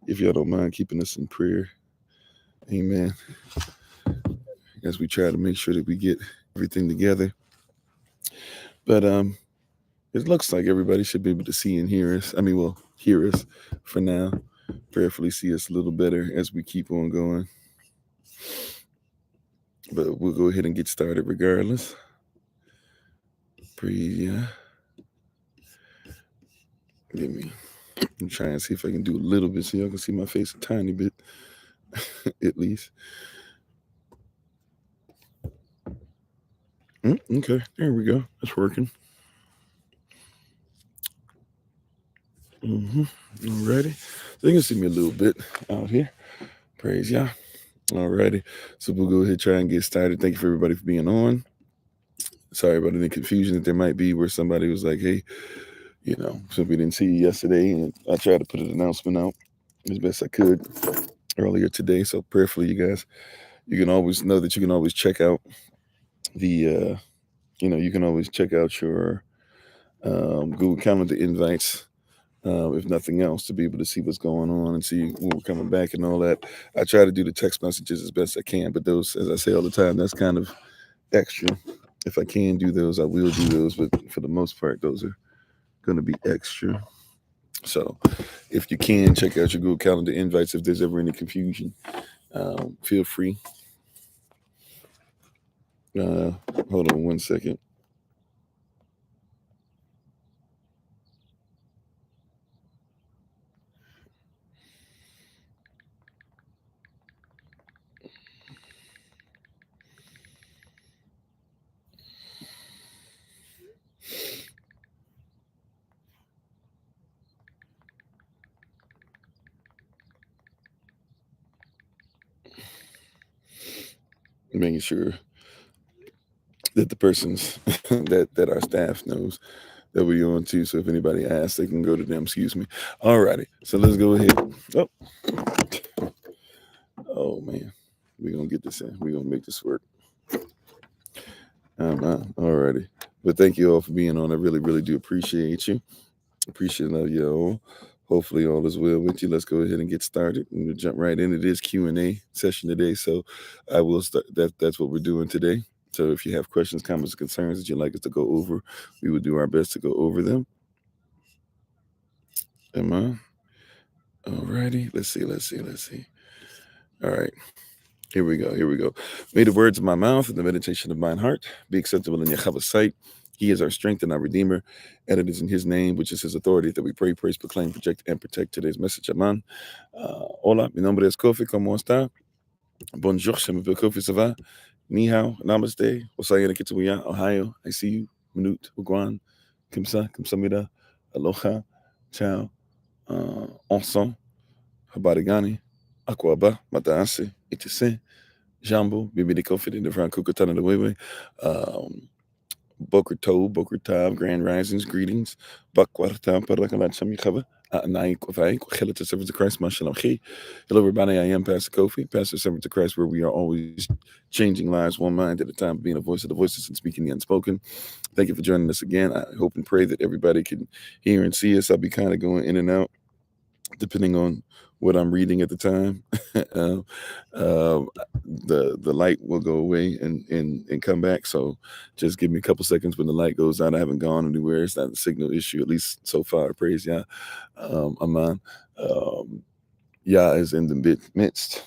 if y'all don't mind keeping us in prayer. Amen. As we try to make sure that we get everything together. But it looks like everybody should be able to see and hear us. Hear us for now. Prayerfully see us a little better as we keep on going. But we'll go ahead and get started regardless. I'm trying to see if I can do a little bit so y'all can see my face a tiny bit, at least. Okay, there we go. That's working. Alrighty. So you can see me a little bit out here. Praise y'all. Alrighty. So we'll go ahead and try and get started. Thank you for everybody for being on. Sorry about any confusion that there might be where somebody was like, hey, since we didn't see you yesterday, and I tried to put an announcement out as best I could earlier today. So prayerfully, you guys, you can always know that you can always check out the, you can always check out your Google Calendar invites, if nothing else, to be able to see what's going on and see when we're coming back and all that. I try to do the text messages as best I can, but those, as I say all the time, that's kind of extra. If I can do those, I will do those, but for the most part, those are going to be extra. So if you can, check out your Google Calendar invites. If there's ever any confusion, feel free. Hold on one second. Making sure that the persons that our staff knows that we're on too. So if anybody asks, they can go to them. Excuse me. Alrighty. So let's go ahead. Oh man, we're gonna get this in. We're gonna make this work. Alrighty. But thank you all for being on. I really, really do appreciate you. Appreciate you all. Hopefully all is well with you. Let's go ahead and get started. And we'll jump right in. It is Q&A session today, so I will start. That's what we're doing today. So if you have questions, comments, concerns that you'd like us to go over, we will do our best to go over them. Am I? Alrighty. Let's see. All right. Here we go. May the words of my mouth and the meditation of mine heart be acceptable in Yahweh's sight. He is our strength and our redeemer, and it is in his name, which is his authority, that we pray, praise, proclaim, project, and protect today's message. Aman. Hola, mi nombre es Kofi. ¿Cómo está? Bonjour, je m'appelle Kofi. Ça va? Ni hao, namaste. Osayana Kituya, Ohio. I see you. Minut, Wagwan, Kimsamida, Aloha, Ciao, Ensemble, Habarigani, Akwaba, Mataase, Itise, Jambo, Bibi de Kofi, the Frank Kukatana the Wewe, Boker Tov, Grand Risings, greetings, Bakwarta, Parakalat Samikhava, Naik Kofi, Khilata Servants of Christ, Mashalom. Hello, everybody. I am Pastor Kofi, Pastor Servant of Christ, where we are always changing lives one mind at a time, being a voice of the voiceless and speaking the unspoken. Thank you for joining us again. I hope and pray that everybody can hear and see us. I'll be kind of going in and out depending on what I'm reading at the time. The light will go away and come back. So just give me a couple seconds when the light goes out. I haven't gone anywhere. It's not a signal issue, at least so far. Praise Yah. Aman. Yah is in the midst,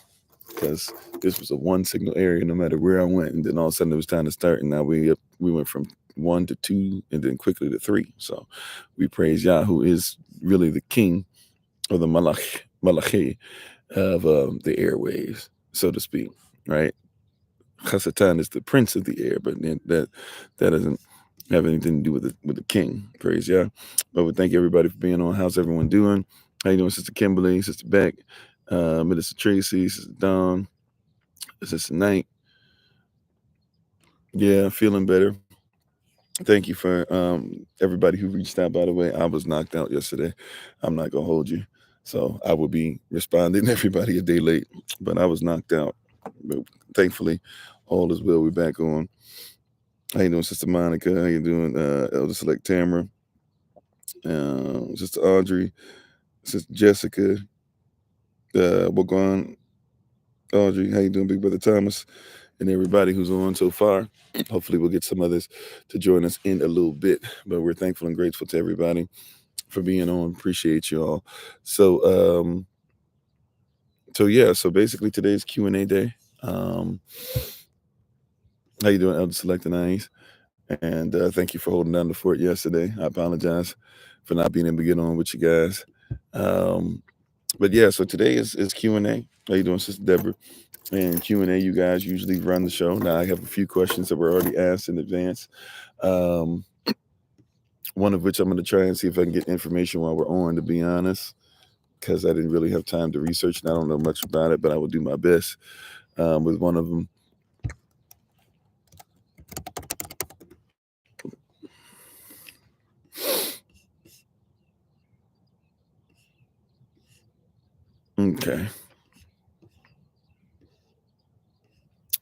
because this was a one signal area no matter where I went. And then all of a sudden it was time to start. And now we went from 1 to 2 and then quickly to 3. So we praise Yah, who is really the king of the Malachi of the airwaves, so to speak, right? Chasatan is the prince of the air, but that doesn't have anything to do with the king. Praise Yah. But we thank everybody for being on. How's everyone doing? How you doing, Sister Kimberly, Sister Beck, Minister Tracy, Sister Dawn, Sister Knight? Yeah, feeling better. Thank you for everybody who reached out, by the way. I was knocked out yesterday. I'm not going to hold you. So I will be responding to everybody a day late, but I was knocked out. But thankfully, all is well. We're back on. How you doing, Sister Monica? How you doing, Elder Select Tamara? Sister Audrey, Sister Jessica, We're going, Audrey. How you doing, Big Brother Thomas, and everybody who's on so far? Hopefully, we'll get some others to join us in a little bit. But we're thankful and grateful to everybody for being on. Appreciate you all. So, yeah. So basically, today's Q&A day. How you doing, Elder Select and Nice? And thank you for holding down the fort yesterday. I apologize for not being able to get on with you guys. But yeah, so today is Q&A. How you doing, Sister Deborah? And Q&A, you guys usually run the show. Now I have a few questions that were already asked in advance. One of which I'm going to try and see if I can get information while we're on, to be honest, because I didn't really have time to research and I don't know much about it, but I will do my best with one of them. Okay.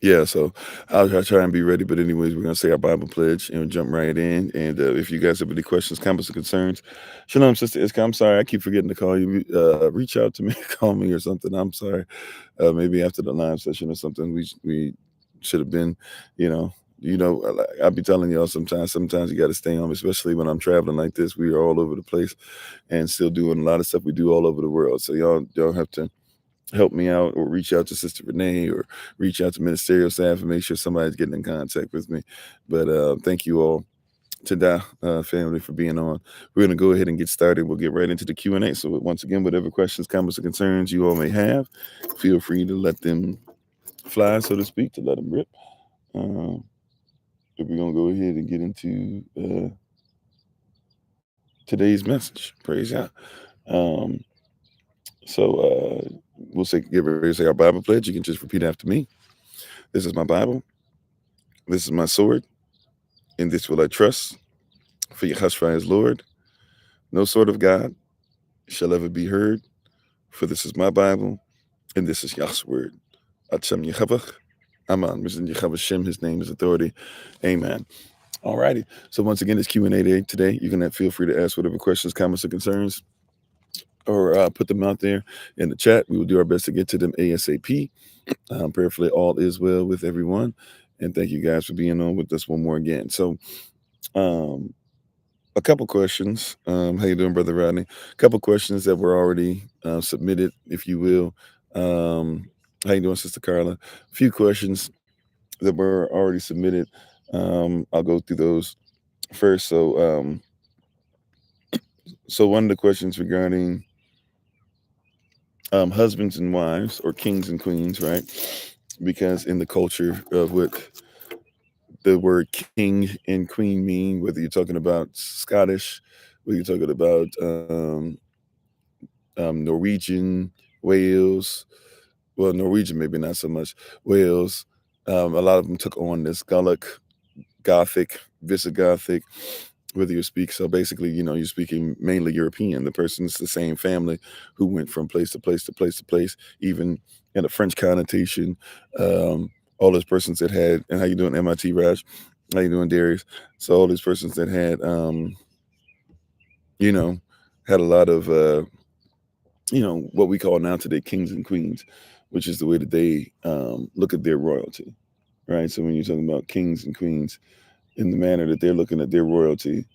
Yeah, so I'll try and be ready. But anyways, we're going to say our Bible pledge and jump right in. And if you guys have any questions, comments, or concerns, Shalom, Sister Iska. I'm sorry. I keep forgetting to call you. Reach out to me, call me or something. I'm sorry. Maybe after the live session or something, we should have been, I'll be telling y'all sometimes you got to stay on, especially when I'm traveling like this. We are all over the place and still doing a lot of stuff we do all over the world. So y'all have to help me out or reach out to Sister Renee or reach out to ministerial staff and make sure somebody's getting in contact with me. But thank you all to the family for being on. We're going to go ahead and get started. We'll get right into the Q&A. So once again, whatever questions, comments, or concerns you all may have, feel free to let them fly, so to speak, to let them rip. But we're going to go ahead and get into today's message. Praise God. So we'll get ready to say our Bible pledge. You can just repeat after me. This is my Bible. This is my sword. In this will I trust. For Yahshua is Lord. No sword of God shall ever be heard. For this is my Bible. And this is Yah's word. Atzam Yehavach. Aman. Mr. Yehavah Shem. His name is authority. Amen. All righty. So once again, it's Q&A day today. You can feel free to ask whatever questions, comments, or concerns, or put them out there in the chat. We will do our best to get to them ASAP. Prayerfully, all is well with everyone. And thank you guys for being on with us one more again. So a couple questions. How you doing, Brother Rodney? A couple questions that were already submitted, if you will. How you doing, Sister Carla? A few questions that were already submitted. I'll go through those first. So one of the questions regarding husbands and wives, or kings and queens, right? Because in the culture of what the word king and queen mean, whether you're talking about Scottish, whether you're talking about Norwegian, Wales, well, Norwegian maybe not so much, Wales, a lot of them took on this Gaelic, Gothic, Visigothic, whether you speak, so basically, you're speaking mainly European. The person's the same family who went from place to place to place to place, even in a French connotation. All those persons that had, and how you doing, MIT Raj? How you doing, Darius? So all these persons that had, had a lot of, what we call now today kings and queens, which is the way that they look at their royalty, right? So when you're talking about kings and queens, in the manner that they're looking at their royalty,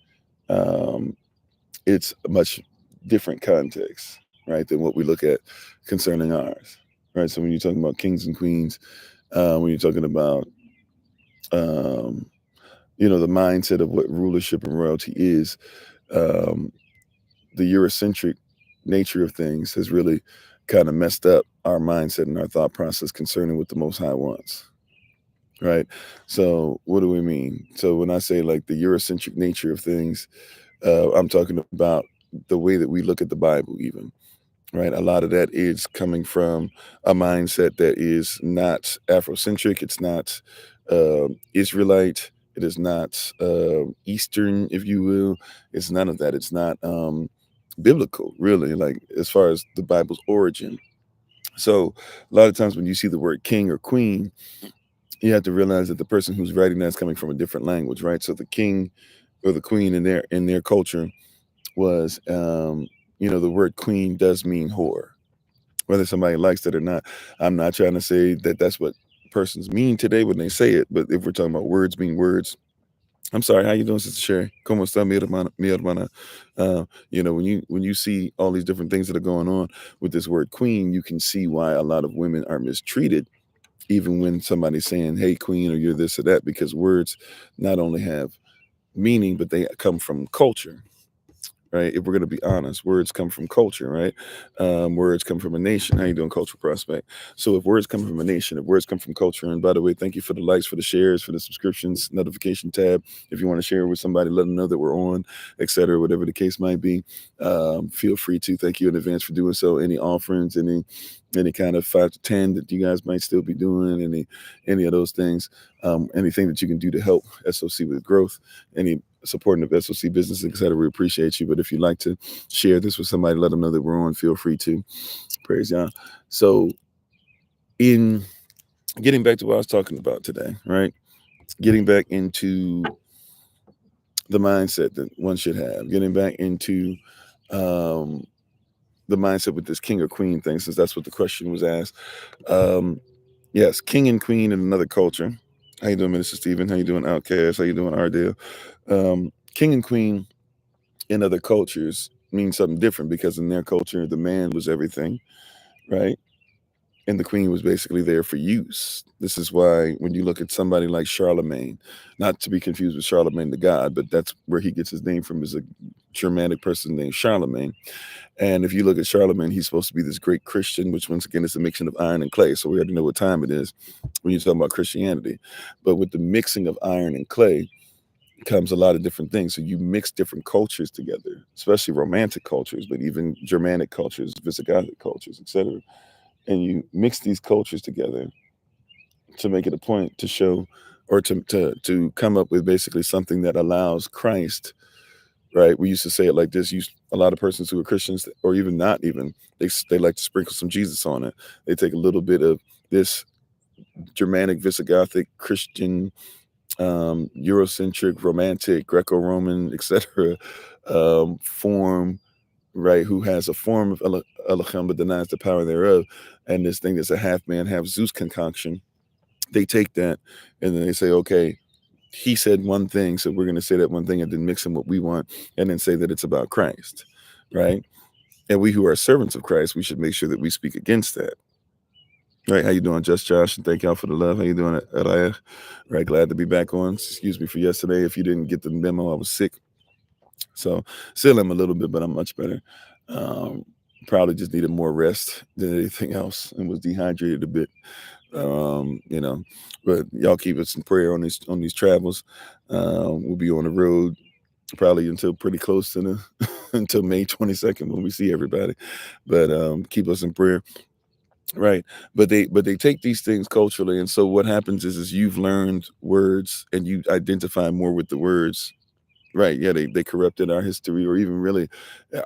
it's a much different context, right, than what we look at concerning ours, right? So when you're talking about kings and queens, when you're talking about, the mindset of what rulership and royalty is, the Eurocentric nature of things has really kind of messed up our mindset and our thought process concerning what the Most High wants. Right. So what do we mean? So when I say like the Eurocentric nature of things, I'm talking about the way that we look at the Bible, even. Right. A lot of that is coming from a mindset that is not Afrocentric. It's not Israelite. It is not Eastern, if you will. It's none of that. It's not biblical, really, like as far as the Bible's origin. So a lot of times when you see the word king or queen, you have to realize that the person who's writing that is coming from a different language, right? So the king or the queen in their culture was, the word queen does mean whore, whether somebody likes it or not. I'm not trying to say that that's what persons mean today when they say it, but if we're talking about words being words, I'm sorry. How you doing, Sister Sherry? ¿Cómo está mi hermana? When you see all these different things that are going on with this word queen, you can see why a lot of women are mistreated, even when somebody's saying, "Hey, queen," or "You're this or that," because words not only have meaning, but they come from culture. Right? If we're going to be honest, words come from culture, right? Words come from a nation. How you doing, Cultural Prospect? So if words come from a nation, if words come from culture, and by the way, thank you for the likes, for the shares, for the subscriptions, notification tab. If you want to share with somebody, let them know that we're on, etc., whatever the case might be. Feel free to. Thank you in advance for doing so. Any offerings, any kind of 5 to 10 that you guys might still be doing, any of those things, anything that you can do to help SOC with growth, any supporting of SOC business, etc. We appreciate you. But if you'd like to share this with somebody, let them know that we're on. Feel free to. Praise God. So, in getting back to what I was talking about today, right? Getting back into the mindset that one should have. Getting back into the mindset with this king or queen thing, since that's what the question was asked. Yes, king and queen in another culture. How you doing, Minister Stephen? How you doing, Outcast? How you doing, Ardale? King and queen in other cultures means something different, because in their culture, the man was everything, right? And the queen was basically there for use. This is why when you look at somebody like Charlemagne, not to be confused with Charlemagne the God, but that's where he gets his name from, is a Germanic person named Charlemagne. And if you look at Charlemagne, he's supposed to be this great Christian, which once again is a mixing of iron and clay. So we already know what time it is when you're talking about Christianity. But with the mixing of iron and clay comes a lot of different things. So you mix different cultures together, especially romantic cultures, but even Germanic cultures, Visigothic cultures, etc. And you mix these cultures together to make it a point to show, or to come up with basically something that allows Christ, right? We used to say it like this. A lot of persons who are Christians, or even not even, they like to sprinkle some Jesus on it. They take a little bit of this Germanic, Visigothic, Christian, Eurocentric, romantic, Greco-Roman, etc. Form, right? Who has a form of Elohim but denies the power thereof, and this thing that's a half man, half Zeus concoction. They take that and then they say, okay, he said one thing, so we're going to say that one thing and then mix in what we want, and then say that it's about Christ, right? And we who are servants of Christ, we should make sure that we speak against that. Right, how you doing, Just Josh? And thank y'all for the love. How you doing, Araya? Right, glad to be back on. Excuse me for yesterday. If you didn't get the memo, I was sick. So still am a little bit, but I'm much better. Probably just needed more rest than anything else, and was dehydrated a bit. But y'all keep us in prayer on these travels. We'll be on the road probably until pretty close to until May 22nd when we see everybody. But keep us in prayer. Right. But they take these things culturally. And so what happens is you've learned words and you identify more with the words. Right. Yeah, they corrupted our history, or even really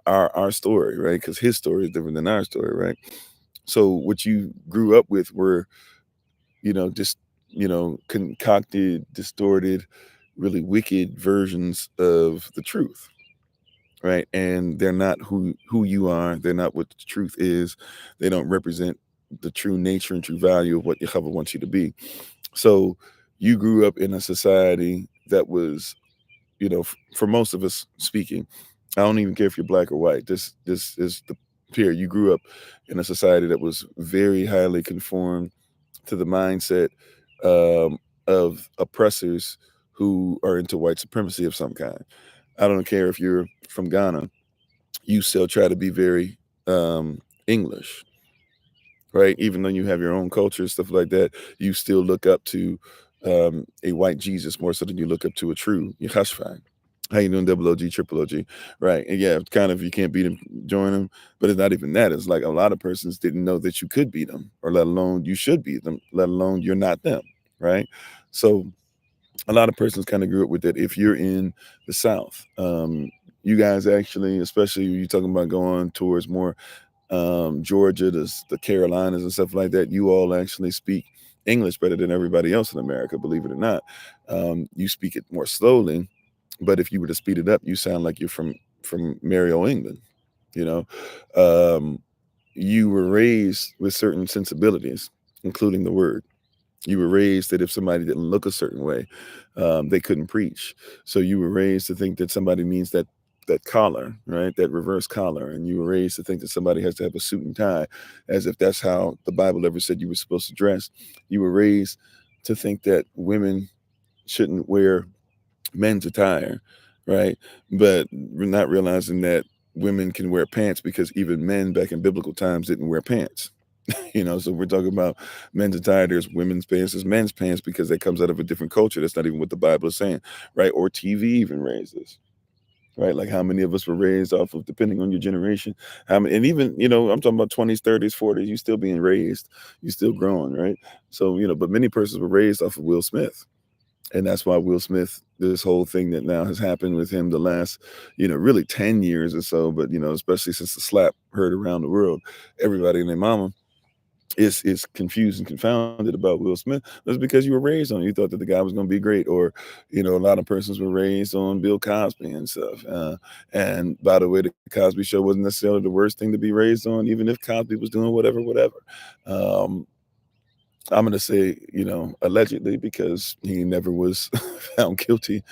our story, right? Because his story is different than our story, right? So what you grew up with were, just, concocted, distorted, really wicked versions of the truth. Right. And they're not who you are. They're not what the truth is. They don't represent the true nature and true value of what Yahweh wants you to be. So you grew up in a society that was, for most of us speaking, I don't even care if you're black or white. This is the here. You grew up in a society that was very highly conformed to the mindset of oppressors who are into white supremacy of some kind. I don't care if you're from Ghana. You still try to be very English, right? Even though you have your own culture, stuff like that, you still look up to a white Jesus more so than you look up to a true Yehashua. How you doing, double OG, triple OG? Right. And yeah, kind of, you can't beat them, join them. But it's not even that. It's like a lot of persons didn't know that you could beat them, or let alone you should beat them, let alone you're not them. Right. So a lot of persons kind of grew up with that. If you're in the South, you guys actually, especially you're talking about going towards more Georgia, the Carolinas and stuff like that, you all actually speak English better than everybody else in America, believe it or not. You speak it more slowly, but if you were to speed it up, you sound like you're from Mario, England, you know. you were raised with certain sensibilities, including the word. You were raised that if somebody didn't look a certain way, they couldn't preach. So you were raised to think that somebody means that collar, right? That reverse collar. And you were raised to think that somebody has to have a suit and tie, as if that's how the Bible ever said you were supposed to dress. You were raised to think that women shouldn't wear men's attire, right? But we're not realizing that women can wear pants because even men back in biblical times didn't wear pants. So we're talking about men's attire. There's women's pants, there's men's pants, because that comes out of a different culture. That's not even what the Bible is saying, right? Or TV even raises, right? Like how many of us were raised off of, depending on your generation, how many, and even, I'm talking about 20s, 30s, 40s, you still being raised, you still growing, right? So, but many persons were raised off of Will Smith. And that's why Will Smith, this whole thing that now has happened with him the last, really 10 years or so, but, especially since the slap heard around the world, everybody and their mama is confused and confounded about Will Smith. That's because you were raised on it. You thought that the guy was going to be great. Or, a lot of persons were raised on Bill Cosby and stuff. And by the way, the Cosby Show wasn't necessarily the worst thing to be raised on, even if Cosby was doing whatever. I'm going to say, allegedly, because he never was found guilty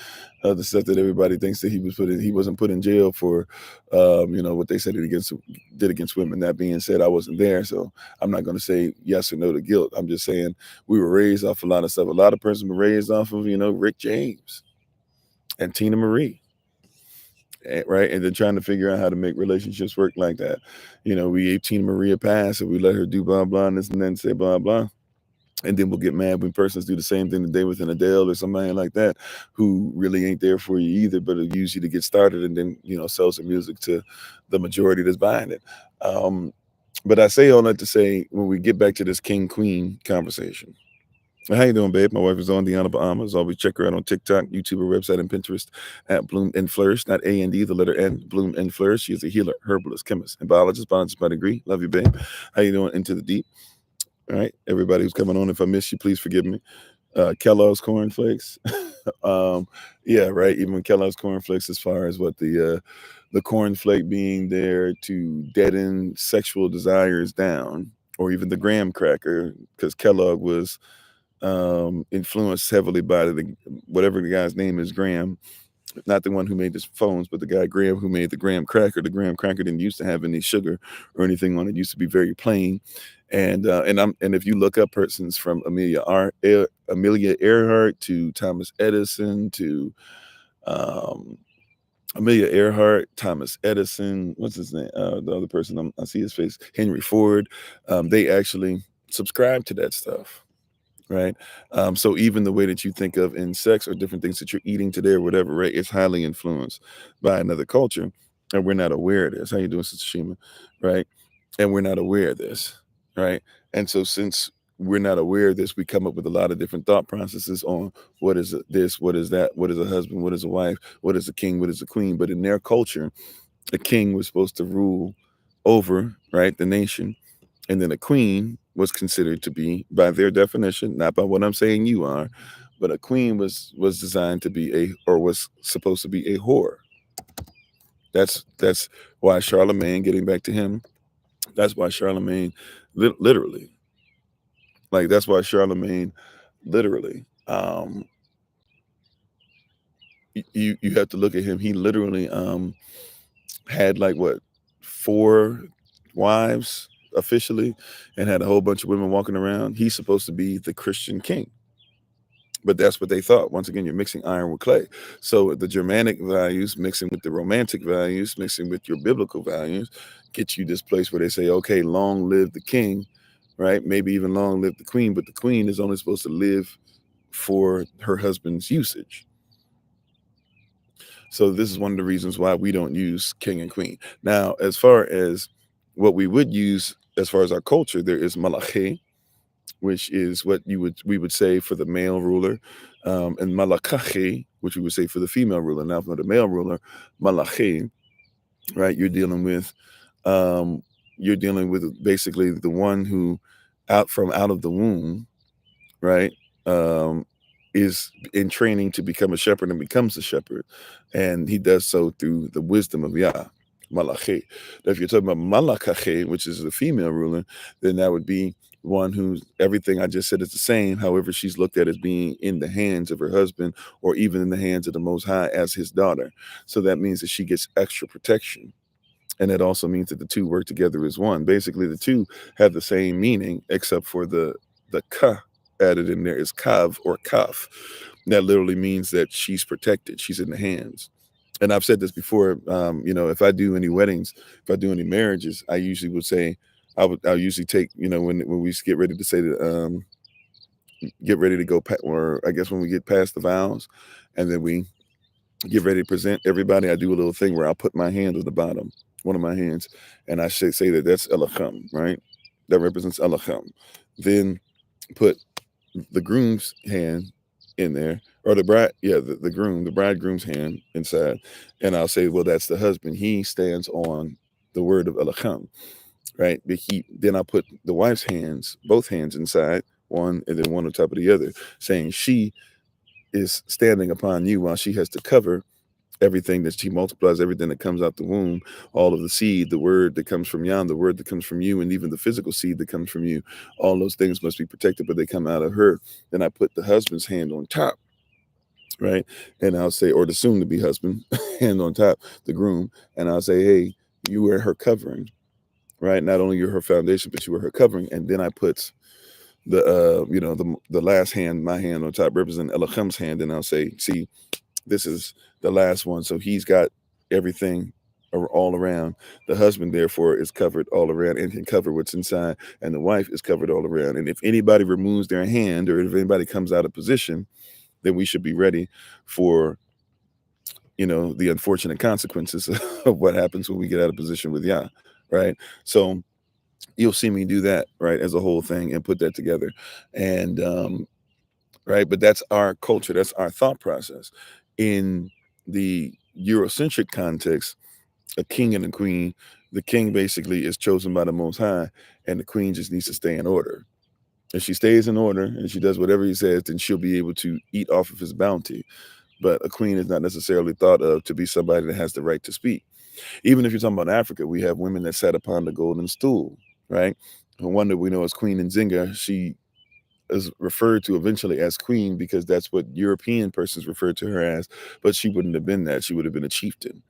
of the stuff that everybody thinks that he was put in. He wasn't put in jail for, what they said did against women. That being said, I wasn't there, so I'm not going to say yes or no to guilt. I'm just saying we were raised off a lot of stuff. A lot of persons were raised off of, Rick James and Tina Marie. Right. And then trying to figure out how to make relationships work like that. We gave Tina Marie a pass and we let her do blah, blah, and this and then say blah, blah. And then we'll get mad when persons do the same thing today with an Adele or somebody like that, who really ain't there for you either, but it'll use you to get started and then, sells the music to the majority that's buying it. But I say all that to say, when we get back to this king-queen conversation. How you doing, babe? My wife is on, Deanna Bahama. As always, check her out on TikTok, YouTube, her website, and Pinterest at Bloom and Flourish, not A&D, the letter N, Bloom and Flourish. She is a healer, herbalist, chemist, and biologist by degree. Love you, babe. How you doing? Into the deep. All right, everybody who's coming on, if I miss you, please forgive me. Kellogg's cornflakes. Yeah, right. Even Kellogg's cornflakes, as far as what the cornflake being there to deaden sexual desires down, or even the graham cracker, because Kellogg was influenced heavily by whatever the guy's name is, Graham. Not the one who made the phones, but the guy Graham who made the graham cracker. The graham cracker didn't used to have any sugar or anything on it. It used to be very plain. And if you look up persons from Amelia Earhart to Thomas Edison to Amelia Earhart, Thomas Edison, what's his name? The other person, I see his face, Henry Ford. They actually subscribe to that stuff. Right. So even the way that you think of in sex or different things that you're eating today or whatever, right, it's highly influenced by another culture. And we're not aware of this. How you doing, Sister Shima? Right. And we're not aware of this. Right. And so since we're not aware of this, we come up with a lot of different thought processes on what is this, what is that, what is a husband, what is a wife, what is a king, what is a queen. But in their culture, a king was supposed to rule over, right, the nation. And then a queen was considered to be, by their definition, not by what I'm saying you are, but a queen was designed to be was supposed to be a whore. That's why Charlemagne, getting back to him, that's why Charlemagne literally, that's why Charlemagne literally, you have to look at him. He literally had 4 wives officially, and had a whole bunch of women walking around. He's supposed to be the Christian king, but that's what they thought. Once again, you're mixing iron with clay. So the Germanic values mixing with the romantic values, mixing with your biblical values, get you this place where they say, okay, long live the king, right? Maybe even long live the queen, but the queen is only supposed to live for her husband's usage. So this is one of the reasons why we don't use king and queen. Now, as far as what we would use as far as our culture, there is malachi, which is what we would say for the male ruler, and malakachi, which we would say for the female ruler. Now, for the male ruler, malachi, right? You're dealing with basically the one who out of the womb, right? Is in training to become a shepherd and becomes a shepherd, and he does so through the wisdom of Yah. Malachi. Now, if you're talking about Malakache, which is the female ruler, then that would be one who's everything I just said is the same. However, she's looked at as being in the hands of her husband or even in the hands of the Most High as his daughter. So that means that she gets extra protection. And that also means that the two work together as one. Basically, the two have the same meaning, except for the ka added in there is kav or kaf. That literally means that she's protected. She's in the hands. And I've said this before, if I do any weddings, if I do any marriages, I usually would say, I'll usually take, when we get ready to say that, get ready to go, or I guess when we get past the vows, and then we get ready to present everybody, I do a little thing where I'll put my hand on the bottom, one of my hands, and I should say that that's Elacham, right? That represents Elacham. Then put the groom's hand in there, or the bride, the bridegroom's hand inside, and I'll say, well, that's the husband. He stands on the word of Elacham, right? Then I'll put the wife's hands, both hands inside, one and then one on top of the other, saying she is standing upon you while she has to cover everything that she multiplies, everything that comes out the womb, all of the seed, the word that comes from Yah, the word that comes from you, and even the physical seed that comes from you. All those things must be protected, but they come out of her. Then I put the husband's hand on top, right? And I'll say, or the soon to be husband, hand on top, the groom, and I'll say, hey, you are her covering, right? Not only you're her foundation, but you are her covering. And then I put the last hand, my hand on top, represent Elachem's hand, and I'll say, see, this is the last one. So he's got everything all around. The husband, therefore, is covered all around and can cover what's inside. And the wife is covered all around. And if anybody removes their hand or if anybody comes out of position, then we should be ready for, the unfortunate consequences of what happens when we get out of position with Yah, right? So you'll see me do that, right, as a whole thing and put that together. And, right, but that's our culture. That's our thought process. In the Eurocentric context, a king and a queen, the king basically is chosen by the Most High, and the queen just needs to stay in order. If she stays in order and she does whatever he says, then she'll be able to eat off of his bounty. But a queen is not necessarily thought of to be somebody that has the right to speak. Even if you're talking about Africa, we have women that sat upon the golden stool, right? And one that we know is Queen Nzinga. She is referred to eventually as queen because that's what European persons referred to her as, but she wouldn't have been that. She would have been a chieftain.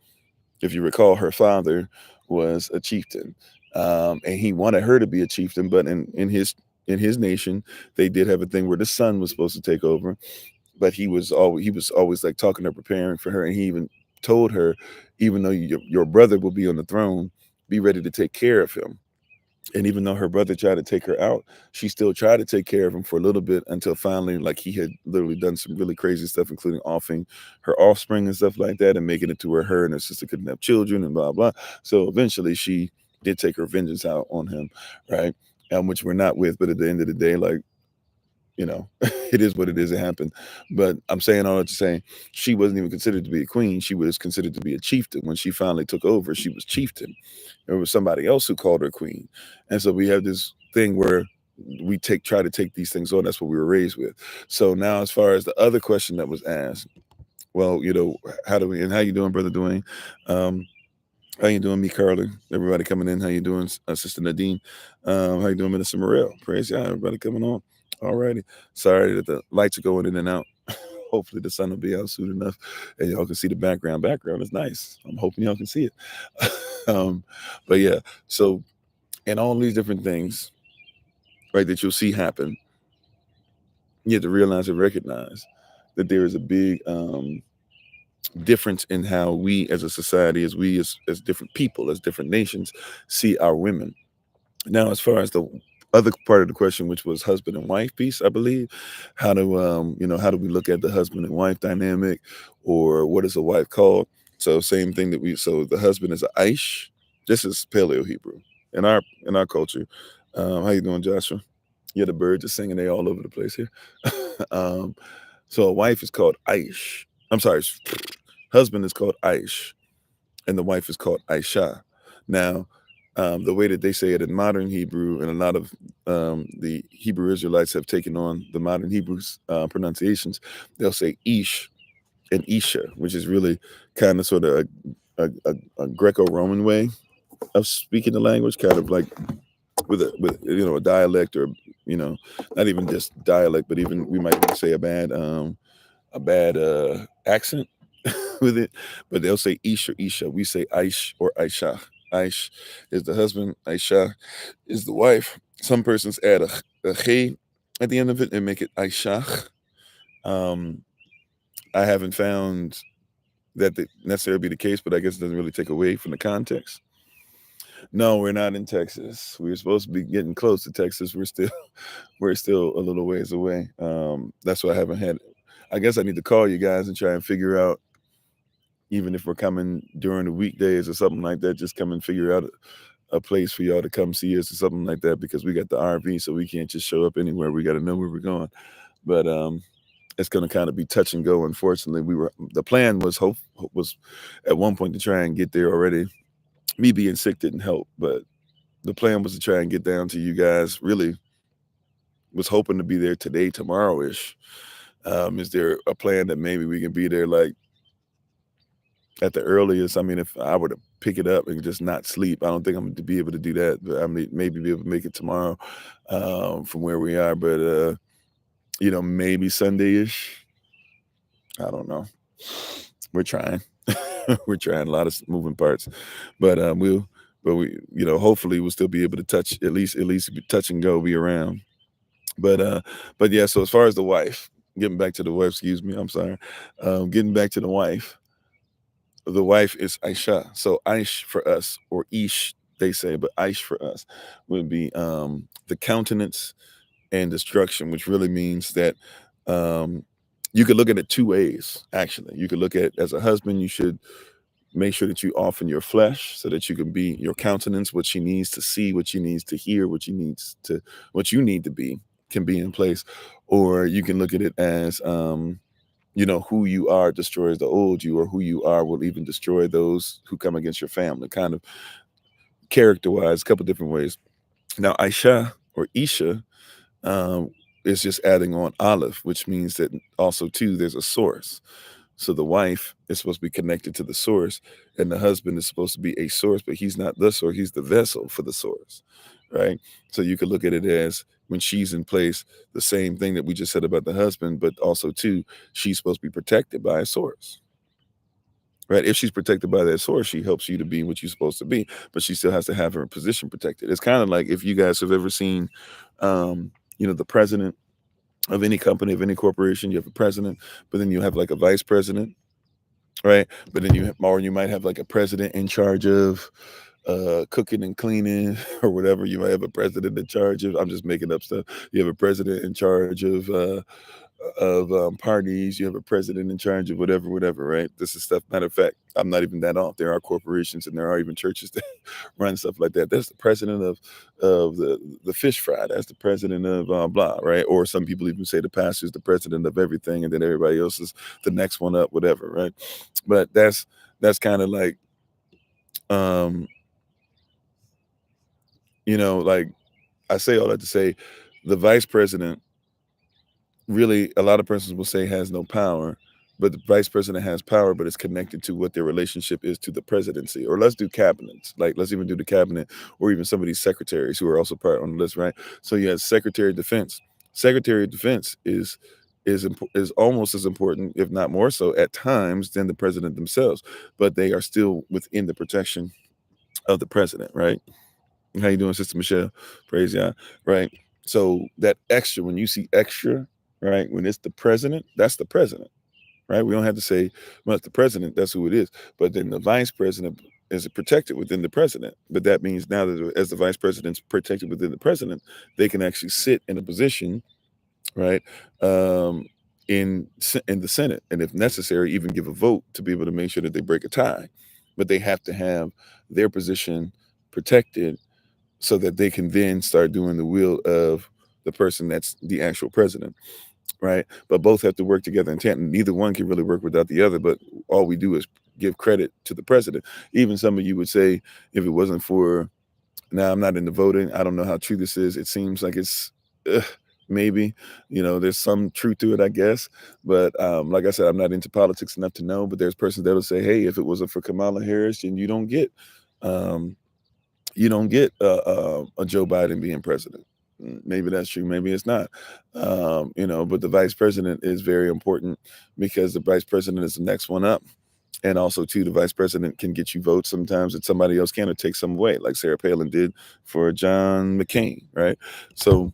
If you recall, her father was a chieftain, and he wanted her to be a chieftain, but in his nation, they did have a thing where the son was supposed to take over, but he was always like talking to her, preparing for her, and he even told her, even though your brother will be on the throne, be ready to take care of him. And even though her brother tried to take her out, she still tried to take care of him for a little bit until finally, like, he had literally done some really crazy stuff, including offing her offspring and stuff like that, and making it to where her and her sister couldn't have children and blah, blah. So eventually she did take her vengeance out on him, right? Which we're not with, but at the end of the day, like, it is what it is. It happened. But I'm saying all that to say, she wasn't even considered to be a queen. She was considered to be a chieftain. When she finally took over, she was chieftain. There was somebody else who called her queen. And so we have this thing where we try to take these things on. That's what we were raised with. So now, as far as the other question that was asked, well, how you doing, Brother Dwayne? How you doing, me, Carly? Everybody coming in. How you doing, Sister Nadine? How you doing, Minister Morel? Praise God, everybody coming on. All righty. Sorry that the lights are going in and out. Hopefully the sun will be out soon enough and y'all can see the background. Background is nice. I'm hoping y'all can see it. But yeah, so in all these different things, right, that you'll see happen, you have to realize and recognize that there is a big difference in how we as a society, as different people, as different nations see our women. Now, as far as the other part of the question, which was husband and wife piece, I believe, how do we look at the husband and wife dynamic, or what is a wife called? So same thing so the husband is a Aish. This is Paleo Hebrew in our culture. How you doing, Joshua? Yeah, the birds are singing. They all over the place here. So a wife is called Aish. I'm sorry, husband is called Aish, and the wife is called Aisha. Now, the way that they say it in modern Hebrew, and a lot of the Hebrew Israelites have taken on the modern Hebrew pronunciations, they'll say Ish and Isha, which is really kind of sort of a Greco-Roman way of speaking the language, kind of like with a dialect, or not even just dialect, but even we might even say a bad accent with it. But they'll say ish or isha. We say aish or aisha. Aish is the husband, aisha is the wife. Some persons add a che at the end of it and make it aisha. I haven't found that necessarily be the case, but I guess it doesn't really take away from the context. No, we're not in Texas. We were supposed to be getting close to Texas. We're still a little ways away. That's why I haven't had. I guess I need to call you guys and try and figure out, even if we're coming during the weekdays or something like that, just come and figure out a place for y'all to come see us or something like that, because we got the RV, so we can't just show up anywhere. We got to know where we're going. But it's going to kind of be touch and go. Unfortunately, the plan was at one point to try and get there already. Me being sick didn't help, but the plan was to try and get down to you guys. Really was hoping to be there today, tomorrow-ish. Is there a plan that maybe we can be there like at the earliest? I mean, if I were to pick it up and just not sleep, I don't think I'm going to be able to do that. But I mean, maybe be able to make it tomorrow from where we are. But maybe Sunday-ish. I don't know. We're trying. We're trying, a lot of moving parts, but we hopefully we'll still be able to touch, at least touch and go, be around. But yeah. So as far as the wife, getting back to the wife, excuse me, I'm sorry. Getting back to the wife is Aisha. So Aish for us, or Ish they say, but Aish for us would be the countenance and destruction, which really means that you could look at it two ways. Actually, you could look at it as a husband, you should make sure that you often your flesh so that you can be your countenance, what she needs to see, what she needs to hear, what you need to be can be in place. Or you can look at it as who you are destroys the old you, or who you are will even destroy those who come against your family, kind of character-wise, a couple different ways. Now Aisha or Isha is just adding on Aleph, which means that also too there's a source. So the wife is supposed to be connected to the source, and the husband is supposed to be a source, but he's not the source, he's the vessel for the source, right? So you could look at it as, when she's in place, the same thing that we just said about the husband, but also too, she's supposed to be protected by a source, right? If she's protected by that source, she helps you to be what you're supposed to be, but she still has to have her position protected. It's kind of like if you guys have ever seen, the president of any company, of any corporation, you have a president, but then you have like a vice president, right? But then you might have like a president in charge of cooking and cleaning or whatever. You might have a president in charge of, I'm just making up stuff. You have a president in charge of parties. You have a president in charge of whatever, right? This is stuff. Matter of fact, I'm not even that off. There are corporations and there are even churches that run stuff like that. That's the president of the fish fry. That's the president of blah, right? Or some people even say the pastor is the president of everything, and then everybody else is the next one up, whatever, right? But that's kind of like, like I say all that to say, the vice president, really, a lot of persons will say has no power, but the vice president has power, but it's connected to what their relationship is to the presidency. Or let's do cabinets, like let's even do the cabinet, or even some of these secretaries who are also part on the list, right? So you have Secretary of Defense. Secretary of Defense is almost as important, if not more so at times, than the president themselves, but they are still within the protection of the president, right? How you doing, Sister Michelle? Praise God, right? So that extra, when you see extra, right, when it's the president, that's the president, right? We don't have to say, well, it's the president, that's who it is. But then the vice president is protected within the president. But that means now that as the vice president's protected within the president, they can actually sit in a position, right, in the Senate, and if necessary, even give a vote to be able to make sure that they break a tie. But they have to have their position protected so that they can then start doing the will of the person that's the actual president, right? But both have to work together in tandem. Neither one can really work without the other, but all we do is give credit to the president. Even some of you would say, if it wasn't for, now I'm not into voting, I don't know how true this is, it seems like it's maybe, there's some truth to it, I guess. But like I said, I'm not into politics enough to know. But there's persons that'll say, hey, if it wasn't for Kamala Harris, then um, you don't get a Joe Biden being president. Maybe that's true. Maybe it's not. But the vice president is very important because the vice president is the next one up. And also, too, the vice president can get you votes sometimes that somebody else can, or take some away, like Sarah Palin did for John McCain, right? So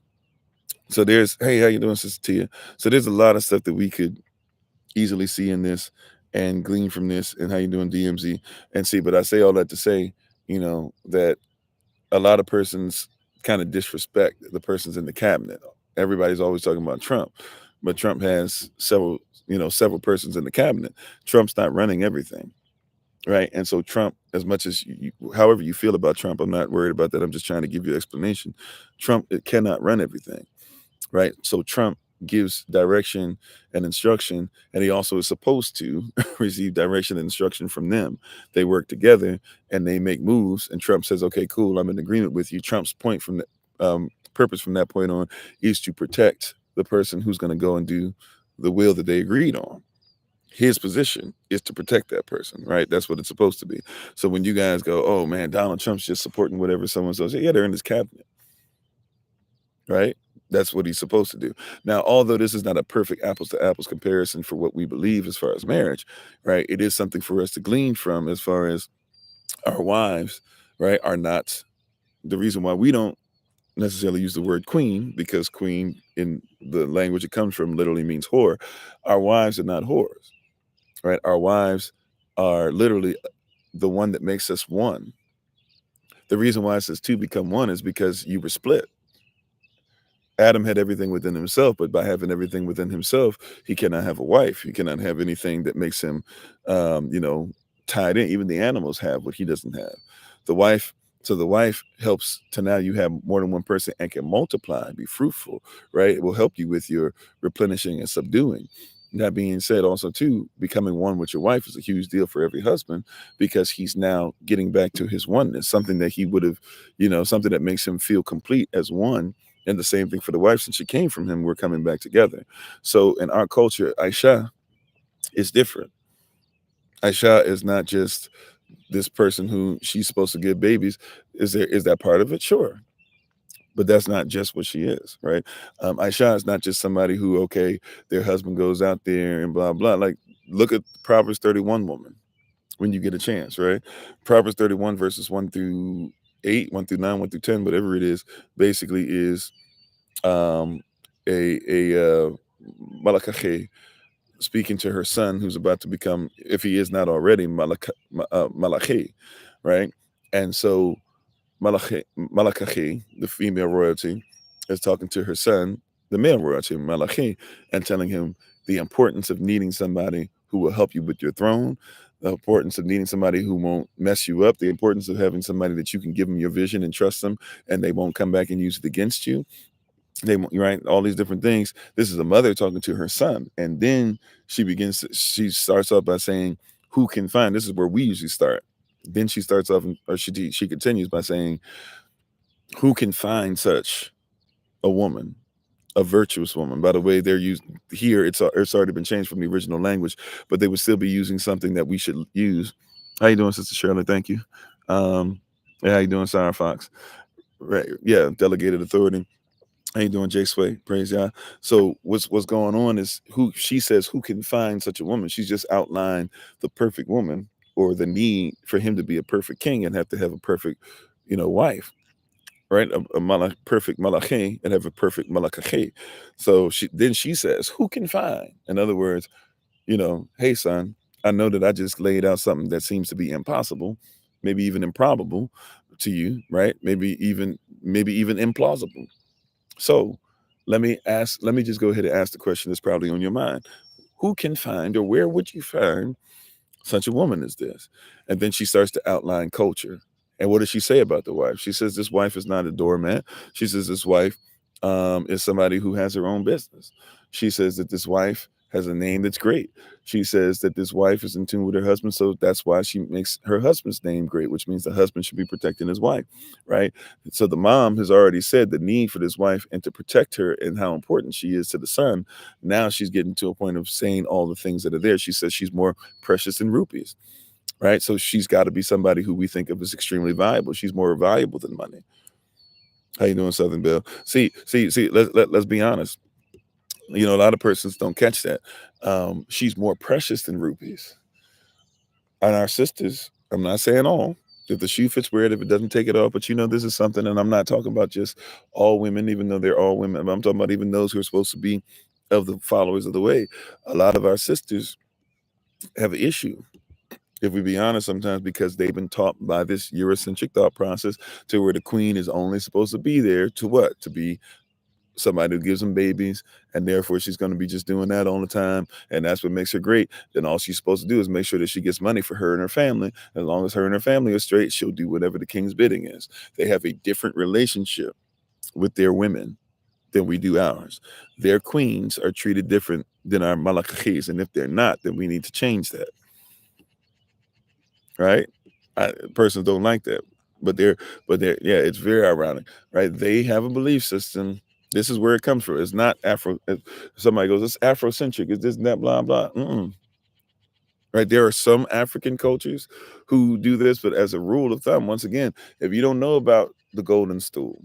there's, hey, how you doing, Sister Tia? So there's a lot of stuff that we could easily see in this and glean from this. And how you doing, DMZ? And see, but I say all that to say, that a lot of persons kind of disrespect the persons in the cabinet. Everybody's always talking about Trump, but Trump has several persons in the cabinet. Trump's not running everything, right? And so Trump, as much as however you feel about Trump, I'm not worried about that. I'm just trying to give you an explanation. Trump, it cannot run everything, right? So Trump gives direction and instruction, and he also is supposed to receive direction and instruction from them. They work together and they make moves, and Trump says, okay, cool, I'm in agreement with you. Trump's point from the purpose from that point on is to protect the person who's going to go and do the will that they agreed on. His position is to protect that person, right? That's what it's supposed to be. So when you guys go, oh man, Donald Trump's just supporting whatever someone says, yeah, they're in his cabinet, right? That's what he's supposed to do. Now, although this is not a perfect apples to apples comparison for what we believe as far as marriage, right? It is something for us to glean from as far as our wives, right, are not the reason why we don't necessarily use the word queen, because queen in the language it comes from literally means whore. Our wives are not whores, right? Our wives are literally the one that makes us one. The reason why it says two become one is because you were split. Adam had everything within himself, but by having everything within himself, he cannot have a wife. He cannot have anything that makes him, tied in. Even the animals have what he doesn't have. The wife, so the wife helps to now you have more than one person and can multiply and be fruitful, right? It will help you with your replenishing and subduing. That being said, also too, becoming one with your wife is a huge deal for every husband because he's now getting back to his oneness, something that he would have, something that makes him feel complete as one. And the same thing for the wife, since she came from him, we're coming back together. So in our culture, Aisha is different. Aisha is not just this person who she's supposed to give babies. Is that part of it? Sure. But that's not just what she is, right? Aisha is not just somebody who, okay, their husband goes out there and blah, blah. Like, look at Proverbs 31 woman when you get a chance, right? Proverbs 31 verses 1 through 8, 1 through 9, 1 through 10, whatever it is, basically is a Malakache speaking to her son who's about to become, if he is not already, Malachi, right? And so Malakache, the female royalty, is talking to her son, the male royalty, Malachi, and telling him the importance of needing somebody who will help you with your throne, the importance of needing somebody who won't mess you up, the importance of having somebody that you can give them your vision and trust them, and they won't come back and use it against you. They, right, all these different things. This is a mother talking to her son, and then she starts off by saying, who can find, this is where we usually start. Then she starts off, or she continues by saying, who can find such a woman, a virtuous woman? By the way, they're used here, it's already been changed from the original language, but they would still be using something that we should use. How you doing, Sister Shirley? Thank you. Yeah, how you doing, Sarah Fox? Right, yeah, delegated authority. How you doing, Jay Sway? Praise God. So what's going on is, who she says, who can find such a woman? She's just outlined the perfect woman, or the need for him to be a perfect king and have to have a perfect, wife, right? A perfect malachi and have a perfect malakache. So she says, who can find? In other words, hey son, I know that I just laid out something that seems to be impossible, maybe even improbable to you, right? Maybe even implausible. So let me just go ahead and ask the question that's probably on your mind. Who can find, or where would you find such a woman as this? And then she starts to outline culture. And what does she say about the wife? She says this wife is not a doormat. She says this wife is somebody who has her own business. She says that this wife has a name that's great. She says that this wife is in tune with her husband, so that's why she makes her husband's name great, which means the husband should be protecting his wife, right? So the mom has already said the need for this wife and to protect her and how important she is to the son. Now she's getting to a point of saying all the things that are there. She says she's more precious than rupees, right? So she's got to be somebody who we think of as extremely valuable. She's more valuable than money. How you doing, Southern Belle? See. Let's be honest. You know, a lot of persons don't catch that. She's more precious than rupees. And our sisters, I'm not saying all. If the shoe fits, wear it. If it doesn't, take it off. But you know, this is something, and I'm not talking about just all women, even though they're all women. But I'm talking about even those who are supposed to be of the followers of the way. A lot of our sisters have an issue, if we be honest, sometimes because they've been taught by this Eurocentric thought process to where the queen is only supposed to be there to what? To be somebody who gives them babies, and therefore she's going to be just doing that all the time, and that's what makes her great. Then all she's supposed to do is make sure that she gets money for her and her family. As long as her and her family are straight, she'll do whatever the king's bidding is. They have a different relationship with their women than we do ours. Their queens are treated different than our malakahis, and if they're not, then we need to change that, right? Persons don't like that, but they're yeah, it's very ironic, right? They have a belief system. This is where it comes from. It's not Afro. Somebody goes, it's Afrocentric. It's this and that, blah blah. Right? There are some African cultures who do this, but as a rule of thumb, once again, if you don't know about the golden stool,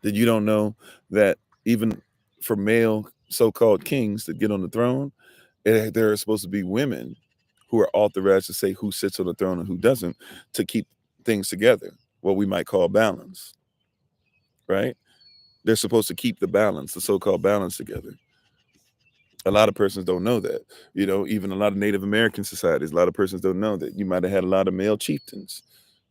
then you don't know that even for male so-called kings that get on the throne, there are supposed to be women who are authorized to say who sits on the throne and who doesn't, to keep things together, what we might call balance, right? They're supposed to keep the balance, the so-called balance together. A lot of persons don't know that. You know, even a lot of Native American societies, a lot of persons don't know that you might have had a lot of male chieftains.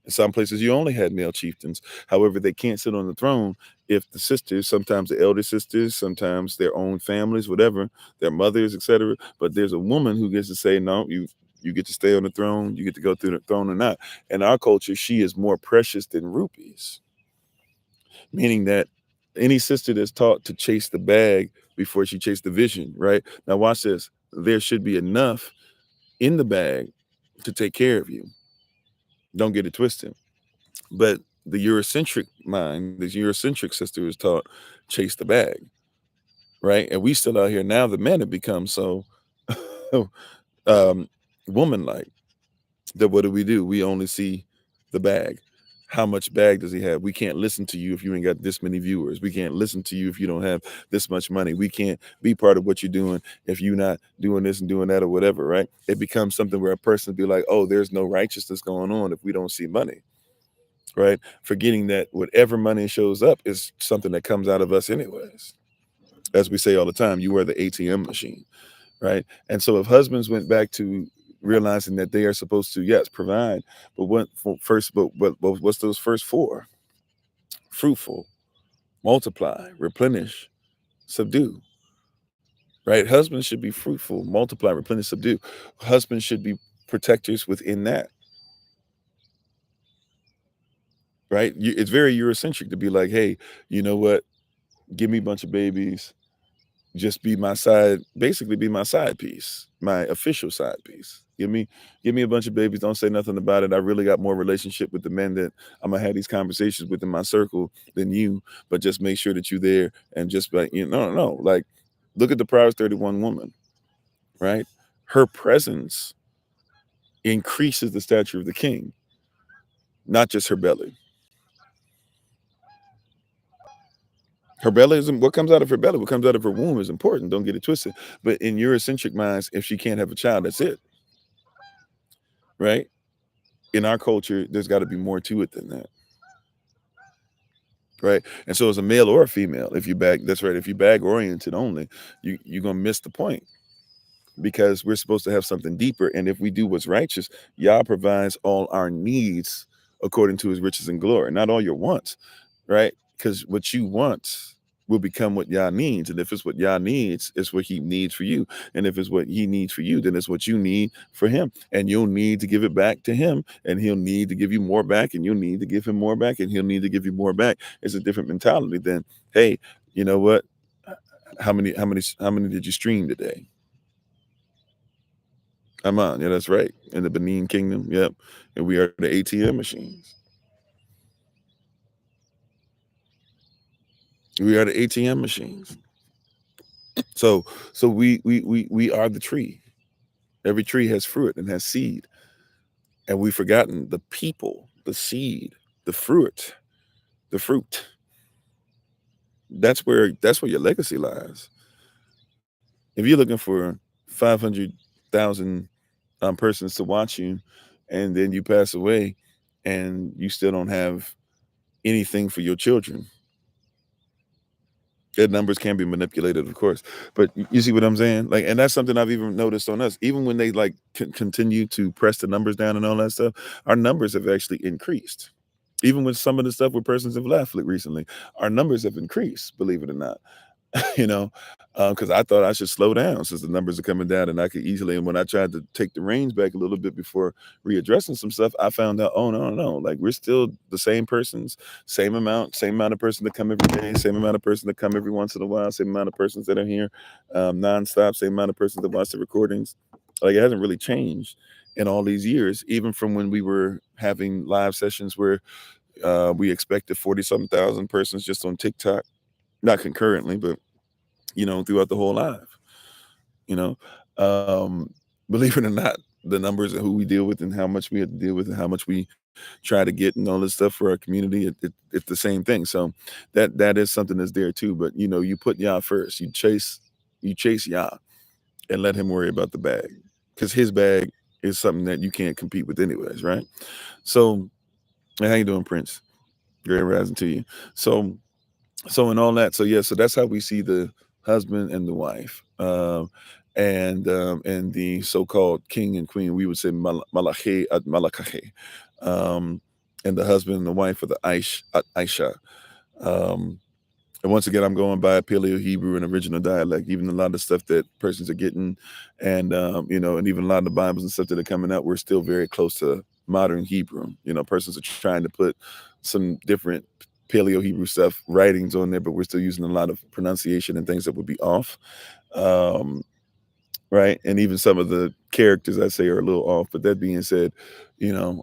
In some places, you only had male chieftains. However, they can't sit on the throne if the sisters, sometimes the elder sisters, sometimes their own families, whatever, their mothers, etc. But there's a woman who gets to say, no, you get to stay on the throne, you get to go through the throne or not. In our culture, she is more precious than rupees, meaning that any sister that's taught to chase the bag before she chased the vision, right? Now watch this. There should be enough in the bag to take care of you. Don't get it twisted. But the Eurocentric mind, the Eurocentric sister is taught chase the bag, right? And we still out here now. The men have become so woman-like that what do? We only see the bag. How much bag does he have? We can't listen to you if you ain't got this many viewers. We can't listen to you if you don't have this much money. We can't be part of what you're doing if you're not doing this and doing that or whatever, right? It becomes something where a person be like, oh, there's no righteousness going on if we don't see money, right? Forgetting that whatever money shows up is something that comes out of us anyways. As we say all the time, you are the ATM machine, right? And so if husbands went back to realizing that they are supposed to, yes, provide, but what's those first four? Fruitful, multiply, replenish, subdue, right? Husbands should be fruitful, multiply, replenish, subdue. Husbands should be protectors within that, right? It's very Eurocentric to be like, hey, you know what? Give me a bunch of babies. Just be my side, basically be my side piece, my official side piece. Give me a bunch of babies. Don't say nothing about it. I really got more relationship with the men that I'm gonna have these conversations with in my circle than you. But just make sure that you're there and just like, no. Like, look at the Proverbs 31 woman, right? Her presence increases the stature of the king, not just her belly. Her belly isn't what comes out of her belly. What comes out of her womb is important. Don't get it twisted. But in Eurocentric minds, if she can't have a child, that's it. Right? In our culture, there's got to be more to it than that. Right? And so as a male or a female, if you bag, that's right, if you bag oriented only, you're gonna miss the point. Because we're supposed to have something deeper. And if we do what's righteous, Yah provides all our needs according to his riches and glory, not all your wants, right? Because what you want will become what Yah needs. And if it's what Yah needs, it's what he needs for you. And if it's what he needs for you, then it's what you need for him. And you'll need to give it back to him. And he'll need to give you more back. And you'll need to give him more back. And he'll need to give you more back. It's a different mentality than, hey, you know what? How many did you stream today? Aman, yeah, that's right. In the Benin Kingdom, yep. And we are the ATM machines. We are the ATM machines. So we are the tree. Every tree has fruit and has seed. And we've forgotten the people, the seed, the fruit, the fruit. That's where your legacy lies. If you're looking for 500,000 persons to watch you, and then you pass away, and you still don't have anything for your children, the numbers can be manipulated, of course. But you see what I'm saying? Like, and that's something I've even noticed on us. Even when they like continue to press the numbers down and all that stuff, our numbers have actually increased. Even with some of the stuff where persons have left recently, our numbers have increased, believe it or not. you know, because I thought I should slow down since the numbers are coming down and I could easily. And when I tried to take the reins back a little bit before readdressing some stuff, I found out, oh no, like we're still the same persons, same amount of person that come every day, same amount of person that come every once in a while, same amount of persons that are here nonstop, same amount of persons that watch the recordings. Like it hasn't really changed in all these years, even from when we were having live sessions where we expected 40-something thousand persons just on TikTok, not concurrently, but throughout the whole live, you know. Um, Believe it or not, the numbers of who we deal with and how much we have to deal with and how much we try to get and all this stuff for our community, it's the same thing. So that is something that's there too. But you put Yah first. You chase Yah and let him worry about the bag. Because his bag is something that you can't compete with anyways, right? So how you doing, Prince? Great rising to you. So and all that. So yeah, so that's how we see the husband and the wife, and the so-called king and queen. We would say malachi at malakache, and the husband and the wife are the Aish at Aisha. And once again, I'm going by Paleo Hebrew and original dialect. Even a lot of stuff that persons are getting, and and even a lot of the Bibles and stuff that are coming out, we're still very close to modern Hebrew. Persons are trying to put some different Paleo Hebrew stuff writings on there, but we're still using a lot of pronunciation and things that would be off. Right, and even some of the characters I say are a little off. But that being said, you know,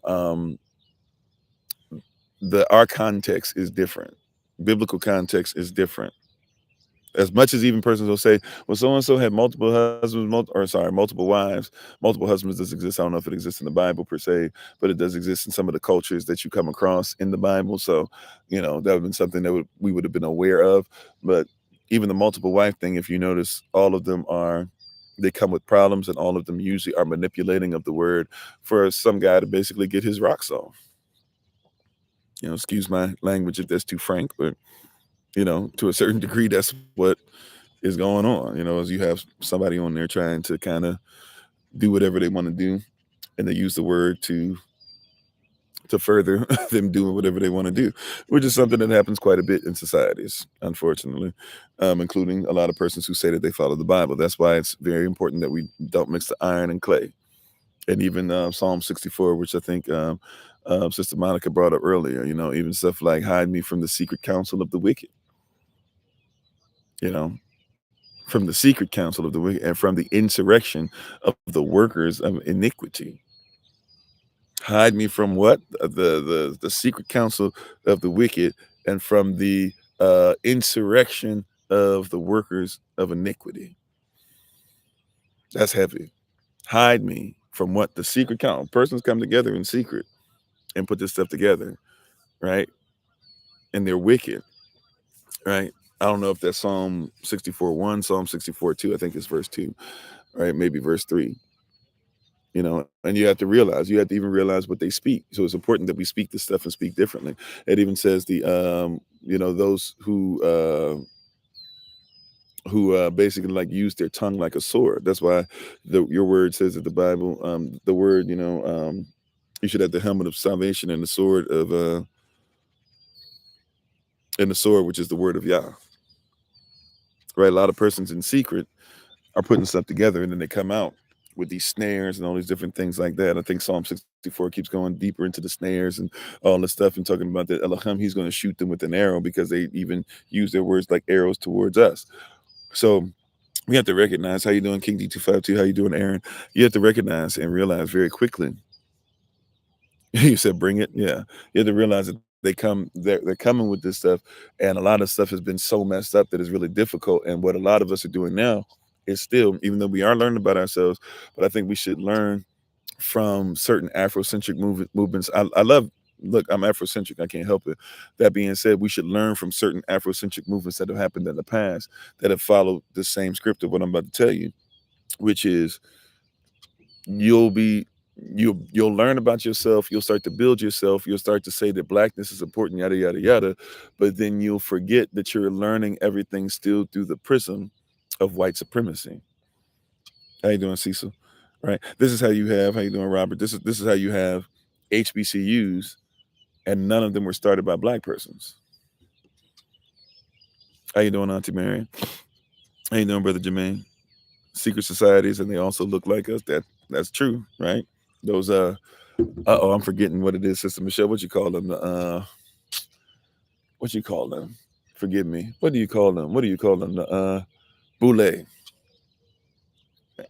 our context is different. Biblical context is different. As much as even persons will say, well, so and so had multiple husbands, multiple wives, multiple husbands does exist. I don't know if it exists in the Bible per se, but it does exist in some of the cultures that you come across in the Bible. So, that would have been something that we would have been aware of. But even the multiple wife thing, if you notice, all of them they come with problems, and all of them usually are manipulating of the word for some guy to basically get his rocks off. Excuse my language if that's too frank, but to a certain degree, that's what is going on, as you have somebody on there trying to kind of do whatever they want to do, and they use the word to further them doing whatever they want to do, which is something that happens quite a bit in societies, unfortunately, including a lot of persons who say that they follow the Bible. That's why it's very important that we don't mix the iron and clay. And even Psalm 64, which I think Sister Monica brought up earlier, even stuff like hide me from the secret counsel of the wicked, from the secret counsel of the wicked and from the insurrection of the workers of iniquity. Hide me from what? The secret counsel of the wicked and from the insurrection of the workers of iniquity. That's heavy. Hide me from what? The secret counsel. Persons come together in secret and put this stuff together, right? And they're wicked, right? I don't know if that's Psalm 64:1, Psalm 64:2. I think it's verse 2, right? Maybe verse 3. And you have to even realize what they speak. So it's important that we speak this stuff and speak differently. It even says those who basically like use their tongue like a sword. That's why your word says that the Bible, the word, you should have the helmet of salvation and the sword which is the word of Yah. Right? A lot of persons in secret are putting stuff together, and then they come out with these snares and all these different things like that. I think Psalm 64 keeps going deeper into the snares and all this stuff and talking about that Elohim, he's going to shoot them with an arrow because they even use their words like arrows towards us. So we have to recognize, how you doing, King D252? How you doing, Aaron? You have to recognize and realize very quickly. You said bring it, yeah. You have to realize that they're coming with this stuff, and a lot of stuff has been so messed up that it's really difficult. And what a lot of us are doing now is still, even though we are learning about ourselves, but I think we should learn from certain Afrocentric movements. I love. Look, I'm Afrocentric. I can't help it. That being said, we should learn from certain Afrocentric movements that have happened in the past that have followed the same script of what I'm about to tell you, which is you'll be you'll learn about yourself, you'll start to build yourself, you'll start to say that blackness is important, yada yada yada, but then you'll forget that you're learning everything still through the prism of white supremacy. How you doing, Cecil? Right. This is how you doing, Robert? This is how you have HBCUs, and none of them were started by black persons. How you doing, Auntie Marion? How you doing, Brother Jermaine? Secret societies, and they also look like us. That's true, right? Those I'm forgetting what it is, Sister Michelle. What you call them? What you call them? Forgive me. What do you call them? What do you call them? The boule.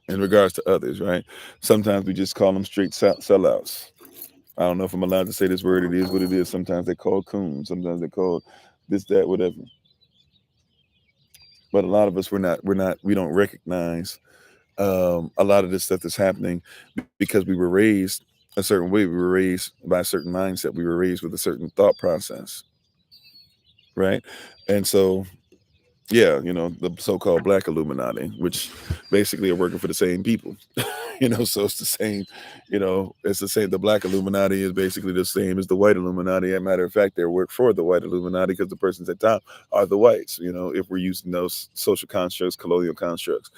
In regards to others, right? Sometimes we just call them straight sellouts. I don't know if I'm allowed to say this word. It is what it is. Sometimes they call coons. Sometimes they call this, that, whatever. But a lot of us, we don't recognize a lot of this stuff that's happening because we were raised a certain way. We were raised by a certain mindset. We were raised with a certain thought process, right? And so, yeah, the so-called Black Illuminati, which basically are working for the same people. So it's the same. It's the same. The Black Illuminati is basically the same as the white Illuminati. As a matter of fact, they work for the white Illuminati because the persons at top are the whites. If we're using those social constructs, colonial constructs,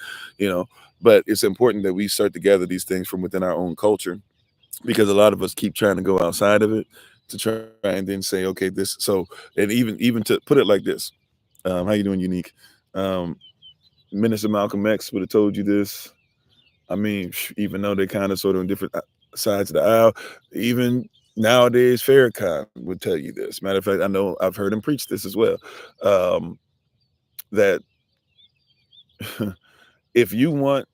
but it's important that we start to gather these things from within our own culture, because a lot of us keep trying to go outside of it to try and then say, okay, this. So, and even to put it like this, how you doing, Unique? Minister Malcolm X would have told you this. I mean, even though they're kind of sort of on different sides of the aisle, even nowadays, Farrakhan would tell you this. Matter of fact, I know I've heard him preach this as well. That if you want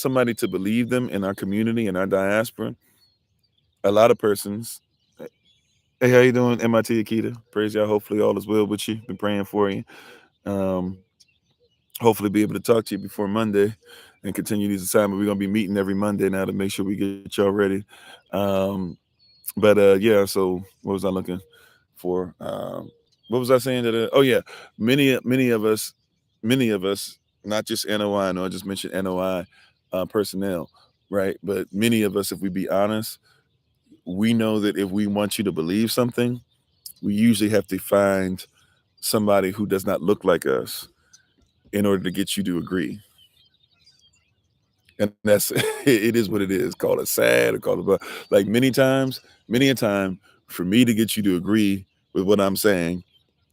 somebody to believe them in our community, in our diaspora, a lot of persons. Hey, how you doing, MIT Akita? Praise y'all. Hopefully all is well with you. Been praying for you. Hopefully be able to talk to you before Monday and continue these assignments. We're gonna be meeting every Monday now to make sure we get y'all ready. Yeah. So what was I looking for? What was I saying? Oh yeah, many of us, not just NOI. I know I just mentioned NOI personnel, right? But many of us, if we be honest, we know that if we want you to believe something, we usually have to find somebody who does not look like us in order to get you to agree. And that's it is what it is. Call it sad or call it like many a time, for me to get you to agree with what I'm saying,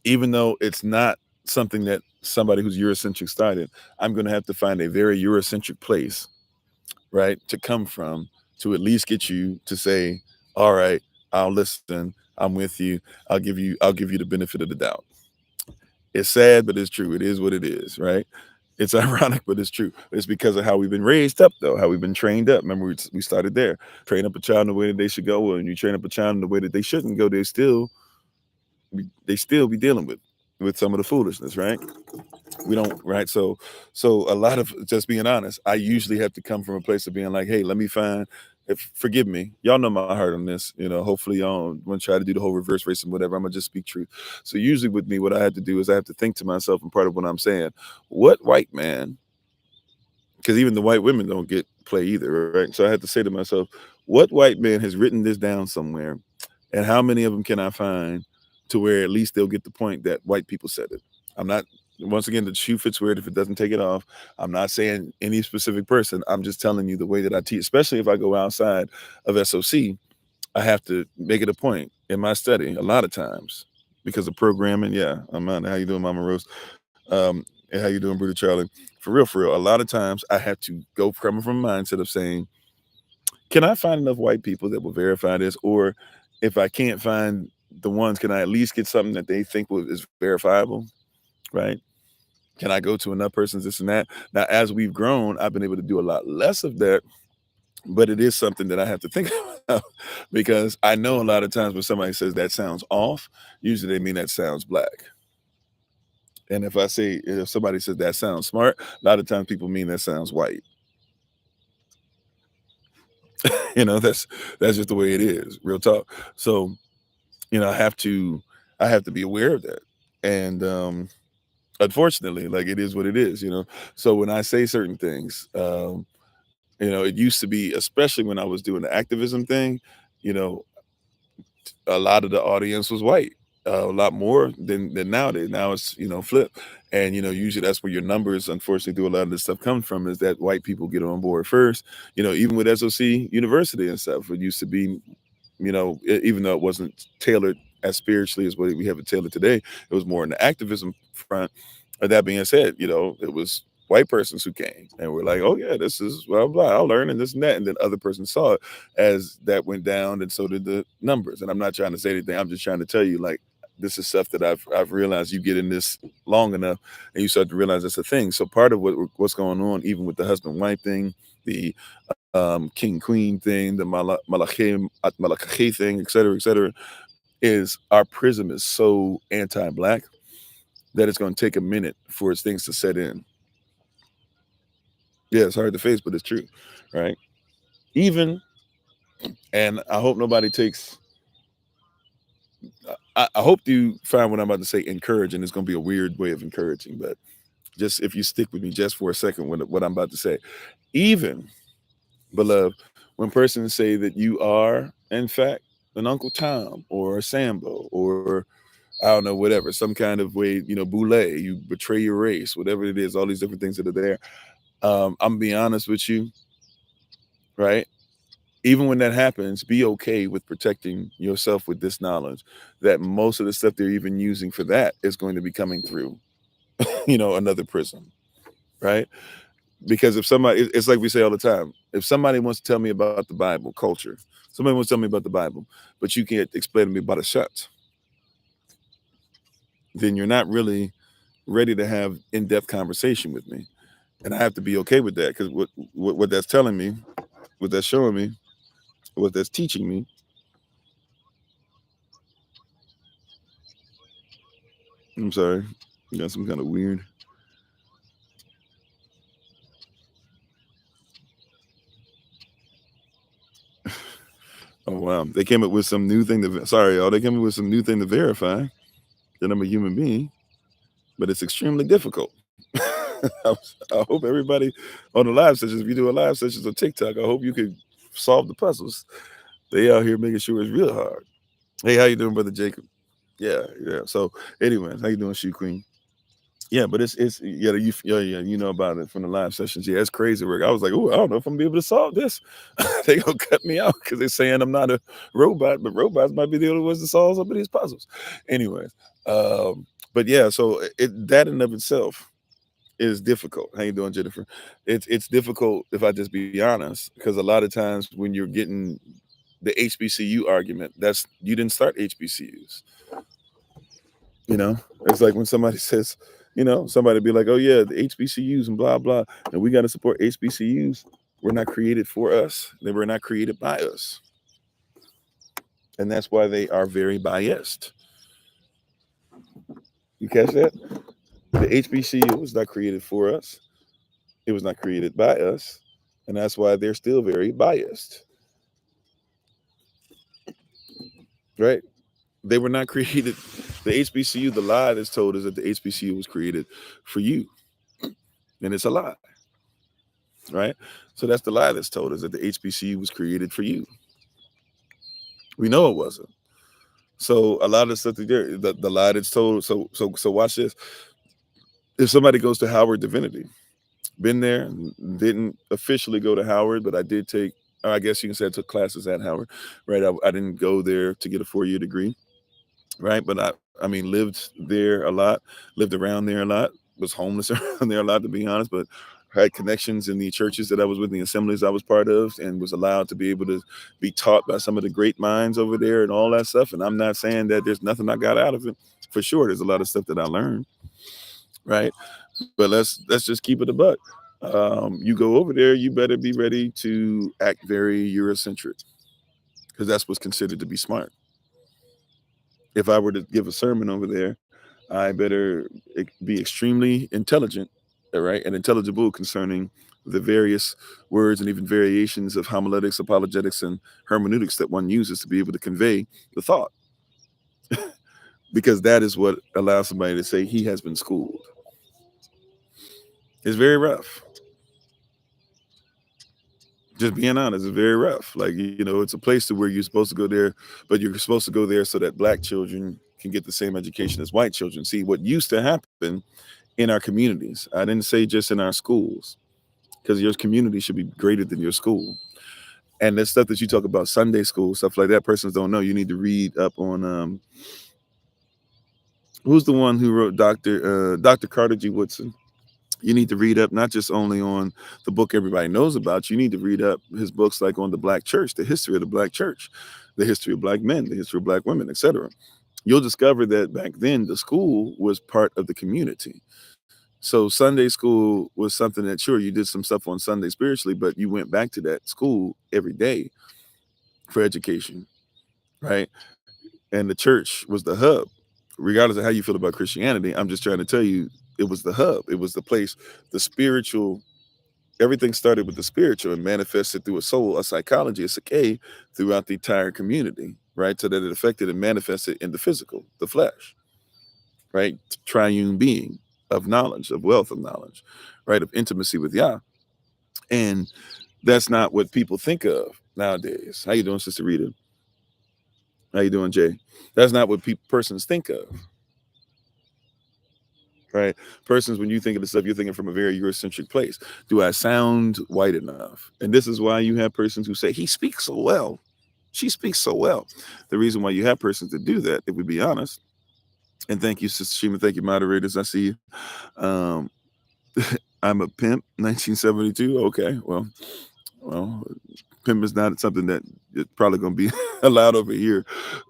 even though it's not something that somebody who's Eurocentric started, I'm going to have to find a very Eurocentric place, right, to come from, to at least get you to say, all right, I'll listen. I'm with you. I'll give you the benefit of the doubt. It's sad, but it's true. It is what it is, right? It's ironic, but it's true. It's because of how we've been raised up, though, how we've been trained up. Remember, we started there. Train up a child in the way that they should go. Well, when you train up a child in the way that they shouldn't go, they still be dealing with some of the foolishness, right? We don't, right? So a lot of, just being honest, I usually have to come from a place of being like, hey, let me find. Forgive me, y'all know my heart on this. Hopefully y'all don't want to try to do the whole reverse race and whatever. I'm gonna just speak truth. So usually with me, what I have to do is I have to think to myself, and part of what I'm saying, what white man, because even the white women don't get play either, right? So I have to say to myself, what white man has written this down somewhere, and how many of them can I find to where at least they'll get the point that white people said it. I'm not, once again, the shoe fits weird if it doesn't take it off. I'm not saying any specific person. I'm just telling you the way that I teach, especially if I go outside of SOC. I have to make it a point in my study a lot of times because of programming. Yeah, I'm on. How you doing, Mama Rose? And how you doing, Bruder Charlie? For real. A lot of times I have to go coming from a mindset of saying, can I find enough white people that will verify this? Or if I can't find the ones, can I at least get something that they think is verifiable? Right. Can I go to another person's this and that? Now, as we've grown, I've been able to do a lot less of that, but it is something that I have to think about because I know a lot of times when somebody says that sounds off, usually they mean that sounds black. And if somebody says that sounds smart, a lot of times people mean that sounds white. That's just the way it is, real talk. So, I have to be aware of that. And unfortunately, like, it is what it is. So when I say certain things, it used to be, especially when I was doing the activism thing, you know, a lot of the audience was white, a lot more than nowadays. Now it's flip, and usually that's where your numbers, unfortunately, do a lot of this stuff come from, is that white people get on board first. Even with SOC University and stuff, it used to be, even though it wasn't tailored as spiritually as what we have it tailored today, it was more in the activism front. But that being said, it was white persons who came and were like, oh yeah, this is blah blah, I'll learn and this and that, and then other person saw it as that went down, and so did the numbers. And I'm not trying to say anything, I'm just trying to tell you, like, this is stuff that I've realized. You get in this long enough and you start to realize it's a thing. So part of what's going on, even with the husband wife thing, the king queen thing, the malachi thing, et cetera, is our prism is so anti-black that it's going to take a minute for its things to set in. Yeah, it's hard to face, but it's true, right? And I hope nobody takes. I hope you find what I'm about to say encouraging. It's going to be a weird way of encouraging, but just if you stick with me just for a second, what I'm about to say, even, beloved, when persons say that you are, in fact, an Uncle Tom or a Sambo or I don't know, whatever, some kind of way, boule, you betray your race, whatever it is, all these different things that are there. I'm being honest with you, right? Even when that happens, be okay with protecting yourself with this knowledge that most of the stuff they're even using for that is going to be coming through, another prism, right? Because if somebody, it's like we say all the time, if somebody wants to tell me about the Bible culture, somebody wants to tell me about the Bible, but you can't explain to me about Barashayat, then you're not really ready to have in-depth conversation with me. And I have to be okay with that, because what that's telling me, what that's showing me, what that's teaching me. I'm sorry, you got some kind of weird. Oh wow, they came up with some new thing to. Sorry, y'all. They came up with some new thing to verify that I'm a human being, but it's extremely difficult. I hope everybody on the live sessions, if you do a live sessions on TikTok, I hope you could solve the puzzles. They out here making sure it's real hard. Hey, how you doing, brother Jacob? Yeah, yeah. So, anyways, how you doing, Shoe Queen? Yeah, but it's you know about it from the live sessions. Yeah, it's crazy work. I was like, oh, I don't know if I'm gonna be able to solve this. They gonna cut me out because they're saying I'm not a robot, but robots might be the only ones to solve some of these puzzles. Anyways, but yeah, so that in of itself is difficult. How you doing, Jennifer? It's difficult, if I just be honest, because a lot of times when you're getting the HBCU argument, that's you didn't start HBCUs. It's like when somebody says, somebody be like, oh yeah, the HBCUs and blah blah, and we got to support HBCUs. We're not created for us. They were not created by us, and that's why they are very biased. You catch that? The HBCU was not created for us. It was not created by us, and that's why they're still very biased. Right? They were not created. The HBCU, the lie that's told is that the HBCU was created for you, and it's a lie. Right? So that's the lie that's told us, that the HBCU was created for you. We know it wasn't. So a lot of the stuff that the lie that's told. So watch this. If somebody goes to Howard Divinity, been there, didn't officially go to Howard, but I did take. I guess you can say I took classes at Howard, right? I didn't go there to get a 4-year degree, right? But I mean, lived there a lot, lived around there a lot, was homeless around there a lot, to be honest, but had connections in the churches that I was with, the assemblies I was part of, and was allowed to be able to be taught by some of the great minds over there and all that stuff. And I'm not saying that there's nothing I got out of it. For sure, there's a lot of stuff that I learned. right? But let's just keep it a buck. You go over there, you better be ready to act very Eurocentric, because that's what's considered to be smart. If I were to give a sermon over there, I better be extremely intelligent, all right, and intelligible concerning the various words and even variations of homiletics, apologetics, and hermeneutics that one uses to be able to convey the thought, because that is what allows somebody to say he has been schooled. It's very rough. Just being honest, it's very rough. Like, it's a place to where you're supposed to go there, but you're supposed to go there so that black children can get the same education as white children. See, what used to happen in our communities, I didn't say just in our schools, because your community should be greater than your school. And the stuff that you talk about, Sunday school, stuff like that, persons don't know. You need to read up on who's the one who wrote Dr. Carter G. Woodson. You need to read up not just only on the book everybody knows about. You need to read up his books like on the black church, the history of the black church, the history of black men, the history of black women, etc. You'll discover that back then the school was part of the community. So Sunday school was something that, sure, you did some stuff on Sunday spiritually, but you went back to that school every day for education, right? And the church was the hub. Regardless of how you feel about Christianity, I'm just trying to tell you, it was the hub. It was the place, the spiritual. Everything started with the spiritual and manifested through a soul, a psychology, a psyche, throughout the entire community, right? So that it affected and manifested in the physical, the flesh, right? Triune being of knowledge, of wealth of knowledge, right? Of intimacy with Yah. And that's not what people think of nowadays. How you doing, Sister Rita? How you doing, Jay? That's not what persons think of, right? Persons, when you think of the stuff, you're thinking from a very Eurocentric place. Do I sound white enough? And this is why you have persons who say, he speaks so well. She speaks so well. The reason why you have persons that do that, if we be honest, and thank you, Sister Shima, thank you, moderators. I see you. Um, I'm a pimp, 1972. Okay, well, pimp is not something that it's probably going to be allowed over here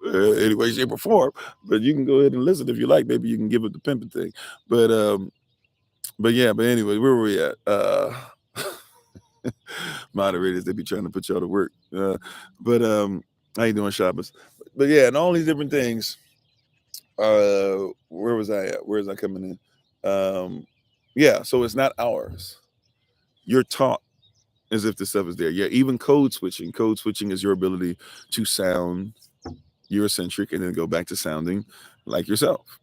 any way, shape, or form. But you can go ahead and listen if you like. Maybe you can give it the pimping thing. But anyway, where were we at? Moderators, they be trying to put y'all to work. How you doing, Shabbos? But yeah, and all these different things. Where was I at? Where is I coming in? Yeah, so it's not ours. You're taught as if the stuff is there. Yeah, even code switching. Code switching is your ability to sound Eurocentric and then go back to sounding like yourself.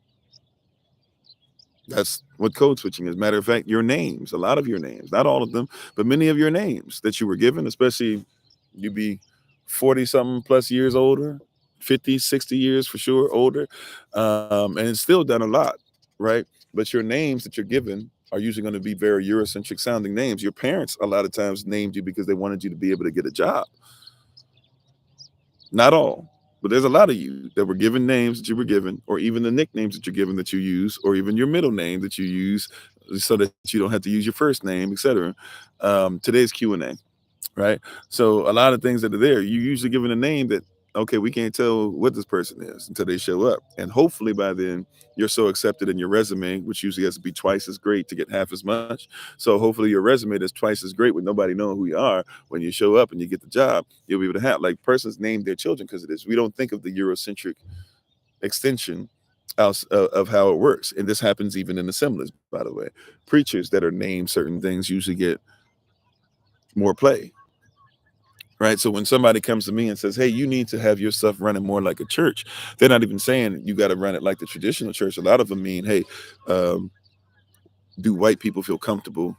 That's what code switching is. Matter of fact, your names, a lot of your names, not all of them, but many of your names that you were given, especially you be 40 something plus years older, 50, 60 years for sure older. And it's still done a lot, right? But your names that you're given are usually going to be very Eurocentric sounding names. Your parents, a lot of times, named you because they wanted you to be able to get a job. Not all, but there's a lot of you that were given names that you were given, or even the nicknames that you're given that you use, or even your middle name that you use so that you don't have to use your first name, etc. Today's Q&A, right? So a lot of things that are there, you usually given a name that, okay, we can't tell what this person is until they show up. And hopefully by then you're so accepted in your resume, which usually has to be twice as great to get half as much. So hopefully your resume that's twice as great with nobody knowing who you are. When you show up and you get the job, you'll be able to have, like, persons name their children because of this. We don't think of the Eurocentric extension of how it works. And this happens even in assemblies, by the way. Preachers that are named certain things usually get more play. Right. So when somebody comes to me and says, hey, you need to have your stuff running more like a church, they're not even saying you got to run it like the traditional church. A lot of them mean, hey, do white people feel comfortable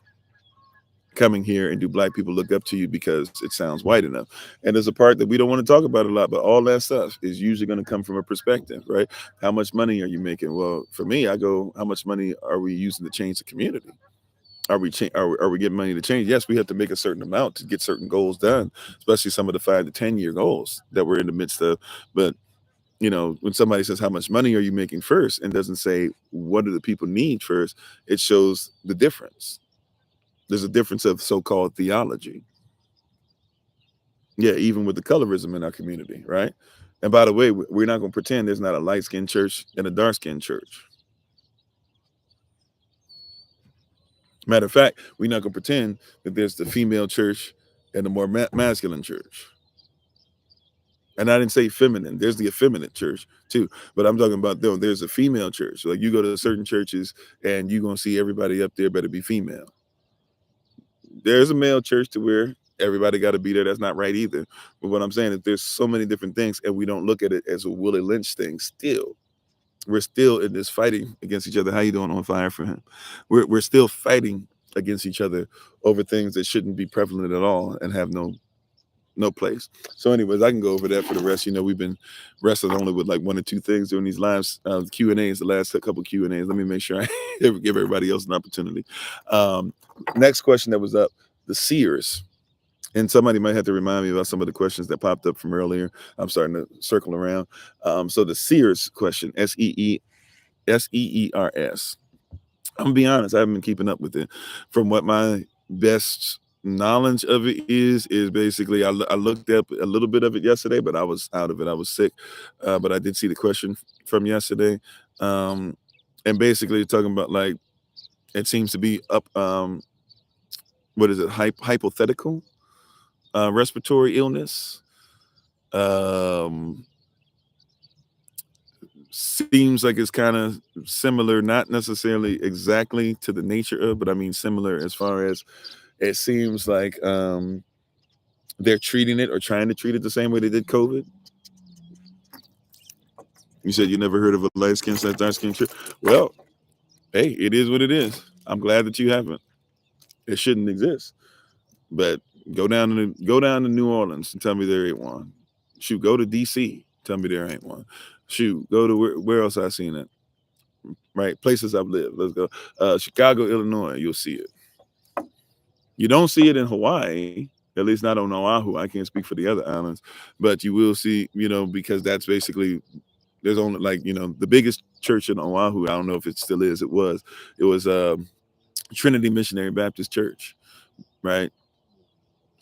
coming here, and do black people look up to you because it sounds white enough? And there's a part that we don't want to talk about a lot, but all that stuff is usually going to come from a perspective, right? How much money are you making? Well, for me, I go, how much money are we using to change the community? Are we getting money to change? Yes, we have to make a certain amount to get certain goals done, especially some of the 5 to 10 year goals that we're in the midst of. But when somebody says how much money are you making first, and doesn't say what do the people need first, it shows the difference. There's a difference of so-called theology. Yeah, even with the colorism in our community, right? And by the way, we're not going to pretend there's not a light-skinned church and a dark-skinned church. Matter of fact, we're not going to pretend that there's the female church and the more masculine church. And I didn't say feminine. There's the effeminate church too. But I'm talking about, though, there's a female church. Like, you go to certain churches and you're going to see everybody up there better be female. There's a male church to where everybody got to be there. That's not right either. But what I'm saying is there's so many different things, and we don't look at it as a Willie Lynch thing still. We're still in this fighting against each other. How you doing? On fire for him. We're still fighting against each other over things that shouldn't be prevalent at all and have no place. So anyways, I can go over that for the rest. We've been wrestling only with like one or two things during these lives, Q&As, the last couple Q&As. Let me make sure I give everybody else an opportunity. Next question that was up, the seers. And somebody might have to remind me about some of the questions that popped up from earlier. I'm starting to circle around. So the seers question, SEERS. I'm gonna be honest, I haven't been keeping up with it. From what my best knowledge of it is basically I looked up a little bit of it yesterday, but I was out of it. I was sick, but I did see the question from yesterday, and basically talking about, like, it seems to be up. What is it? Hypothetical respiratory illness. Seems like it's kind of similar, not necessarily exactly to the nature of, but I mean similar as far as it seems like they're treating it or trying to treat it the same way they did COVID. You said you never heard of a light skin / dark skin church. Well, hey, it is what it is. I'm glad that you haven't. It shouldn't exist. But go down to New Orleans and tell me there ain't one. Shoot, go to DC. Tell me there ain't one. Shoot, go to where else I seen it. Right, places I've lived. Let's go. Chicago, Illinois. You'll see it. You don't see it in Hawaii, at least not on Oahu. I can't speak for the other islands, but you will see, because that's basically, there's only, like, the biggest church in Oahu. I don't know if it still is. It was Trinity Missionary Baptist Church, right?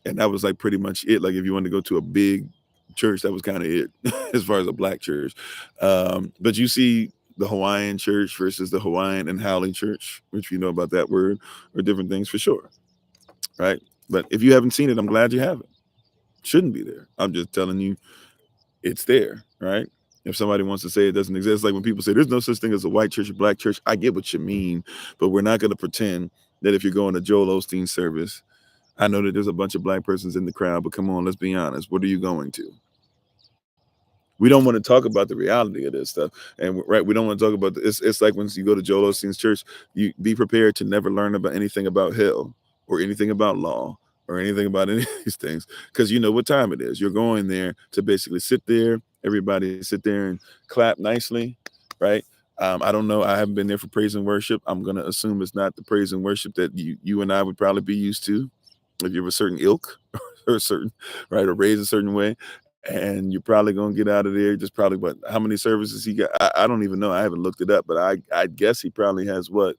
And that was like pretty much it. Like, if you wanted to go to a big church, that was kind of it as far as a black church. But you see the Hawaiian church versus the Hawaiian and Howling church, which you know about that word, or different things for sure. Right. But if you haven't seen it, I'm glad you haven't. Shouldn't be there. I'm just telling you it's there. Right. If somebody wants to say it doesn't exist, like when people say there's no such thing as a white church or black church, I get what you mean, but we're not going to pretend that if you're going to Joel Osteen's service, I know that there's a bunch of black persons in the crowd, but come on, let's be honest. What are you going to? We don't want to talk about the reality of this stuff. And right, we don't want to talk about it's like when you go to Joel Osteen's church, you be prepared to never learn about anything about hell or anything about law or anything about any of these things, because you know what time it is. You're going there to basically sit there, everybody sit there and clap nicely, right? I don't know. I haven't been there for praise and worship. I'm going to assume it's not the praise and worship that you and I would probably be used to if you're a certain ilk or a certain, right, or raised a certain way. And you're probably gonna get out of there just probably how many services he got? I don't even know. I haven't looked it up, but I guess he probably has 4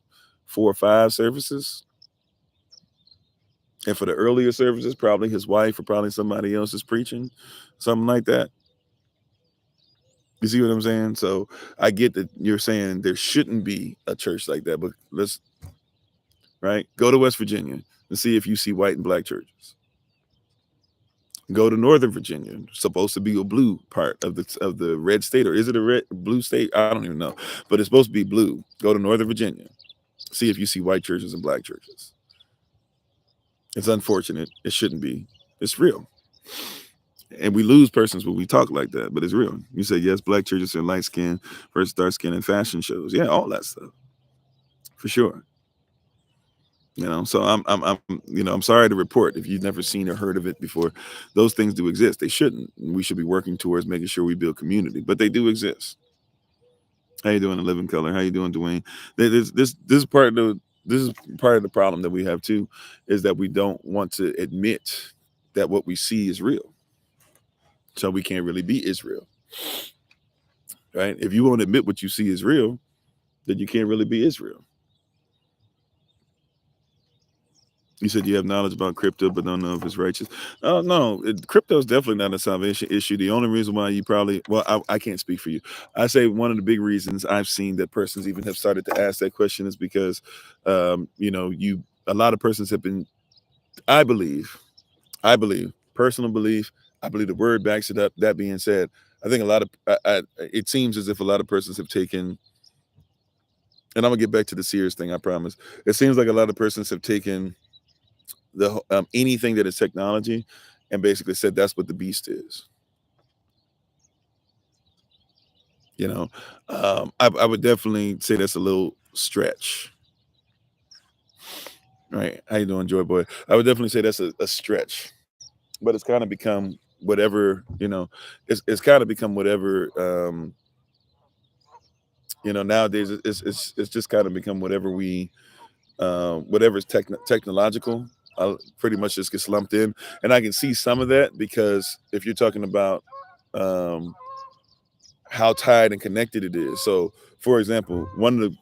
or 5 services. And for the earlier services, probably his wife or probably somebody else is preaching, something like that. You see what I'm saying? So I get that you're saying there shouldn't be a church like that, but let's go to West Virginia and see if you see white and black churches. Go to Northern Virginia, supposed to be a blue part of the red state, or is it a blue state? I don't even know, but it's supposed to be blue. Go to Northern Virginia, see if you see white churches and black churches. It's unfortunate. It shouldn't be. It's real. And we lose persons when we talk like that, but it's real. You say, yes, black churches are light skin versus dark skin in fashion shows. Yeah, all that stuff. For sure. So I'm sorry to report if you've never seen or heard of it before. Those things do exist. They shouldn't. We should be working towards making sure we build community, but they do exist. How you doing, Living Color? How you doing, Dwayne? This is part of the problem that we have too, is that we don't want to admit that what we see is real. So we can't really be Israel, right? If you won't admit what you see is real, then you can't really be Israel. You said you have knowledge about crypto, but don't know if it's righteous. No, crypto is definitely not a salvation issue. The only reason why you probably, well, I can't speak for you. I say one of the big reasons I've seen that persons even have started to ask that question is because, a lot of persons have been, I believe, personal belief, I believe the word backs it up. That being said, I think a lot of, it seems as if a lot of persons have taken, and I'm gonna get back to the serious thing, I promise. It seems like a lot of persons have taken anything that is technology and basically said that's what the beast is. I would definitely say that's a little stretch. Right? How you doing, Joy Boy? I would definitely say that's a stretch, but it's kind of become whatever. It's kind of become whatever. Nowadays it's just kind of become whatever whatever's technological. Pretty much just gets lumped in, and I can see some of that because if you're talking about um, how tied and connected it is. So, for example, one of the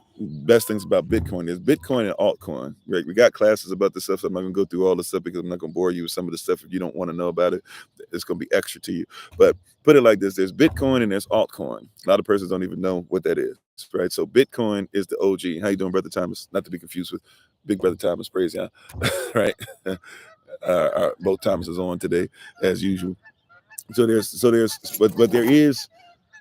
best things about Bitcoin is Bitcoin and altcoin. Right? We got classes about this stuff. So I'm not gonna go through all the stuff because I'm not gonna bore you with some of the stuff if you don't want to know about it. It's gonna be extra to you. But put it like this: there's Bitcoin and there's altcoin. A lot of persons don't even know what that is. Right? So Bitcoin is the OG. How you doing, Brother Thomas? Not to be confused with Big Brother Thomas. Praise y'all. Right? Both Thomas is on today as usual. But there is.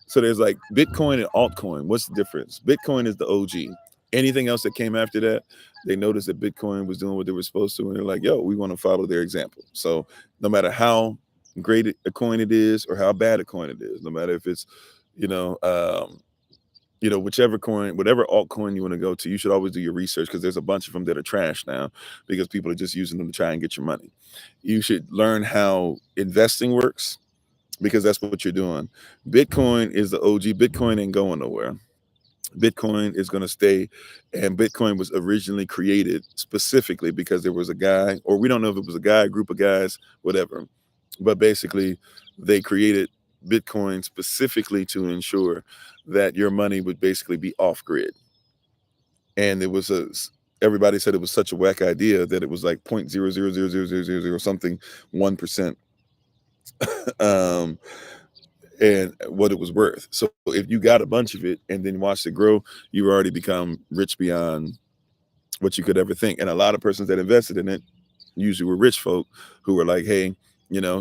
So there's like Bitcoin and altcoin. What's the difference? Bitcoin is the OG. Anything else that came after that, they noticed that Bitcoin was doing what they were supposed to, and they're like, "Yo, we want to follow their example." So no matter how great a coin it is, or how bad a coin it is, no matter if it's, you know, um, whichever coin, whatever altcoin you want to go to, you should always do your research because there's a bunch of them that are trash now because people are just using them to try and get your money. You should learn how investing works because that's what you're doing. Bitcoin is the OG. Bitcoin ain't going nowhere. Bitcoin is going to stay. And Bitcoin was originally created specifically because there was a guy, or we don't know if it was a guy, a group of guys, whatever. But basically, they created Bitcoin specifically to ensure that your money would basically be off grid. And everybody said it was such a whack idea that it was like 0.0000000 something 1%. um, and what it was worth. So if you got a bunch of it and then watched it grow, you already become rich beyond what you could ever think. And a lot of persons that invested in it usually were rich folk who were like, hey,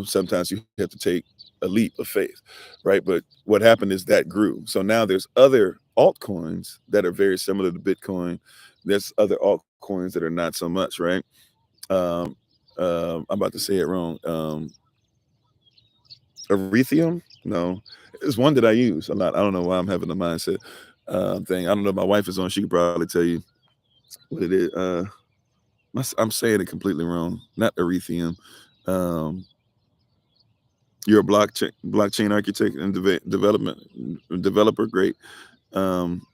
sometimes you have to take a leap of faith, right? But what happened is that grew. So now there's other altcoins that are very similar to Bitcoin. There's other altcoins that are not so much, right? Um, I'm about to say it wrong. Ethereum? No, it's one that I use a lot. I don't know why I'm having a mindset thing. I don't know. My wife is on. She could probably tell you what it is. I'm saying it completely wrong. Not Ethereum. Um, you're a blockchain architect and developer. Great. Um,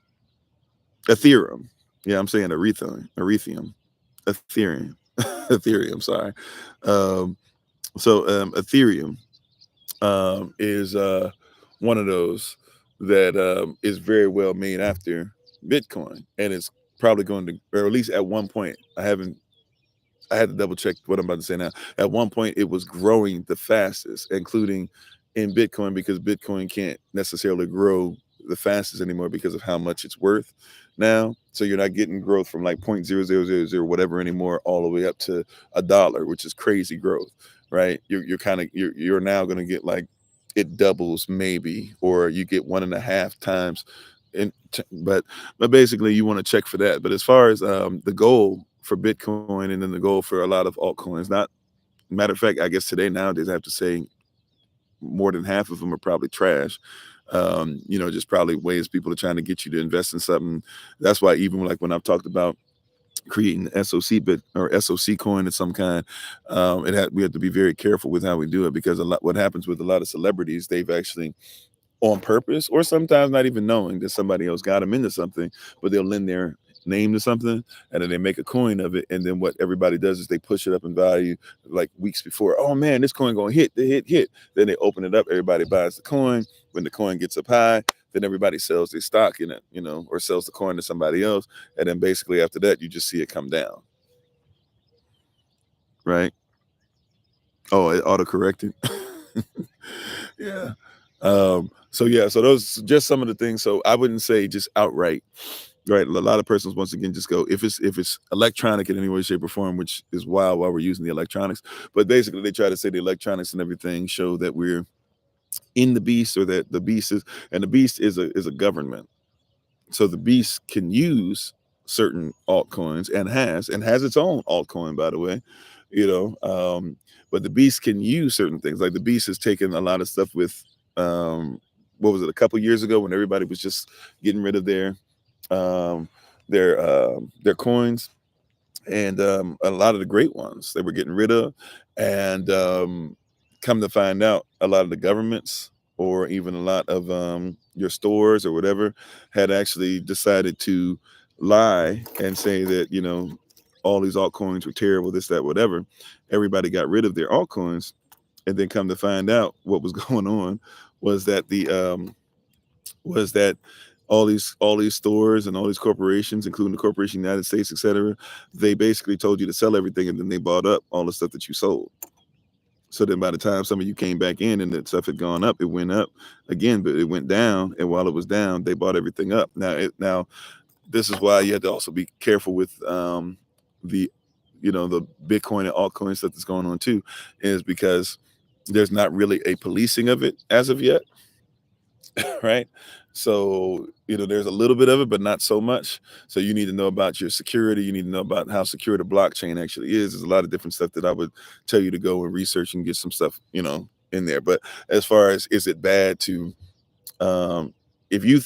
Ethereum. Yeah, I'm saying Ethereum. Ethereum. Sorry. Ethereum is one of those that is very well made after Bitcoin, and it's probably going to, or at least at one point, I had to double check what I'm about to say now. At one point, it was growing the fastest, including in Bitcoin, because Bitcoin can't necessarily grow the fastest anymore because of how much it's worth now. So you're not getting growth from like 0.0000 whatever anymore, all the way up to $1, which is crazy growth, right? You're now going to get like it doubles maybe, or you get 1.5 times. But basically you want to check for that. But as far as the goal for Bitcoin and then the goal for a lot of altcoins, not matter of fact, I guess nowadays I have to say more than half of them are probably trash. Just probably ways people are trying to get you to invest in something. That's why even like when I've talked about creating SOC bit or SOC coin of some kind, we have to be very careful with how we do it, because what happens with a lot of celebrities, they've actually on purpose, or sometimes not even knowing that somebody else got them into something, but they'll lend their name to something and then they make a coin of it. And then what everybody does is they push it up in value like weeks before. Oh man, this coin gonna hit. Then they open it up. Everybody buys the coin. When the coin gets up high, then everybody sells their stock in it, or sells the coin to somebody else. And then basically after that, you just see it come down. right? Oh, it auto-corrected. Yeah. So yeah, so those just some of the things. So I wouldn't say just outright, right? A lot of persons once again just go if it's electronic in any way, shape, or form, which is wild while we're using the electronics. But basically they try to say the electronics and everything show that we're in the beast, or that the beast is, and the beast is a government. So the beast can use certain altcoins, and has its own altcoin, by the way, you know. But the beast can use certain things. Like the beast has taken a lot of stuff with, um, what was it, a couple years ago when everybody was just getting rid of um, their coins, and a lot of the great ones they were getting rid of, and come to find out, a lot of the governments, or even a lot of your stores or whatever, had actually decided to lie and say that, all these altcoins were terrible, this, that, whatever. Everybody got rid of their altcoins, and then come to find out what was going on was that all these stores and all these corporations, including the corporation United States, et cetera, they basically told you to sell everything, and then they bought up all the stuff that you sold. So then by the time some of you came back in and that stuff had gone up, it went up again, but it went down. And while it was down, they bought everything up. Now this is why you have to also be careful with the the Bitcoin and altcoin stuff that's going on too, is because there's not really a policing of it as of yet. Right? So, there's a little bit of it, but not so much. So you need to know about your security. You need to know about how secure the blockchain actually is. There's a lot of different stuff that I would tell you to go and research and get some stuff, in there. But as far as, is it bad to, if you,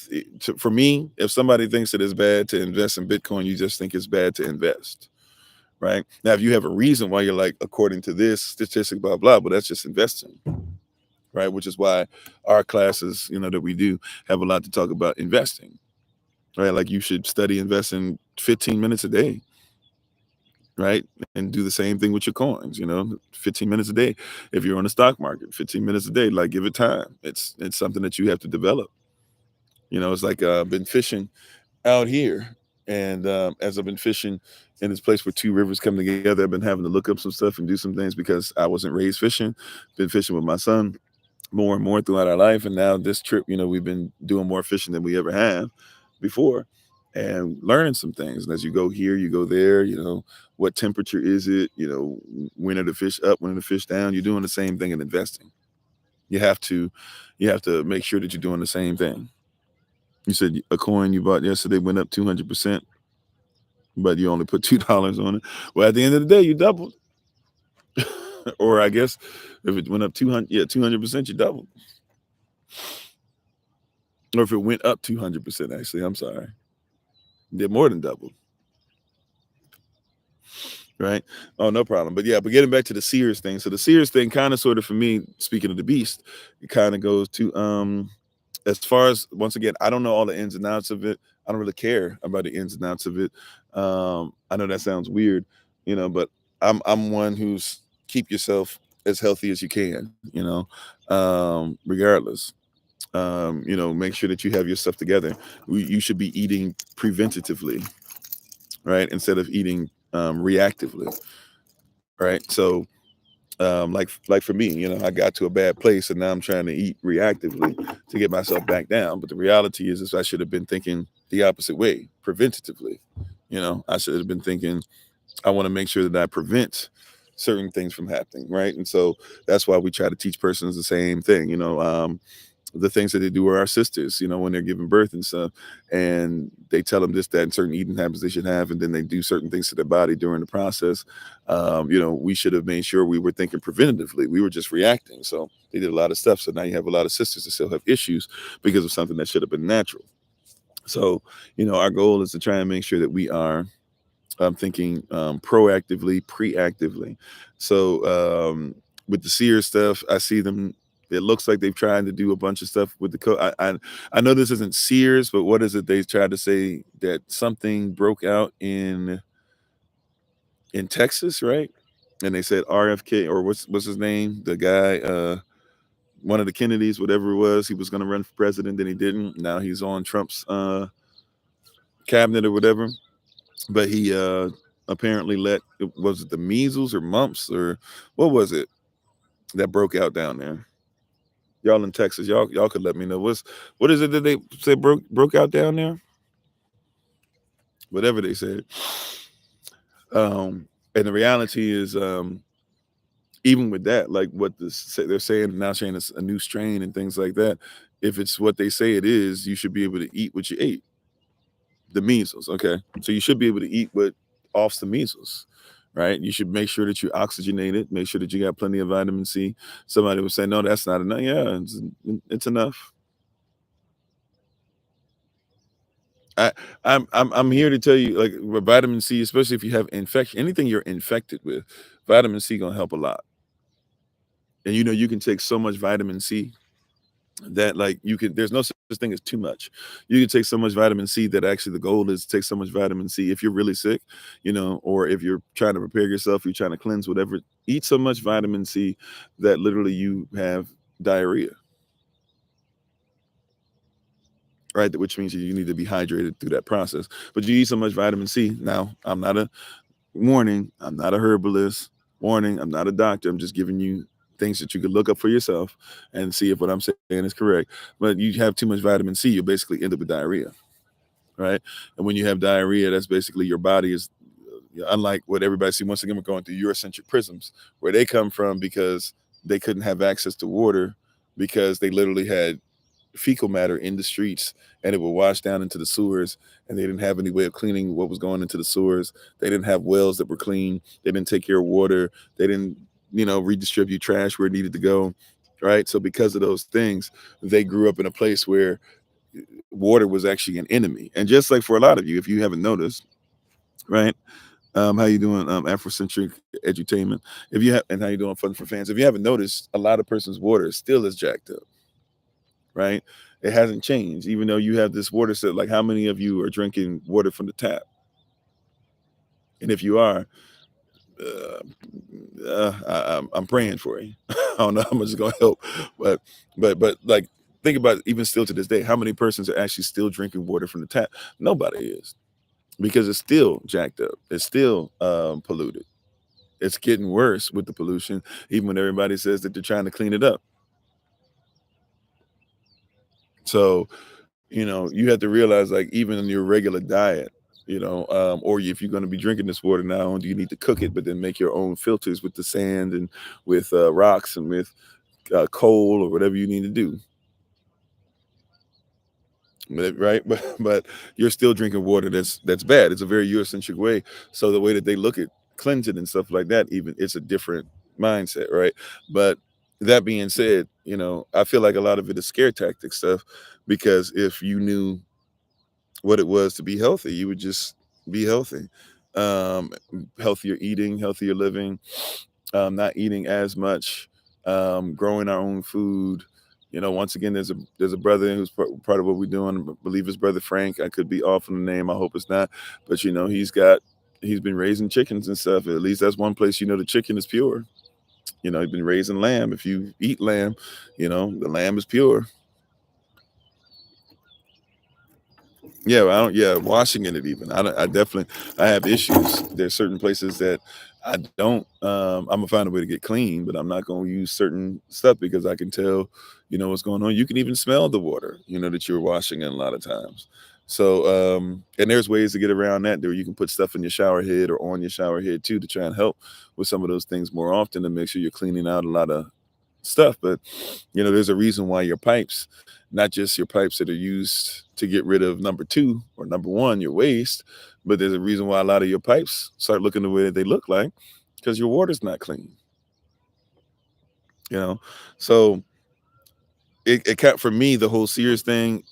for me, if somebody thinks that it's bad to invest in Bitcoin, you just think it's bad to invest. Right? Now, if you have a reason why you're like, according to this statistic, blah, blah, but that's just investing. Right? Which is why our classes, that we do have a lot to talk about investing, right? Like you should study investing 15 minutes a day, right? And do the same thing with your coins, 15 minutes a day. If you're on the stock market, 15 minutes a day, like give it time. It's something that you have to develop. It's like I've been fishing out here, and as I've been fishing in this place where two rivers come together, I've been having to look up some stuff and do some things because I wasn't raised fishing. Been fishing with my son more and more throughout our life. And now this trip, we've been doing more fishing than we ever have before, and learning some things. And as you go here, you go there, what temperature is it? When are the fish up, when are the fish down? You're doing the same thing in investing. You have to make sure that you're doing the same thing. You said a coin you bought yesterday went up 200%, but you only put $2 on it. Well, at the end of the day, you doubled. Or I guess if it went up 200%, you doubled. Or if it went up 200%, actually, I'm sorry. Did more than double. Right? Oh, no problem. But getting back to the Sears thing. So the Sears thing kind of sort of, for me, speaking of the beast, it kind of goes to as far as, once again, I don't know all the ins and outs of it. I don't really care about the ins and outs of it. I know that sounds weird, but I'm one who's keep yourself as healthy as you can, regardless. Make sure that you have your stuff together. You should be eating preventatively, right, instead of eating reactively, right? So like for me, I got to a bad place, and now I'm trying to eat reactively to get myself back down. But the reality is I should have been thinking the opposite way, preventatively. I should have been thinking, I want to make sure that I prevent certain things from happening, right? And so that's why we try to teach persons the same thing. The things that they do are our sisters, when they're giving birth and stuff, and they tell them this, that, and certain eating habits they should have, and then they do certain things to their body during the process. We should have made sure we were thinking preventatively. We were just reacting. So they did a lot of stuff. So now you have a lot of sisters that still have issues because of something that should have been natural. So, our goal is to try and make sure that we are thinking proactively, preactively. So with the Sears stuff, I see them. It looks like they've tried to do a bunch of stuff with the I know this isn't Sears, but what is it? They tried to say that something broke out in Texas, right? And they said RFK, or what's his name? The guy, one of the Kennedys, whatever it was, he was going to run for president, then he didn't. Now he's on Trump's cabinet or whatever. But he apparently was it the measles or mumps or what was it that broke out down there? Y'all in Texas, y'all could let me know. What is it that they say broke out down there? Whatever they said. And the reality is, even with that, like what they're saying now, saying it's a new strain and things like that. If it's what they say it is, you should be able to eat what you ate. The measles, okay. So you should be able to eat what offs the measles, right? You should make sure that you oxygenate it, make sure that you got plenty of vitamin C. Somebody would say, no, that's not enough. Yeah, it's enough. I'm here to tell you, like with vitamin C, especially if you have infection, anything you're infected with, vitamin C gonna help a lot. And you can take so much vitamin C that like there's no such thing as too much. You can take so much vitamin C that actually the goal is to take so much vitamin C if you're really sick, or if you're trying to prepare yourself, you're trying to cleanse, whatever, eat so much vitamin C that literally you have diarrhea, right? Which means you need to be hydrated through that process. But you eat so much vitamin C. Now, I'm not a herbalist. Warning, I'm not a doctor. I'm just giving you things that you could look up for yourself and see if what I'm saying is correct. But you have too much vitamin C, you basically end up with diarrhea, right? And when you have diarrhea, that's basically your body is, unlike what everybody see. Once again, we're going through Eurocentric prisms, where they come from because they couldn't have access to water because they literally had fecal matter in the streets and it would wash down into the sewers, and they didn't have any way of cleaning what was going into the sewers. They didn't have wells that were clean. They didn't take care of water. They didn't redistribute trash where it needed to go, right? So because of those things, they grew up in a place where water was actually an enemy. And just like for a lot of you, if you haven't noticed, right? How you doing, Afrocentric edutainment? If you have, and how you doing, Fun for Fans? If you haven't noticed, a lot of person's water still is jacked up, right? It hasn't changed, even though you have this water set. Like, how many of you are drinking water from the tap? And if you are, I'm praying for you. I don't know how much it's gonna help, but like, think about it, even still to this day, how many persons are actually still drinking water from the tap? Nobody is, because it's still jacked up. It's still polluted. It's getting worse with the pollution, even when everybody says that they're trying to clean it up. So you have to realize, like, even in your regular diet, or if you're going to be drinking this water, not only do you need to cook it, but then make your own filters with the sand and with rocks and with coal or whatever you need to do. Right? But you're still drinking water that's bad. It's a very Eurocentric way. So the way that they look at cleansing and stuff like that, even, it's a different mindset, right? But that being said, I feel like a lot of it is scare tactic stuff, because if you knew what it was to be healthy, you would just be healthy. Um, Healthier eating, healthier living, not eating as much, growing our own food. Once again, there's a brother who's part of what we're doing. I believe his brother Frank. I could be off on the name. I hope it's not. But he's been raising chickens and stuff. At least that's one place the chicken is pure. He's been raising lamb. If you eat lamb, the lamb is pure. Yeah, I don't. Yeah, washing in it even. I have issues. There's certain places that I don't. I'm gonna find a way to get clean, but I'm not gonna use certain stuff because I can tell, what's going on. You can even smell the water, that you're washing in a lot of times. So, and there's ways to get around that. There, you can put stuff in your shower head or on your shower head too to try and help with some of those things more often to make sure you're cleaning out a lot of stuff. But there's a reason why your pipes, not just your pipes that are used to get rid of number two or number one, your waste, but there's a reason why a lot of your pipes start looking the way that they look like, because your water's not clean. So for me, the whole Sears thing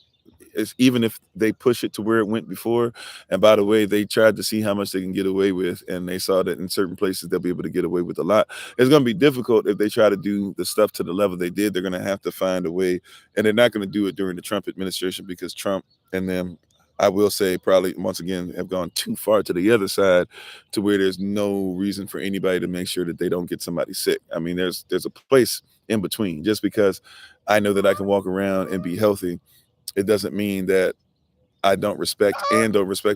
is, even if they push it to where it went before, and by the way, they tried to see how much they can get away with, and they saw that in certain places they'll be able to get away with a lot. It's going to be difficult if they try to do the stuff to the level they did. They're going to have to find a way, and they're not going to do it during the Trump administration, because Trump and them, I will say, probably once again have gone too far to the other side, to where there's no reason for anybody to make sure that they don't get somebody sick. I mean, there's a place in between. Just because I know that I can walk around and be healthy, it doesn't mean that I don't respect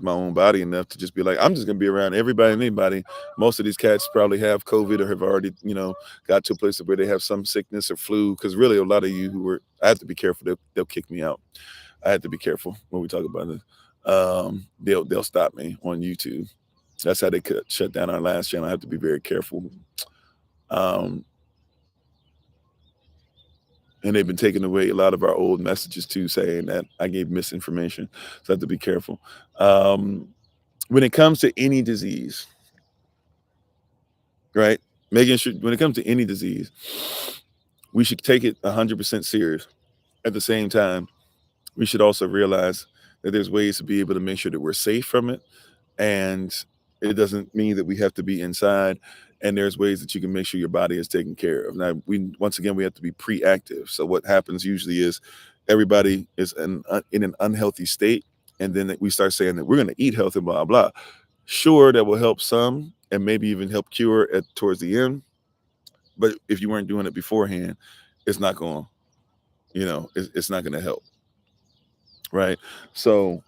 my own body enough to just be like, I'm just gonna be around everybody and anybody. Most of these cats probably have COVID or have already, got to a place where they have some sickness or flu. Because really, a lot of you I have to be careful. They'll kick me out. I have to be careful when we talk about this. They'll stop me on YouTube. That's how they could shut down our last channel. I have to be very careful. And they've been taking away a lot of our old messages too, saying that I gave misinformation. So I have to be careful. When it comes to any disease, right? Making sure when it comes to any disease, we should take it 100% serious. At the same time, we should also realize that there's ways to be able to make sure that we're safe from it. And it doesn't mean that we have to be inside. And there's ways that you can make sure your body is taken care of. Now, once again, we have to be pre-active. So what happens usually is everybody is in an unhealthy state. And then we start saying that we're going to eat healthy, blah, blah. Sure, that will help some and maybe even help cure towards the end. But if you weren't doing it beforehand, it's not going to, it's not going to help. Right. So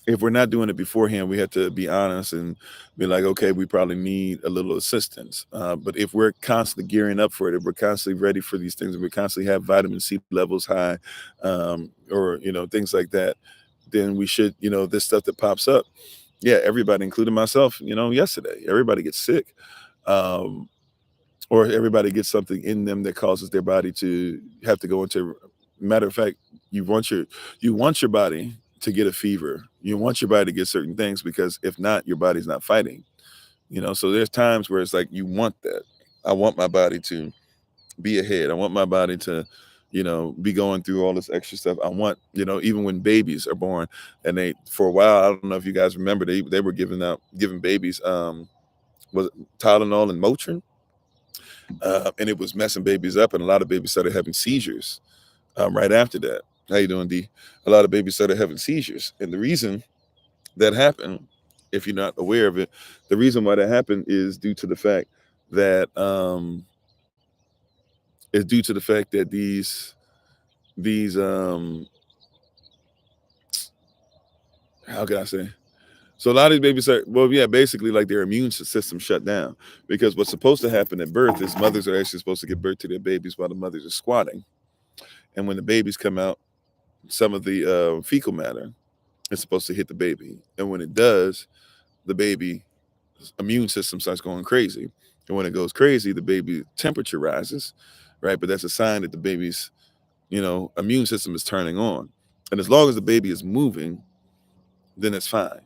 if we're not doing it beforehand, we have to be honest and be like, okay, we probably need a little assistance. But if we're constantly gearing up for it, if we're constantly ready for these things, and we constantly have vitamin C levels high, or, things like that, then we should, this stuff that pops up. Yeah, everybody, including myself, yesterday, everybody gets sick. Or everybody gets something in them that causes their body to have to go into, matter of fact, you want your body to get a fever. You want your body to get certain things, because if not, your body's not fighting. So there's times where it's like, you want that. I want my body to be ahead. I want my body to, be going through all this extra stuff. I want, even when babies are born, and for a while, I don't know if you guys remember, they were giving babies was it Tylenol and Motrin, and it was messing babies up, and a lot of babies started having seizures right after that. How you doing, D? A lot of babies started having seizures, and the reason that happened, if you're not aware of it, the reason why that happened is due to the fact that these how can I say? So a lot of these babies are, well, yeah, basically like their immune system shut down, because what's supposed to happen at birth is mothers are actually supposed to give birth to their babies while the mothers are squatting, and when the babies come out, some of the fecal matter is supposed to hit the baby, and when it does, the baby's immune system starts going crazy, and when it goes crazy, the baby temperature rises, right? But that's a sign that the baby's immune system is turning on, and as long as the baby is moving, then it's fine.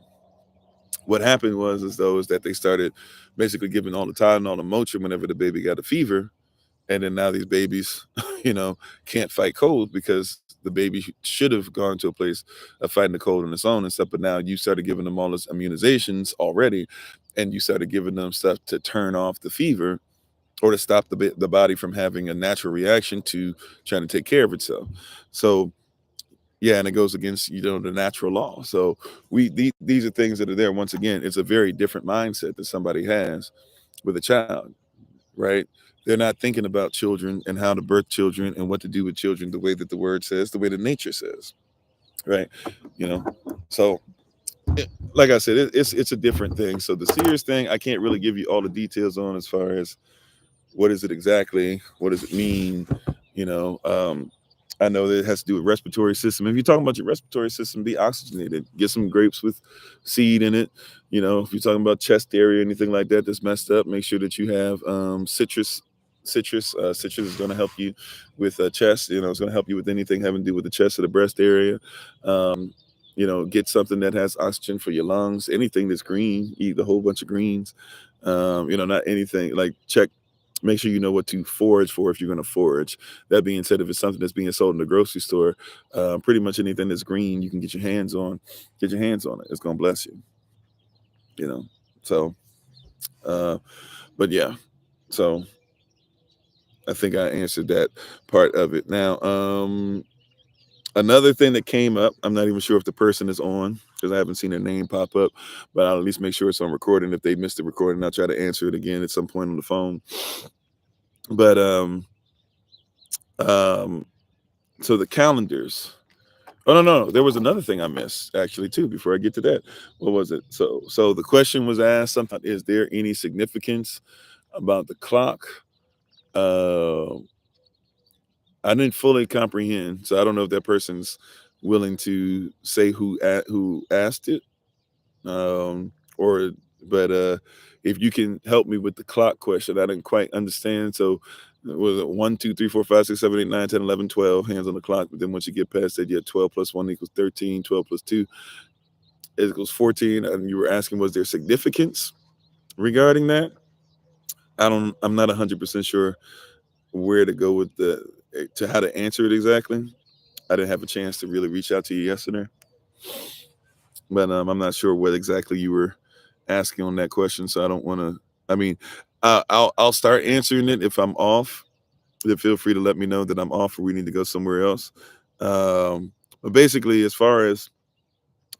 What happened was that they started basically giving all the Tylenol and Motrin whenever the baby got a fever, and then now these babies, can't fight cold, because the baby should have gone to a place of fighting the cold on its own and stuff. But now you started giving them all those immunizations already, and you started giving them stuff to turn off the fever, or to stop the body from having a natural reaction to trying to take care of itself. So yeah, and it goes against the natural law. So these are things that are there. Once again, it's a very different mindset that somebody has with a child, right? They're not thinking about children and how to birth children and what to do with children the way that the word says, the way that nature says, right? So like I said, it's a different thing. So the serious thing, I can't really give you all the details on, as far as what is it exactly, what does it mean, I know that it has to do with respiratory system. If you're talking about your respiratory system, be oxygenated. Get some grapes with seed in it. If you're talking about chest area, anything like that that's messed up, make sure that you have citrus. Citrus is going to help you with chest. It's going to help you with anything having to do with the chest or the breast area. Get something that has oxygen for your lungs. Anything that's green, eat a whole bunch of greens. Not anything like make sure you know what to forage for if you're going to forage. That being said, if it's something that's being sold in the grocery store, pretty much anything that's green, you can get your hands on it. It's going to bless you, So, but yeah, so I think I answered that part of it. Now, another thing that came up, I'm not even sure if the person is on, because I haven't seen their name pop up, but I'll at least make sure it's on recording. If they missed the recording, I'll try to answer it again at some point on the phone. But so the calendars, Oh no, there was another thing I missed actually too. Before I get to that, what was it? So the question was asked. Something: is there any significance about the clock? Uh, I didn't fully comprehend, so I don't know if that person's willing to say who asked it, or but if you can help me with the clock question, I didn't quite understand. So was it 1, 2, 3, 4, 5, 6, 7, 8, 9, 10, 11, 12 hands on the clock? But then once you get past that, you have 12 plus 1 equals 13, 12 plus 2 equals 14. And you were asking, was there significance regarding that? I'm not 100% sure where to go with to how to answer it exactly. I didn't have a chance to really reach out to you yesterday, but I'm not sure what exactly you were asking on that question. So I don't want to. I mean, I'll start answering it. If I'm off, then feel free to let me know that I'm off or we need to go somewhere else. But basically, as far as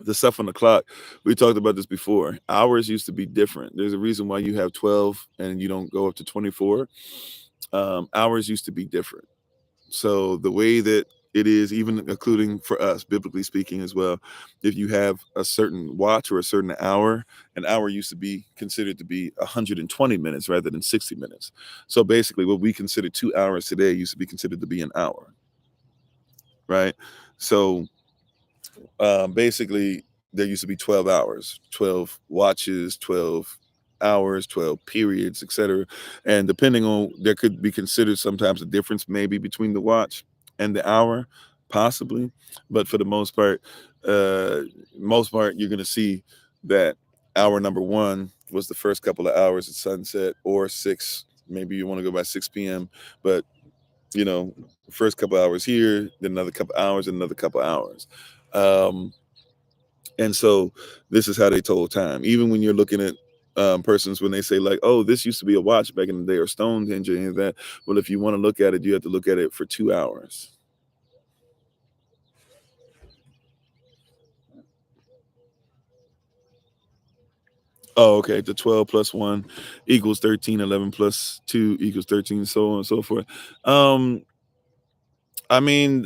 the stuff on the clock, we talked about this before. Hours used to be different. There's a reason why you have 12 and you don't go up to 24. Hours used to be different. So the way that it is, even including for us, biblically speaking as well, if you have a certain watch or a certain hour, an hour used to be considered to be 120 minutes rather than 60 minutes. So basically what we consider 2 hours today used to be considered to be an hour, right? So basically there used to be 12 hours, 12 watches, 12 hours, 12 periods, etc. And depending on, there could be considered sometimes a difference maybe between the watch and the hour, possibly. But for the most part, you're going to see that hour number one was the first couple of hours at sunset, or 6, maybe you want to go by 6 p.m. But first couple hours here, then another couple hours, and another couple hours. And so this is how they told time. Even when you're looking at persons, when they say like, oh, this used to be a watch back in the day, or Stonehenge or any of that. Well, if you want to look at it, you have to look at it for 2 hours. Oh, okay. The 12 plus 1 equals 13, 11 plus 2 equals 13, so on and so forth. I mean,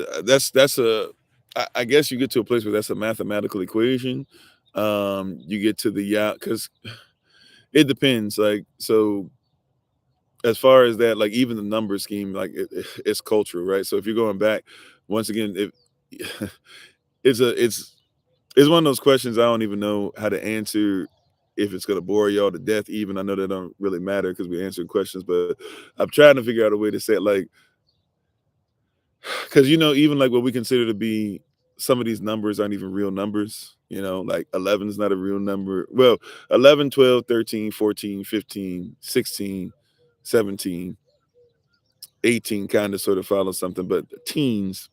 I guess you get to a place where that's a mathematical equation. You get to because it depends. Like, so as far as that, like even the number scheme, like it's cultural, right? So if you're going back, once again, it's one of those questions I don't even know how to answer. If it's gonna bore y'all to death, even I know that don't really matter because we answer questions, but I'm trying to figure out a way to say it, like, because even like what we consider to be, some of these numbers aren't even real numbers. Like 11 is not a real number. Well, 11, 12, 13, 14, 15, 16, 17, 18 kind of sort of follow something, but teens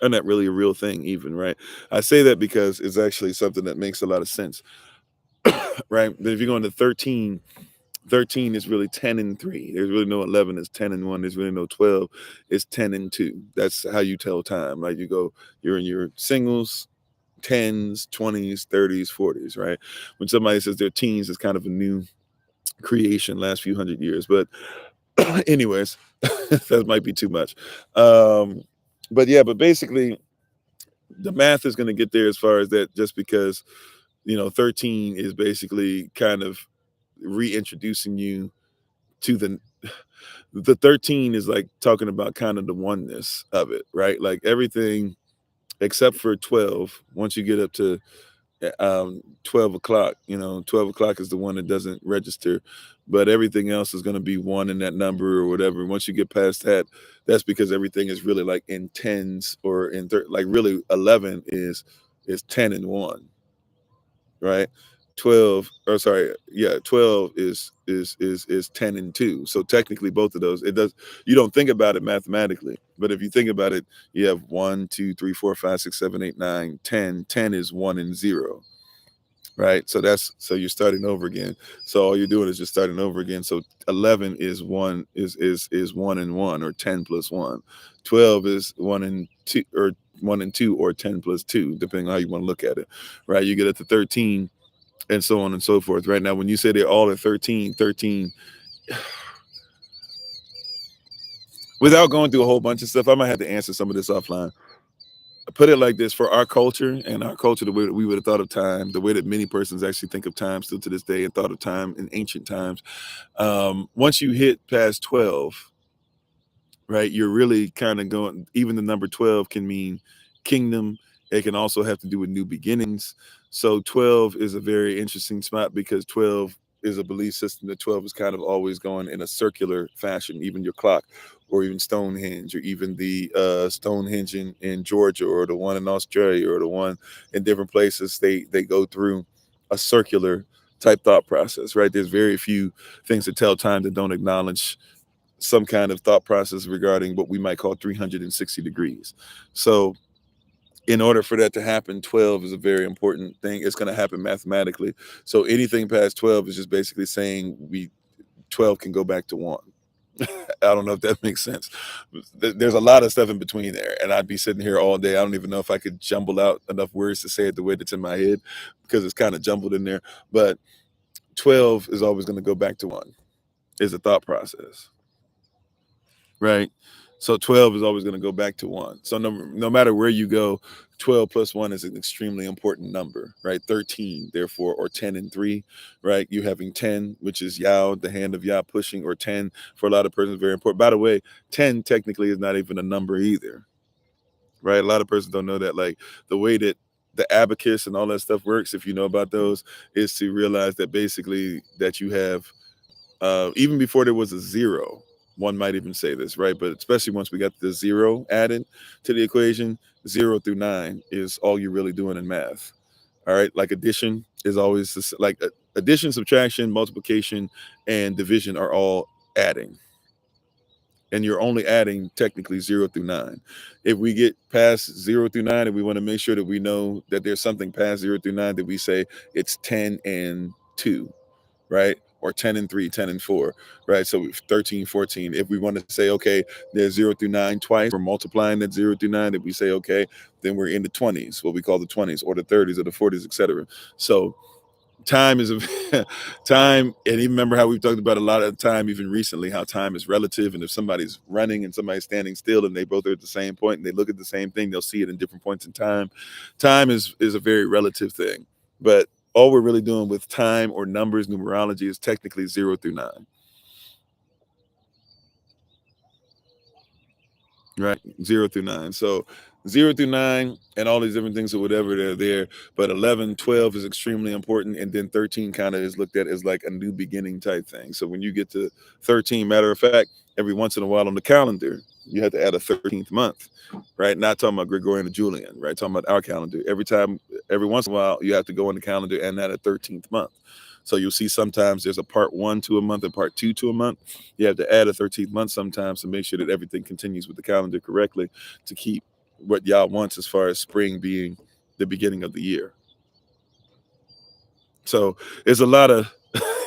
are not really a real thing even, right? I say that because it's actually something that makes a lot of sense, right? But if you go into 13, 13 is really 10 and 3. There's really no 11, it's 10 and 1. There's really no 12, it's 10 and 2. That's how you tell time, right? You're in your singles, 10s, 20s, 30s, 40s, right? When somebody says they're teens, it's kind of a new creation, last few hundred years. But anyways, that might be too much. But yeah, but basically the math is going to get there as far as that, just because 13 is basically kind of reintroducing you to the 13 is like talking about kind of the oneness of it, right? Like everything except for 12, once you get up to 12 o'clock, 12 o'clock is the one that doesn't register, but everything else is going to be one in that number or whatever. Once you get past that, that's because everything is really like in tens, or like really 11 is 10 and 1, right? 12, or sorry, yeah, 12 is 10 and 2. So technically both of those, you don't think about it mathematically, but if you think about it, you have 1, 2, 3, 4, 5, 6, 7, 8, 9, 10. 10 is 1 and 0, right? So you're starting over again. So all you're doing is just starting over again. So 11 is 1 is 1 and 1, or 10 plus 1. 12 is 1 and 2, or 1 and 2, or 10 plus 2, depending on how you want to look at it, right? You get up to 13, and so on and so forth. Right now, when you say they're all at 13, without going through a whole bunch of stuff, I might have to answer some of this offline. put it like this: for our culture and our culture, the way that we would have thought of time, the way that many persons actually think of time still to this day and thought of time in ancient times, once you hit past 12, right, you're really kind of going, even the number 12 can mean kingdom. It can also have to do with new beginnings. So 12 is a very interesting spot because 12 is a belief system that 12 is kind of always going in a circular fashion. Even your clock, or even Stonehenge, or even the Stonehenge in Georgia, or the one in Australia, or the one in different places, they go through a circular type thought process, right? There's very few things that tell time that don't acknowledge some kind of thought process regarding what we might call 360 degrees. So in order for that to happen, 12 is a very important thing. It's going to happen mathematically. So anything past 12 is just basically saying 12 can go back to 1. I don't know if that makes sense. There's a lot of stuff in between there, and I'd be sitting here all day. I don't even know if I could jumble out enough words to say it the way that's in my head, because it's kind of jumbled in there. But 12 is always going to go back to 1, is a thought process. Right. So 12 is always going to go back to 1. So no matter where you go, 12 plus 1 is an extremely important number, right? 13, therefore, or 10 and 3, right? You having 10, which is Yah, the hand of Yah pushing, or 10 for a lot of persons is very important. By the way, 10 technically is not even a number either, right? A lot of persons don't know that. Like, the way that the abacus and all that stuff works, if you know about those, is to realize that basically that you have, even before there was a zero, one might even say this, right? But especially once we got the zero added to the equation, 0 through 9 is all you're really doing in math. All right, like addition is always like addition, subtraction, multiplication, and division are all adding, and you're only adding technically 0 through 9. If we get past 0 through 9, and we want to make sure that we know that there's something past 0 through 9, that we say it's 10 and 2, right? Or 10 and 3, 10 and 4, right? So 13, 14. If we want to say, okay, there's 0 through 9 twice, we're multiplying that 0 through 9, if we say, okay, then we're in the 20s, what we call the 20s, or the 30s, or the 40s, etc. So time is time, and even remember how we've talked about a lot of time, even recently, how time is relative. And if somebody's running and somebody's standing still and they both are at the same point and they look at the same thing, they'll see it in different points in time. Time is a very relative thing, but all we're really doing with time or numbers, numerology, is technically 0 through 9. Right, 0 through 9. So 0 through 9 and all these different things or whatever, they're there. But 11, 12 is extremely important. And then 13 kind of is looked at as like a new beginning type thing. So when you get to 13, matter of fact, every once in a while on the calendar, you have to add a 13th month, right? Not talking about Gregorian or Julian, right? Talking about our calendar. Every once in a while, you have to go on the calendar and add a 13th month. So you'll see sometimes there's a part 1 to a month and part 2 to a month. You have to add a 13th month sometimes to make sure that everything continues with the calendar correctly, to keep what Yah wants as far as spring being the beginning of the year. So it's a lot of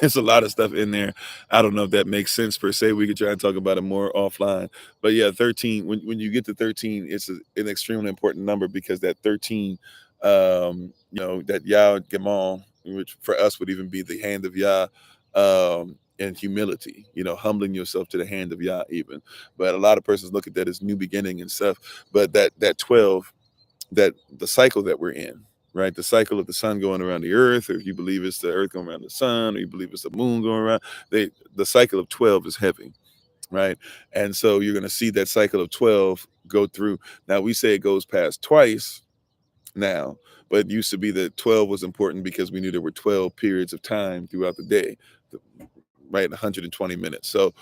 it's a lot of stuff in there. I don't know if that makes sense per se. We could try and talk about it more offline. But yeah, 13, when you get to 13, it's an extremely important number, because that 13, that Yah Gamal, which for us would even be the hand of Yah, and humility, humbling yourself to the hand of Yah even. But a lot of persons look at that as new beginning and stuff. But that 12, that the cycle that we're in, right? The cycle of the sun going around the earth, or if you believe it's the earth going around the sun, or you believe it's the moon going around, the cycle of 12 is heavy, right? And so you're going to see that cycle of 12 go through. Now, we say it goes past twice now, but it used to be that 12 was important because we knew there were 12 periods of time throughout the day, right? 120 minutes. So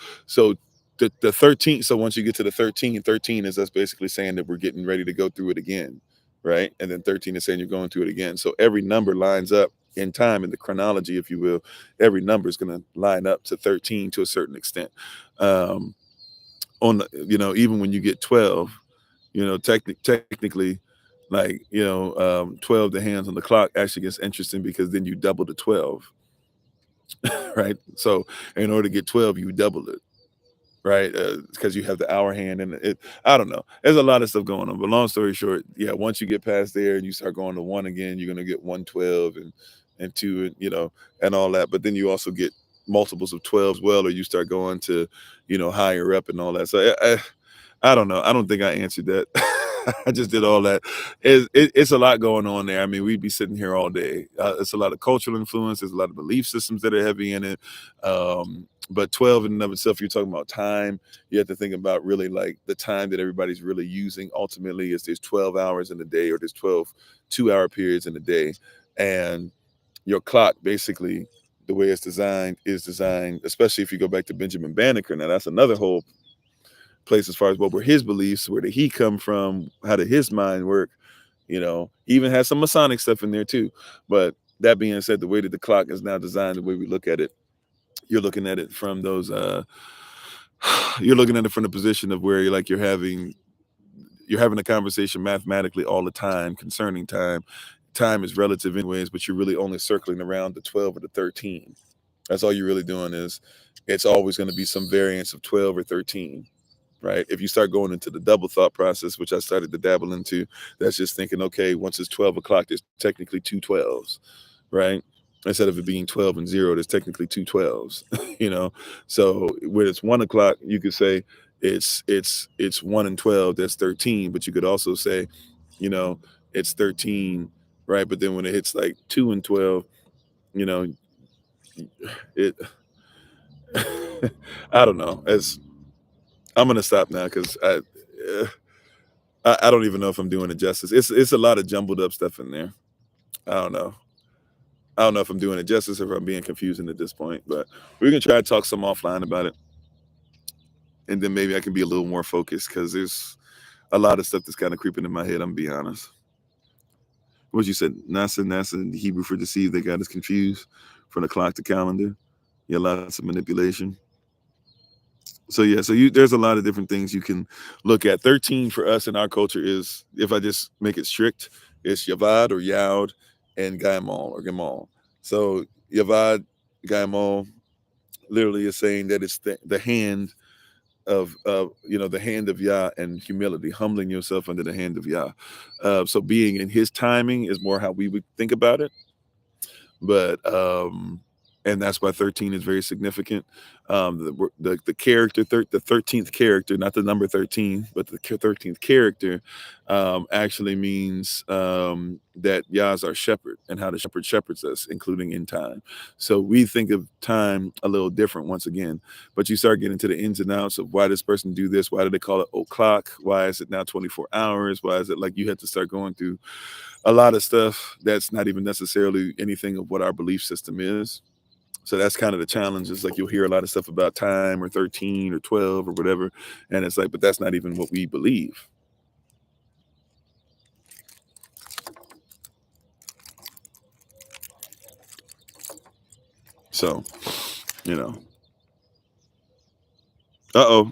the 13, so once you get to the 13 is us basically saying that we're getting ready to go through it again, right? And then 13 is saying you're going through it again. So every number lines up in time, in the chronology, if you will. Every number is going to line up to 13 to a certain extent. Even when you get 12, technically, like, 12, the hands on the clock, actually gets interesting, because then you double the 12, right? So in order to get 12, you double it, right? Because you have the hour hand, and I don't know. There's a lot of stuff going on, but long story short, yeah, once you get past there and you start going to 1 again, you're gonna get 112 and 2, and all that. But then you also get multiples of 12 as well, or you start going to, higher up and all that. So I don't know. I don't think I answered that. I just did all that. It's a lot going on there. I mean, we'd be sitting here all day. It's a lot of cultural influence. There's a lot of belief systems that are heavy in it. But 12 in and of itself, you're talking about time. You have to think about really like the time that everybody's really using. Ultimately, is there's 12 hours in a day, or there's 12 2-hour periods in a day. And your clock, basically, the way it's designed, especially if you go back to Benjamin Banneker. Now, that's another whole place as far as what were his beliefs, where did he come from, how did his mind work, he even has some Masonic stuff in there too. But that being said, the way that the clock is now designed, the way we look at it, you're looking at it from those you're looking at it from the position of where you're having a conversation mathematically all the time concerning time. Time is relative anyways, but you're really only circling around the 12 or the 13. That's all you're really doing. Is it's always going to be some variance of 12 or 13. Right? If you start going into the double thought process, which I started to dabble into, that's just thinking, okay, once it's 12 o'clock, there's technically 2 12s, right? Instead of it being 12 and 0, there's technically 2 12s, So when it's 1 o'clock, you could say it's 1 and 12, that's 13. But you could also say, it's 13, right? But then when it hits like 2 and 12, it, I don't know. I'm gonna stop now because I don't even know if I'm doing it justice. It's a lot of jumbled up stuff in there. I don't know. I don't know if I'm doing it justice or if I'm being confusing at this point. But we're gonna try to talk some offline about it, and then maybe I can be a little more focused because there's a lot of stuff that's kind of creeping in my head. I'm gonna be honest. What you said, NASA, Hebrew for deceive. They got us confused from the clock to calendar. Yeah, lots of manipulation. So yeah, there's a lot of different things you can look at. 13 for us in our culture is, if I just make it strict, it's Yavad or Yaud and Gaimal or Gamal. So Yavad, Gaimal literally is saying that it's the hand of the hand of Yah and humility, humbling yourself under the hand of Yah. So being in his timing is more how we would think about it. But and that's why 13 is very significant. The character, the 13th character, not the number 13, but the 13th character actually means that Yah is our shepherd, and how the shepherd shepherds us, including in time. So we think of time a little different once again, but you start getting to the ins and outs of why does person do this? Why do they call it o'clock? Why is it now 24 hours? Why is it like you have to start going through a lot of stuff that's not even necessarily anything of what our belief system is. So that's kind of the challenge. Is like you'll hear a lot of stuff about time or 13 or 12 or whatever, and it's like, but that's not even what we believe. So,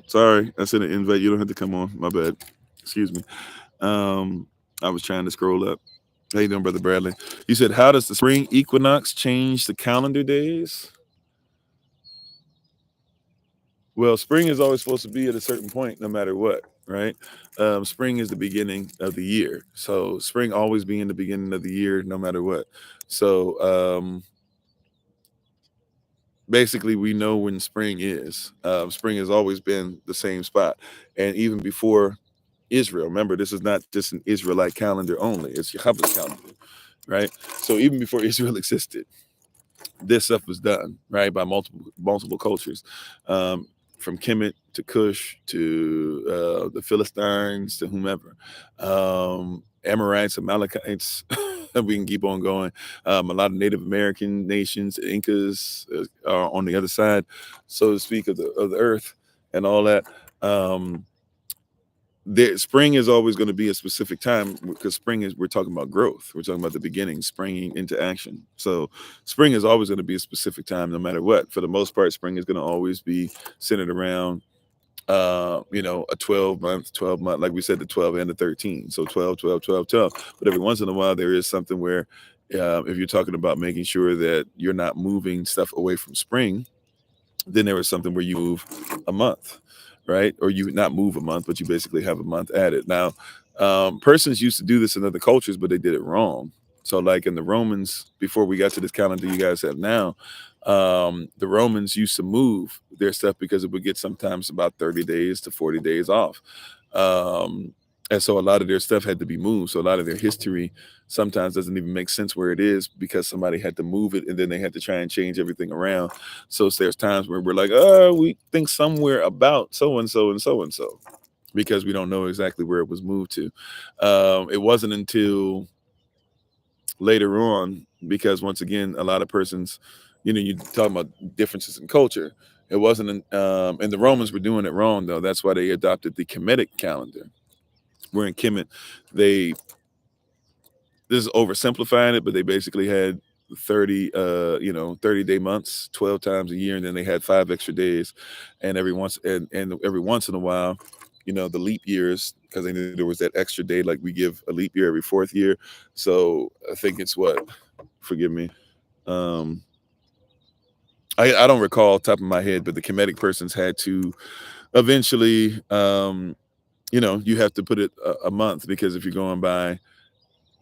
sorry, I sent an invite. You don't have to come on. My bad. Excuse me. I was trying to scroll up. How you doing, Brother Bradley? You said, how does the spring equinox change the calendar days? Well, spring is always supposed to be at a certain point, no matter what, right? Spring is the beginning of the year. So spring always being the beginning of the year, no matter what. So basically, we know when spring is. Spring has always been the same spot. And even before Israel, remember, this is not just an Israelite calendar only. It's Yahweh's calendar, right? So even before Israel existed, this stuff was done, right, by multiple cultures, from Kemet to Cush to the Philistines to whomever, Amorites, Amalekites. We can keep on going. A lot of Native American nations, Incas are on the other side, so to speak, of the earth and all that. Spring is always going to be a specific time, because we're talking about growth. We're talking about the beginning, springing into action. So spring is always going to be a specific time, no matter what. For the most part, spring is going to always be centered around, a 12 month, like we said, the 12 and the 13. So 12, 12, 12, 12. But every once in a while, there is something where if you're talking about making sure that you're not moving stuff away from spring, then there was something where you move a month, right? Or you not move a month, but you basically have a month added. Now, persons used to do this in other cultures, but they did it wrong. So like in the Romans, before we got to this calendar you guys have now, the Romans used to move their stuff because it would get sometimes about 30 days to 40 days off. And so a lot of their stuff had to be moved. So a lot of their history sometimes doesn't even make sense where it is because somebody had to move it and then they had to try and change everything around. So there's times where we're like, oh, we think somewhere about so and so and so and so, because we don't know exactly where it was moved to. It wasn't until later on, because once again, a lot of persons, you talking about differences in culture. It wasn't, and the Romans were doing it wrong though. That's why they adopted the Kemetic calendar. Where in Kemet, this is oversimplifying it, but they basically had 30-day months, 12 times a year, and then they had 5 extra days. And every once in a while, the leap years, because they knew there was that extra day, like we give a leap year every 4th year. So I think it's forgive me. I don't recall top of my head, but the Kemetic persons had to eventually, you have to put it a month, because if you're going by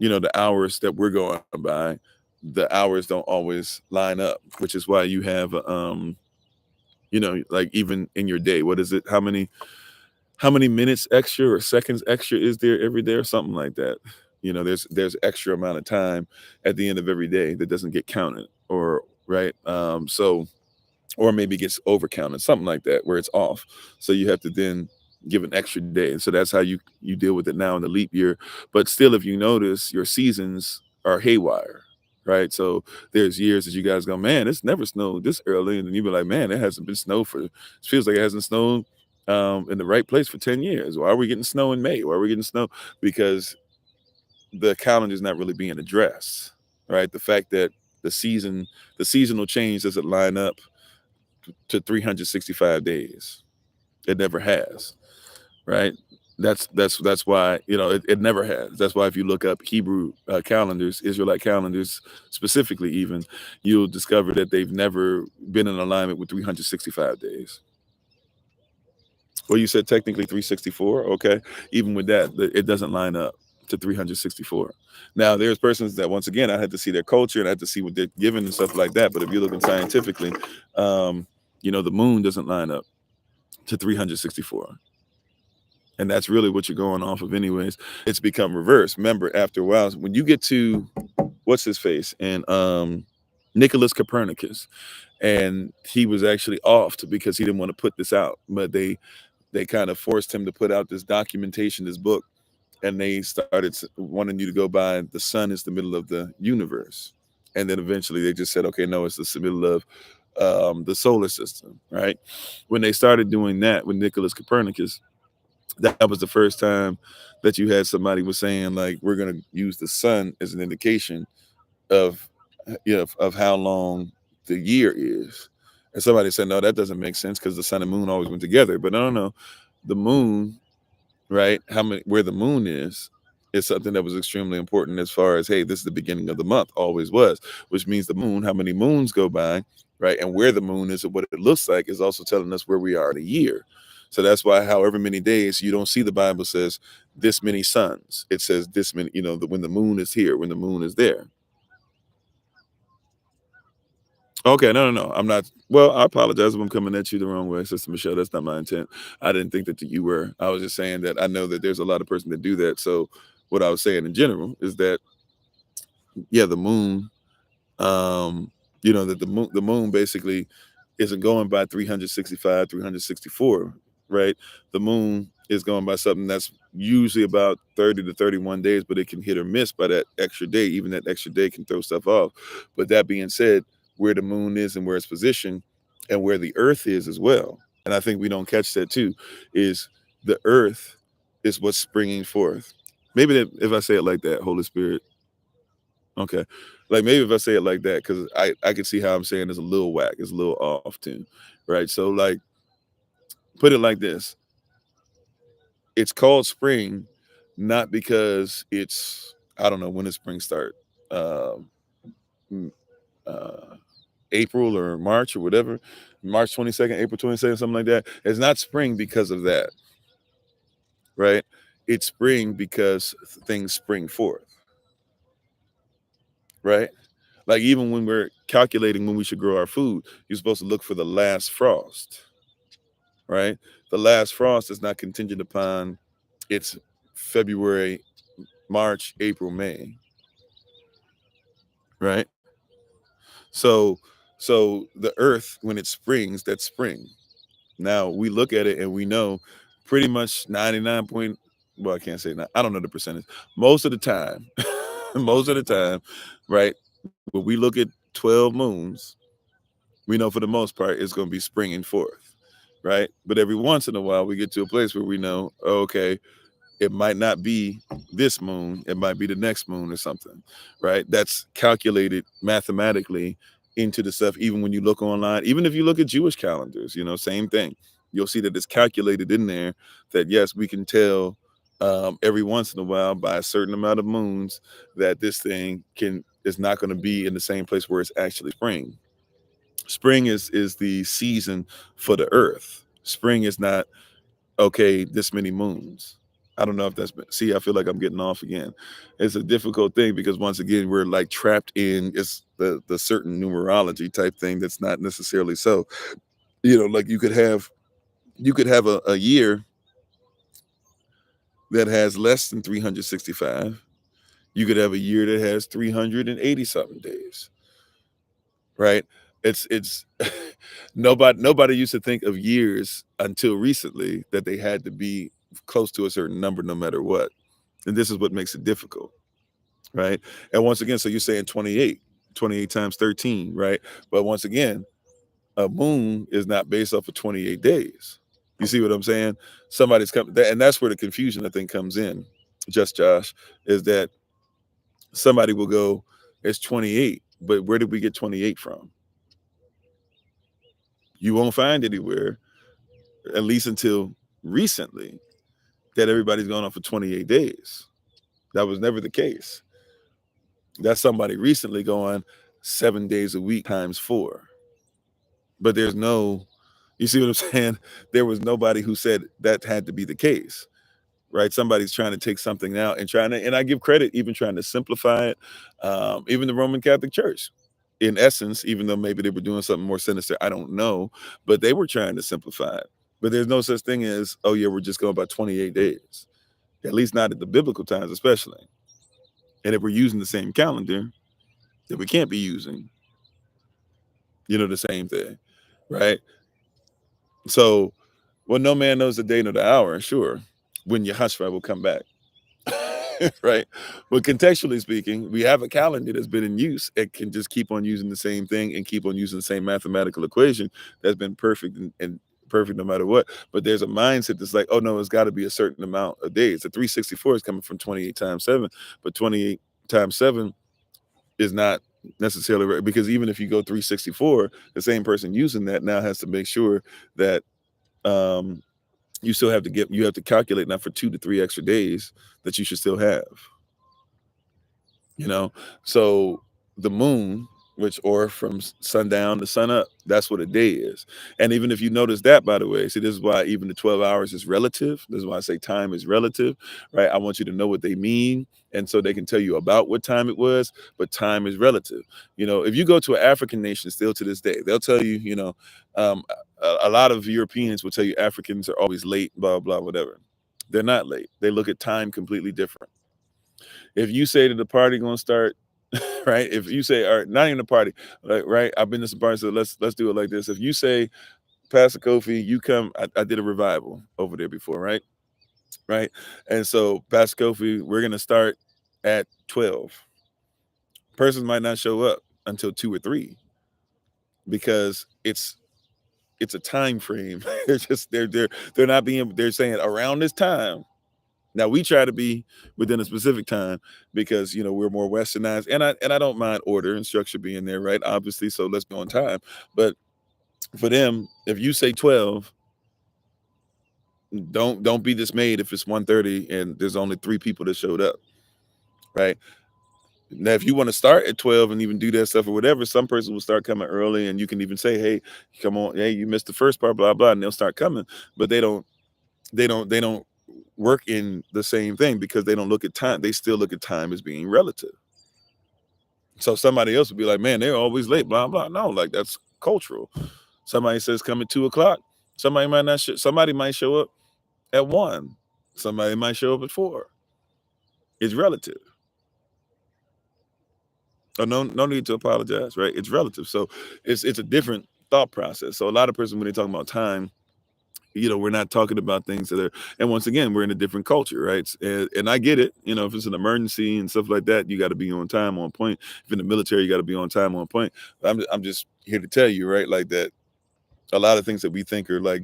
the hours that we're going by, the hours don't always line up, which is why you have like even in your day, what is it, how many minutes extra or seconds extra is there every day, or something like that. There's extra amount of time at the end of every day that doesn't get counted, or right. Or maybe gets overcounted, something like that, where it's off. So you have to then give an extra day. And so that's how you deal with it now in the leap year. But still, if you notice, your seasons are haywire, right? So there's years that you guys go, man, it's never snowed this early. And then you be like, man, it hasn't been snow it feels like it hasn't snowed in the right place for 10 years. Why are we getting snow in May? Why are we getting snow? Because the calendar is not really being addressed, right? The fact that the seasonal change doesn't line up to 365 days. It never has, right? That's why it never has. That's why if you look up Hebrew calendars, Israelite calendars specifically, even, you'll discover that they've never been in alignment with 365 days. Well, you said technically 364. Okay, even with that, it doesn't line up to 364. Now, there's persons that, once again, I had to see their culture and I had to see what they're given and stuff like that. But if you're looking scientifically, the moon doesn't line up to 364. And that's really what you're going off of anyways. It's become reversed. Remember, after a while, when you get to what's his face and Nicholas Copernicus, and he was actually offed because he didn't want to put this out, but they kind of forced him to put out this documentation, this book, and they started wanting you to go by the sun is the middle of the universe. And then eventually they just said, okay, no, it's the middle of the solar system, right? When they started doing that with Nicholas Copernicus, that was the first time that you had somebody was saying, like, we're going to use the sun as an indication of of how long the year is. And somebody said, no, that doesn't make sense because the sun and moon always went together. But no, the moon, right? Where the moon is something that was extremely important, as far as, hey, this is the beginning of the month, always was, which means the moon, how many moons go by, right? And where the moon is and what it looks like is also telling us where we are in a year. So that's why however many days, you don't see the Bible says this many suns. It says this many, when the moon is here, when the moon is there. Okay, no. I'm not. Well, I apologize if I'm coming at you the wrong way, Sister Michelle. That's not my intent. I didn't think that you were. I was just saying that I know that there's a lot of person that do that. So what I was saying in general is that, yeah, the moon, that the moon basically isn't going by 365, 364, right? The moon is going by something that's usually about 30 to 31 days, but it can hit or miss by that extra day. Even that extra day can throw stuff off. But that being said, where the moon is and where it's positioned and where the earth is as well, and I think we don't catch that too, is the earth is what's springing forth. Maybe if I say it like that, Holy Spirit. Okay. Like maybe if I say it like that, because I can see how I'm saying it's a little whack, it's a little off tune, right? So like put it like this. It's called spring, not because it's, I don't know when does spring start. Um uh April or March or whatever. March 22nd, April 22nd, something like that. It's not spring because of that, right? It's spring because things spring forth, right? Like even when we're calculating when we should grow our food, you're supposed to look for the last frost, right? The last frost is not contingent upon its February, March, April, May, right? So the earth, when it springs, that's spring. Now we look at it and we know pretty much 99 point, well, I can't say that, I don't know the percentage. Most of the time, most of the time, right? When we look at 12 moons, we know for the most part it's going to be springing forth, right? But every once in a while we get to a place where we know, okay, it might not be this moon, it might be the next moon or something, right? That's calculated mathematically into the stuff. Even when you look online, even if you look at Jewish calendars, you know, same thing. You'll see that it's calculated in there that yes, we can tell every once in a while by a certain amount of moons that this thing is not going to be in the same place where it's actually spring. Spring is the season for the earth. Spring is not, okay, this many moons. I don't know if that's been, see, I feel like I'm getting off again. It's a difficult thing because once again, we're like trapped in it's the certain numerology type thing that's not necessarily so. You know, like you could have a year that has less than 365. You could have a year that has 380 something days, right? It's nobody used to think of years until recently that they had to be close to a certain number no matter what. And this is what makes it difficult, right? And once again, so you're saying 28 times 13, right? But once again, a moon is not based off of 28 days. You see what I'm saying? Somebody's coming, and that's where the confusion I think comes in. Just Josh, is that somebody will go, it's 28, but where did we get 28 from? You won't find anywhere, at least until recently, that everybody's going off for 28 days. That was never the case. That's somebody recently going 7 days a week times 4. But there's no, you see what I'm saying? There was nobody who said that had to be the case, right? Somebody's trying to take something out and and I give credit, even trying to simplify it. Even the Roman Catholic Church, in essence, even though maybe they were doing something more sinister, I don't know, but they were trying to simplify it. But there's no such thing as, oh yeah, we're just going by 28 days, at least not at the biblical times, especially. And if we're using the same calendar, then we can't be using, the same thing, right? So, well, no man knows the day nor the hour, sure, when Yahushua will come back, right? But contextually speaking, we have a calendar that's been in use. It can just keep on using the same thing and keep on using the same mathematical equation that's been perfect and perfect no matter what. But there's a mindset that's like, oh no, it's got to be a certain amount of days. The 364 is coming from 28 times 7, but 28 times 7 is not necessarily right, because even if you go 364, the same person using that now has to make sure that you still have to calculate now for 2 to 3 extra days that you should still have, so the moon, which, or from sundown to sun up, that's what a day is. And even if you notice that, by the way, see, this is why even the 12 hours is relative. This is why I say time is relative, right? I want you to know what they mean, and so they can tell you about what time it was, but time is relative. If you go to an African nation still to this day, they'll tell you, a lot of Europeans will tell you Africans are always late, blah blah whatever. They're not late. They look at time completely different. If you say that the party gonna start, right? If you say, all right, not even a party, like, right? I've been to some parties, so let's do it like this. If you say, Pastor Kofi, you come, I did a revival over there before, right? Right. And so, Pastor Kofi, we're gonna start at 12. Persons might not show up until 2 or 3 because it's a time frame. They're not being, they're saying around this time. Now we try to be within a specific time because we're more westernized, and I don't mind order and structure being there, right? Obviously, so let's go on time. But for them, if you say 12, don't be dismayed if it's 1:30 and there's only 3 people that showed up, right? Now, if you want to start at 12 and even do that stuff or whatever, some person will start coming early, and you can even say, hey, come on, hey, you missed the first part, blah blah, and they'll start coming. But they don't work in the same thing because they don't look at time. They still look at time as being relative. So somebody else would be like, man, they're always late, blah blah. No, like, that's cultural. Somebody says come at 2 o'clock. Somebody might not somebody might show up at 1. Somebody might show up at 4. It's relative. Oh, no need to apologize, right? It's relative. So it's a different thought process. So a lot of person, when they talk about time, we're not talking about things that are, and once again, we're in a different culture, right? And I get it. If it's an emergency and stuff like that, you got to be on time, on point. If in the military, you got to be on time, on point. I'm just here to tell you, right? Like that, a lot of things that we think are like,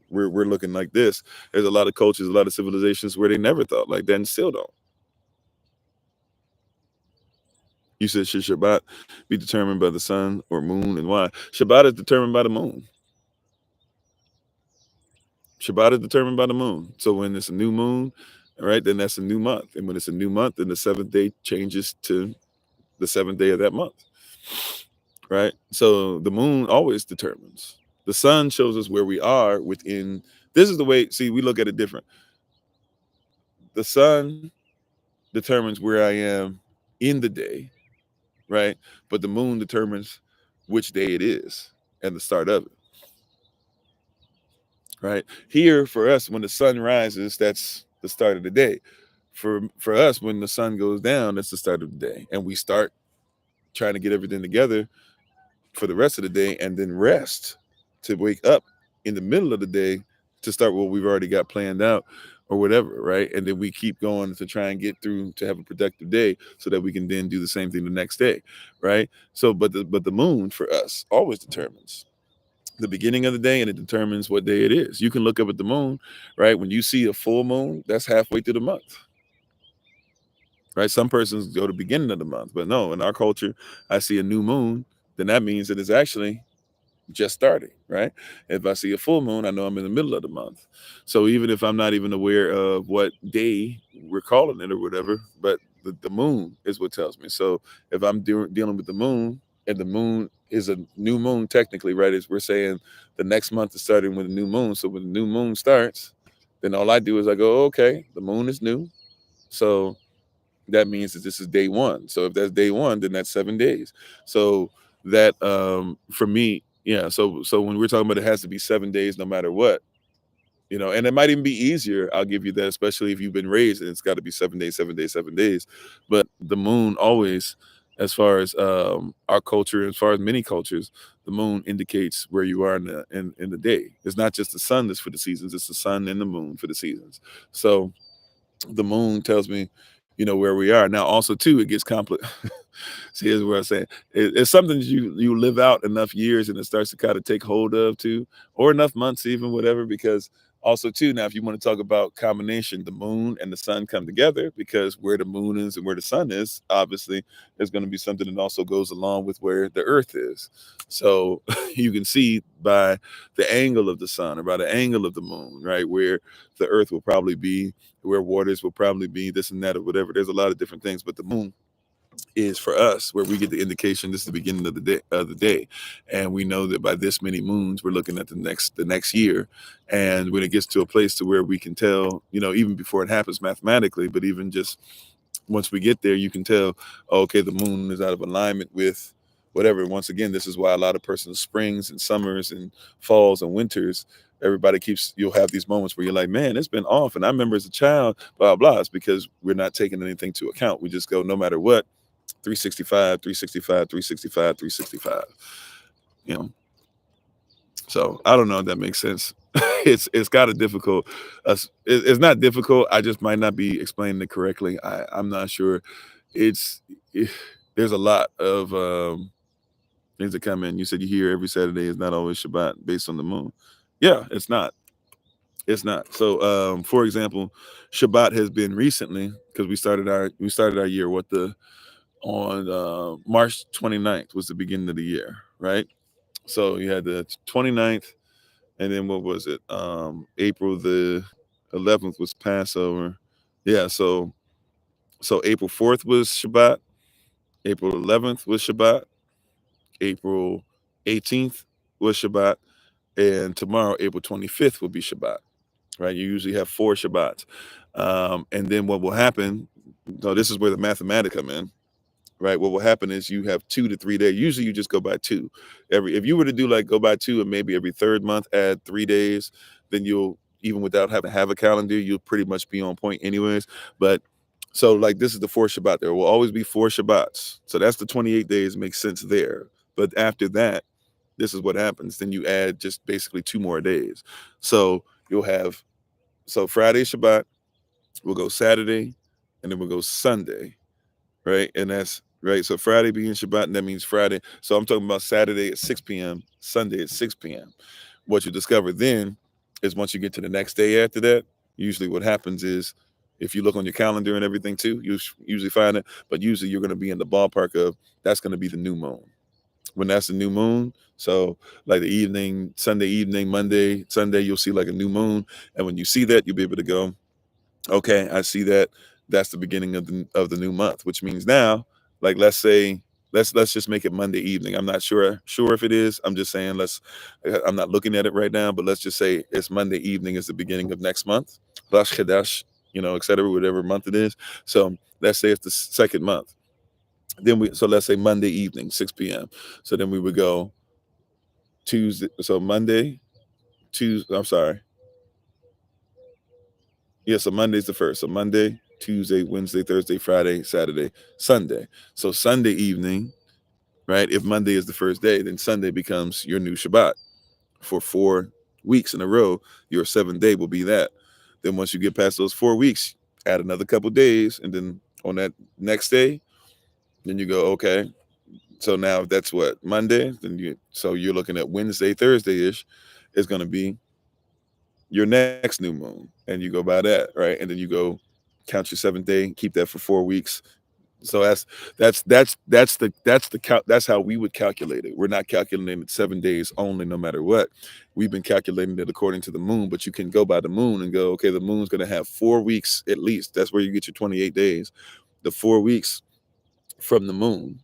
we're looking like this. There's a lot of cultures, a lot of civilizations where they never thought like that and still don't. You said, should Shabbat be determined by the sun or moon, and why? Shabbat is determined by the moon. Shabbat is determined by the moon. So when it's a new moon, all right, then that's a new month. And when it's a new month, then the 7th day changes to the 7th day of that month, right? So the moon always determines. The sun shows us where we are within. This is the way, see, we look at it different. The sun determines where I am in the day, right? But the moon determines which day it is and the start of it, right? Here for us, when the sun rises, that's the start of the day. For us, when the sun goes down, that's the start of the day. And we start trying to get everything together for the rest of the day and then rest to wake up in the middle of the day to start what we've already got planned out or whatever, right? And then we keep going to try and get through to have a productive day so that we can then do the same thing the next day, right? So, but the moon for us always determines the beginning of the day, and it determines what day it is. You can look up at the moon, right? When you see a full moon, that's halfway through the month, right? Some persons go to beginning of the month, but no, in our culture, I see a new moon, then that means it is actually just starting, right? If I see a full moon, I know I'm in the middle of the month. So even if I'm not even aware of what day we're calling it or whatever, but the moon is what tells me. So if I'm dealing with the moon, and the moon is a new moon technically, right? As we're saying, the next month is starting with a new moon. So when the new moon starts, then all I do is I go, okay, the moon is new. So that means that this is day 1. So if that's day 1, then that's 7 days. So that for me, yeah. So when we're talking about it has to be 7 days no matter what, and it might even be easier. I'll give you that, especially if you've been raised and it's got to be 7 days, 7 days, 7 days. But the moon always, as far as our culture, as far as many cultures, the moon indicates where you are in the day. It's not just the sun that's for the seasons; it's the sun and the moon for the seasons. So the moon tells me, where we are. Now, also too, it gets complicated. See, here's what I'm saying. It's something that you live out enough years and it starts to kind of take hold of too, or enough months, even whatever. Because also too, now if you want to talk about combination, the moon and the sun come together, because where the moon is and where the sun is, obviously, there's going to be something that also goes along with where the earth is. So you can see by the angle of the sun or by the angle of the moon, right, where the earth will probably be, where waters will probably be, this and that or whatever. There's a lot of different things, but the moon is for us where we get the indication this is the beginning of the day, and we know that by this many moons we're looking at the next year. And when it gets to a place to where we can tell, even before it happens mathematically, but even just once we get there, you can tell, okay, the moon is out of alignment with whatever. Once again, this is why a lot of persons springs and summers and falls and winters, you'll have these moments where you're like, man, it's been off, and I remember as a child, blah blah. It's because we're not taking anything to account. We just go, no matter what, 365, 365, 365, 365. So I don't know if that makes sense. It's kind of difficult. It's not difficult. I just might not be explaining it correctly. I'm not sure. It's it, there's a lot of things that come in. You said you hear every Saturday is not always Shabbat based on the moon. Yeah, it's not. It's not. So for example, Shabbat has been recently, because we started our year on March 29th was the beginning of the year, right? So you had the 29th, and then what was it? April the 11th was Passover. Yeah, so April 4th was Shabbat, April 11th was Shabbat, April 18th was Shabbat, and tomorrow, April 25th, will be Shabbat, right? You usually have 4 Shabbats. And then what will happen, so this is where the mathematics come in, right? What will happen is you have 2 to 3 days. Usually you just go by 2. If you were to do like go by 2 and maybe every third month add 3 days, then you'll even without having to have a calendar, you'll pretty much be on point anyways. But so like this is the 4 Shabbat. There will always be 4 Shabbats. So that's the 28 days, makes sense there. But after that, this is what happens. Then you add just basically 2 more days. So you'll have, so Friday Shabbat, we'll go Saturday, and then we'll go Sunday, right? And that's right. So Friday being Shabbat, and that means Friday. So I'm talking about Saturday at 6 p.m., Sunday at 6 p.m. What you discover then is once you get to the next day after that, usually what happens is if you look on your calendar and everything too, you usually find it, but usually you're going to be in the ballpark of that's going to be the new moon. When that's the new moon, so like the evening, Sunday evening, Monday, Sunday, you'll see like a new moon. And when you see that, you'll be able to go, okay, I see that. That's the beginning of the new month, which means now, like let's say, let's just make it Monday evening. I'm not sure if it is. I'm just saying I'm not looking at it right now, but let's just say it's Monday evening is the beginning of next month. Rosh Chodesh, et cetera, whatever month it is. So let's say it's the second month. So let's say Monday evening, 6 p.m. So then we would go Tuesday. So Monday, Tuesday. I'm sorry. Yeah, so Monday's the first. So Monday, Tuesday, Wednesday, Thursday, Friday, Saturday, Sunday. So Sunday evening, right? If Monday is the first day, then Sunday becomes your new Shabbat. For 4 weeks in a row, your 7th day will be that. Then once you get past those 4 weeks, add another couple days, and then on that next day, then you go, okay. So now if that's what Monday, then you're looking at Wednesday, Thursday-ish is going to be your next new moon, and you go by that, right? And then you go count your 7th day, keep that for 4 weeks. So that's how we would calculate it. We're not calculating it 7 days only, no matter what. We've been calculating it according to the moon, but you can go by the moon and go, okay, the moon's going to have 4 weeks at least. That's where you get your 28 days, the 4 weeks from the moon.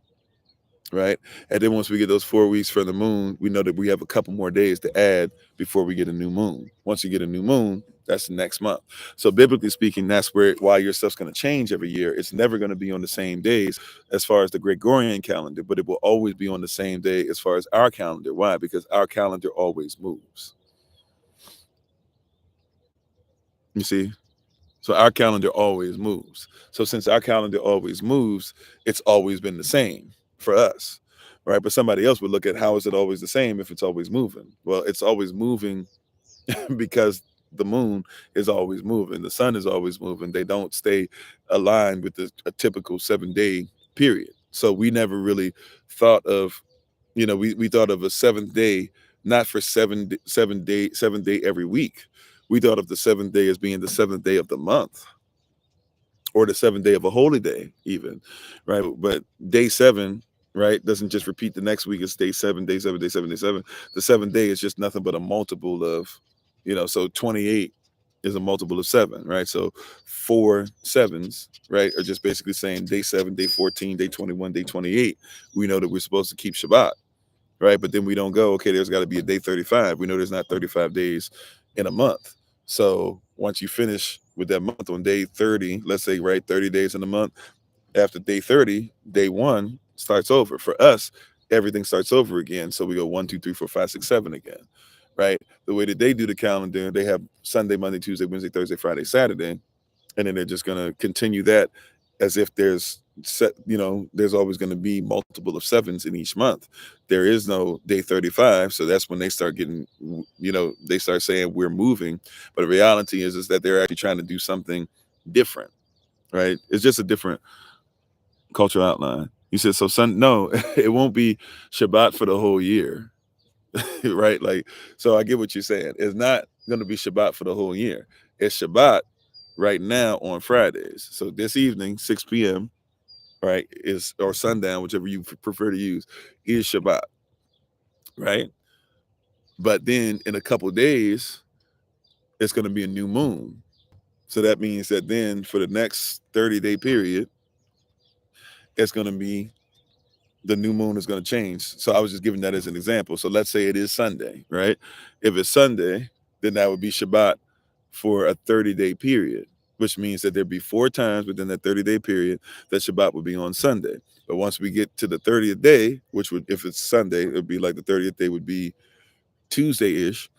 Right. And then once we get those 4 weeks from the moon, we know that we have a couple more days to add before we get a new moon. Once you get a new moon, that's the next month. So biblically speaking, that's why your stuff's going to change every year. It's never going to be on the same days as far as the Gregorian calendar, but it will always be on the same day as far as our calendar. Why? Because our calendar always moves. You see? So our calendar always moves. So since our calendar always moves, it's always been the same for us, right? But somebody else would look at how is it always the same if it's always moving? Well, it's always moving because the moon is always moving. The sun is always moving. They don't stay aligned with a typical 7-day period. So we never really thought of, we thought of a 7th day, not for 7 day every week. We thought of the 7th day as being the 7th day of the month, or the 7th day of a holy day, even, right? But day 7, right, doesn't just repeat the next week. It's day 7, day 7, day 7, day 7. The 7th day is just nothing but a multiple of, so 28 is a multiple of 7, right? So 4 7s, right, are just basically saying day 7, day 14, day 21, day 28. We know that we're supposed to keep Shabbat, right? But then we don't go, okay, there's got to be a day 35. We know there's not 35 days in a month. So once you finish with that month on day 30, let's say, right, 30 days in a month, after day 30, day 1 starts over. For us, everything starts over again. So we go 1, 2, 3, 4, 5, 6, 7 again, right? The way that they do the calendar, they have Sunday, Monday, Tuesday, Wednesday, Thursday, Friday, Saturday, and then they're just going to continue that as if there's always going to be multiple of 7s in each month. There is no day 35. So that's when they start getting, they start saying we're moving. But the reality is that they're actually trying to do something different, right? It's just a different cultural outline. You said, so no, it won't be Shabbat for the whole year, right? Like, so I get what you're saying. It's not going to be Shabbat for the whole year. It's Shabbat right now on Fridays. So this evening, 6 p.m., right, or sundown, whichever you prefer to use, is Shabbat, right? But then in a couple days, it's going to be a new moon. So that means that then for the next 30-day period, it's going to be, the new moon is going to change. So I was just giving that as an example. So let's say it is Sunday, right? If it's Sunday, then that would be Shabbat for a 30-day period, which means that there'd be 4 times within that 30-day period that Shabbat would be on Sunday. But once we get to the 30th day, which would, if it's Sunday, it would be like the 30th day would be Tuesday-ish.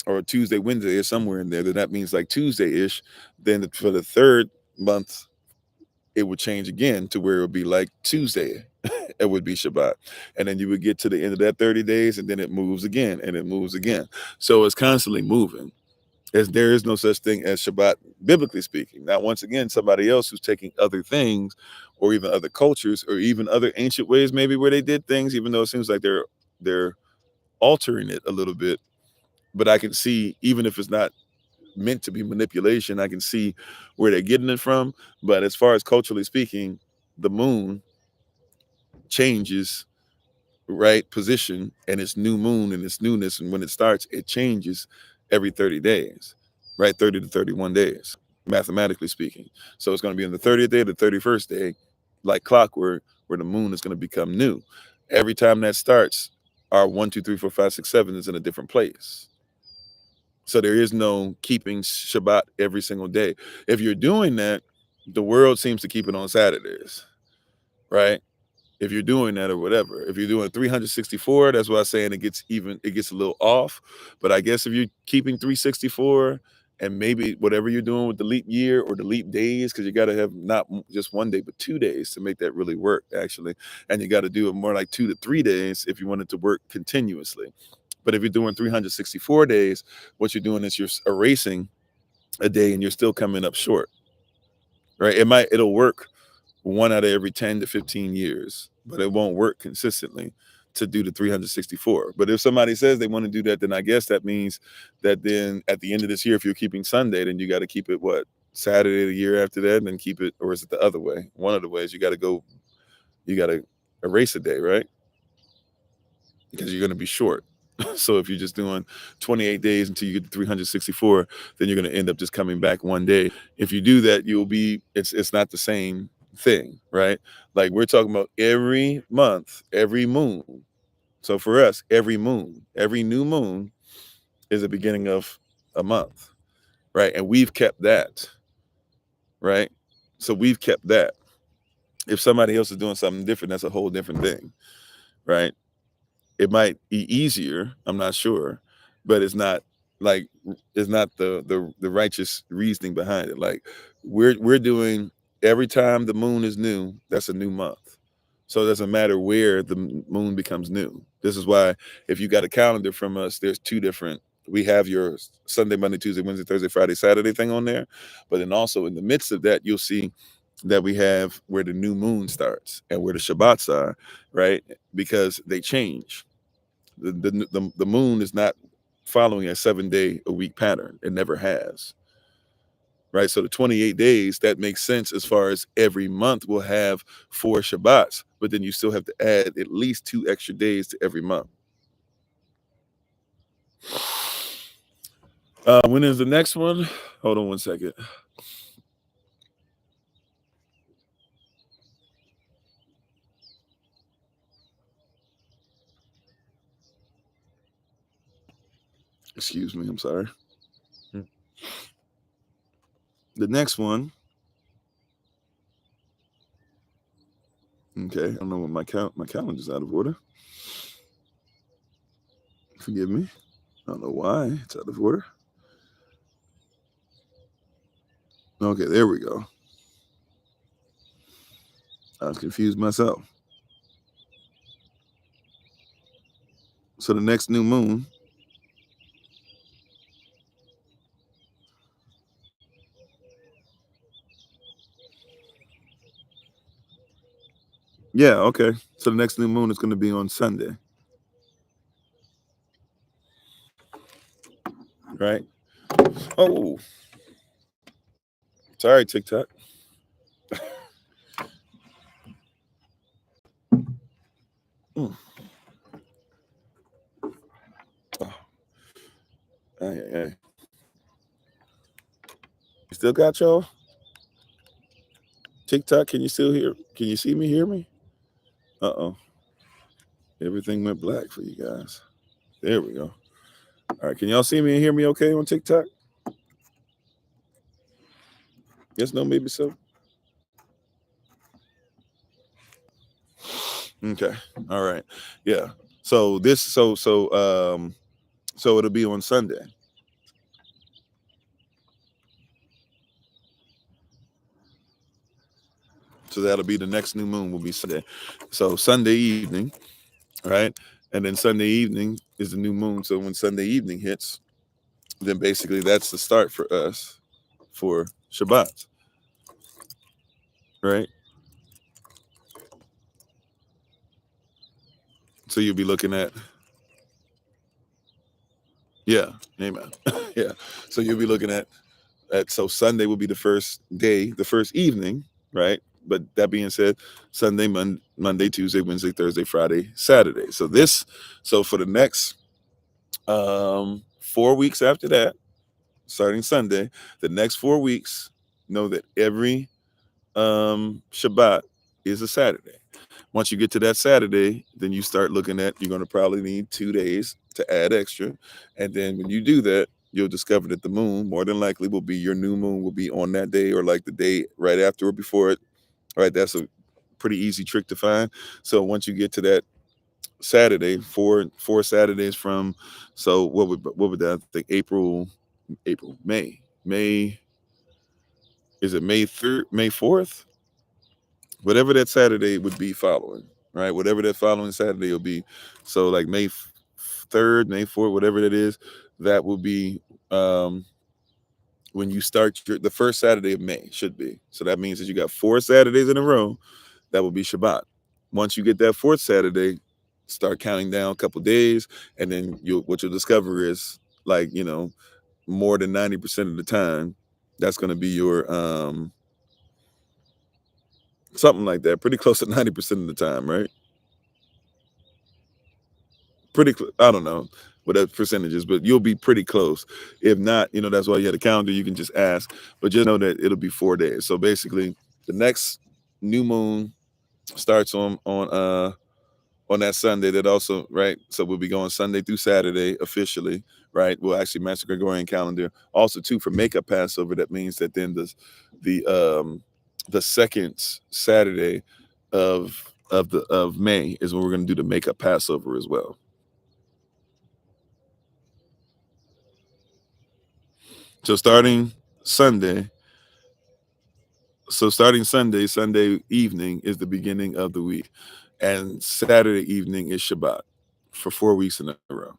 or Tuesday, Wednesday, or somewhere in there, then that means like Tuesday-ish. Then for the third month, it would change again to where it would be like Tuesday. It would be Shabbat. And then you would get to the end of that 30 days, and then it moves again, and it moves again. So it's constantly moving. As there is no such thing as Shabbat, biblically speaking. Now, once again, somebody else who's taking other things, or even other cultures, or even other ancient ways, maybe where they did things, even though it seems like they're altering it a little bit. But I can see, even if it's not meant to be manipulation, I can see where they're getting it from. But as far as culturally speaking, the moon changes, right, position, and it's new moon and it's newness, and when it starts, it changes every 30 days, right? 30 to 31 days, mathematically speaking. So it's going to be on the 30th day, the 31st day, like clockwork, where the moon is going to become new. Every time that starts, our 1, 2, 3, 4, 5, 6, 7 is in a different place. So there is no keeping Shabbat every single day. If you're doing that, the world seems to keep it on Saturdays, right? If you're doing that or whatever. If you're doing 364, that's why I'm saying it gets a little off. But I guess if you're keeping 364, and maybe whatever you're doing with the leap year or the leap days, because you got to have not just one day, but 2 days to make that really work, actually. And you got to do it more like 2 to 3 days if you want it to work continuously. But if you're doing 364 days, what you're doing is you're erasing a day and you're still coming up short, right? It'll work 1 out of every 10 to 15 years, but it won't work consistently to do the 364. But if somebody says they want to do that, then I guess that means that then at the end of this year, if you're keeping Sunday, then you got to keep it Saturday the year after that, and then keep it, or is it the other way? One of the ways you got to erase a day, right? Because you're going to be short. So if you're just doing 28 days until you get to 364, then you're going to end up just coming back one day. If you do that, it's not the same thing, right? Like we're talking about every month, every moon. So for us, every new moon is the beginning of a month, right? And we've kept that, right? So we've kept that. If somebody else is doing something different, that's a whole different thing, right? It might be easier, I'm not sure, but it's not the righteous reasoning behind it. Like we're doing, every time the moon is new, that's a new month. So it doesn't matter where the moon becomes new. This is why if you got a calendar from us, there's 2 different. We have your Sunday, Monday, Tuesday, Wednesday, Thursday, Friday, Saturday thing on there. But then also in the midst of that, you'll see that we have where the new moon starts and where the Shabbats are, right? Because they change. The moon is not following a 7-day-a-week pattern. It never has, right? So the 28 days, that makes sense as far as every month will have 4 Shabbats, but then you still have to add at least 2 extra days to every month. When is the next one? Hold on one second. Excuse me, I'm sorry. The next one. Okay, I don't know what my calendar's out of order. Forgive me. I don't know why it's out of order. Okay, there we go. I was confused myself. So the next new moon. Yeah, okay. So the next new moon is going to be on Sunday. Right? Oh. Sorry, TikTok. Mm. Oh. Hey. You still got y'all? TikTok, can you still hear? Can you see me, hear me? Uh-oh. Everything went black for you guys. There we go. All right, can y'all see me and hear me okay on TikTok? Yes, no, maybe so. Okay. All right. Yeah. So it'll be on Sunday. So that'll be the next new moon will be Sunday. So Sunday evening, right? And then Sunday evening is the new moon. So when Sunday evening hits, then basically that's the start for us for Shabbat, right? So you'll be looking at, yeah, amen. Yeah. So you'll be looking at, so Sunday will be the first day, the first evening, right? But that being said, Sunday, Monday, Tuesday, Wednesday, Thursday, Friday, Saturday. So for the next 4 weeks after that, starting Sunday, the next 4 weeks, know that every Shabbat is a Saturday. Once you get to that Saturday, then you start looking at, you're going to probably need 2 days to add extra. And then when you do that, you'll discover that the moon more than likely will be, your new moon will be on that day or like the day right after or before it. Right. That's a pretty easy trick to find. So once you get to that Saturday, four Saturdays from, so what would that, I think May, is it May 3rd, May 4th? Whatever that Saturday would be following, right? Whatever that following Saturday will be. So like May 3rd, May 4th, whatever that is, that will be when you start the first Saturday of May should be. So that means that you got 4 Saturdays in a row. That will be Shabbat. Once you get that 4th Saturday, start counting down a couple days, and then what you'll discover is, like, more than 90% of the time, that's going to be your something like that, pretty close to 90% of the time, right? I don't know what that percentage is, but you'll be pretty close. If not, that's why you had a calendar. You can just ask, but just know that it'll be 4 days. So basically, the next new moon starts on that Sunday. That also, right? So we'll be going Sunday through Saturday officially, right? We'll actually match the Gregorian calendar. Also, too, for makeup Passover, that means that then the second Saturday of May is when we're going to do the makeup Passover as well. So starting Sunday, Sunday evening is the beginning of the week, and Saturday evening is Shabbat for 4 weeks in a row.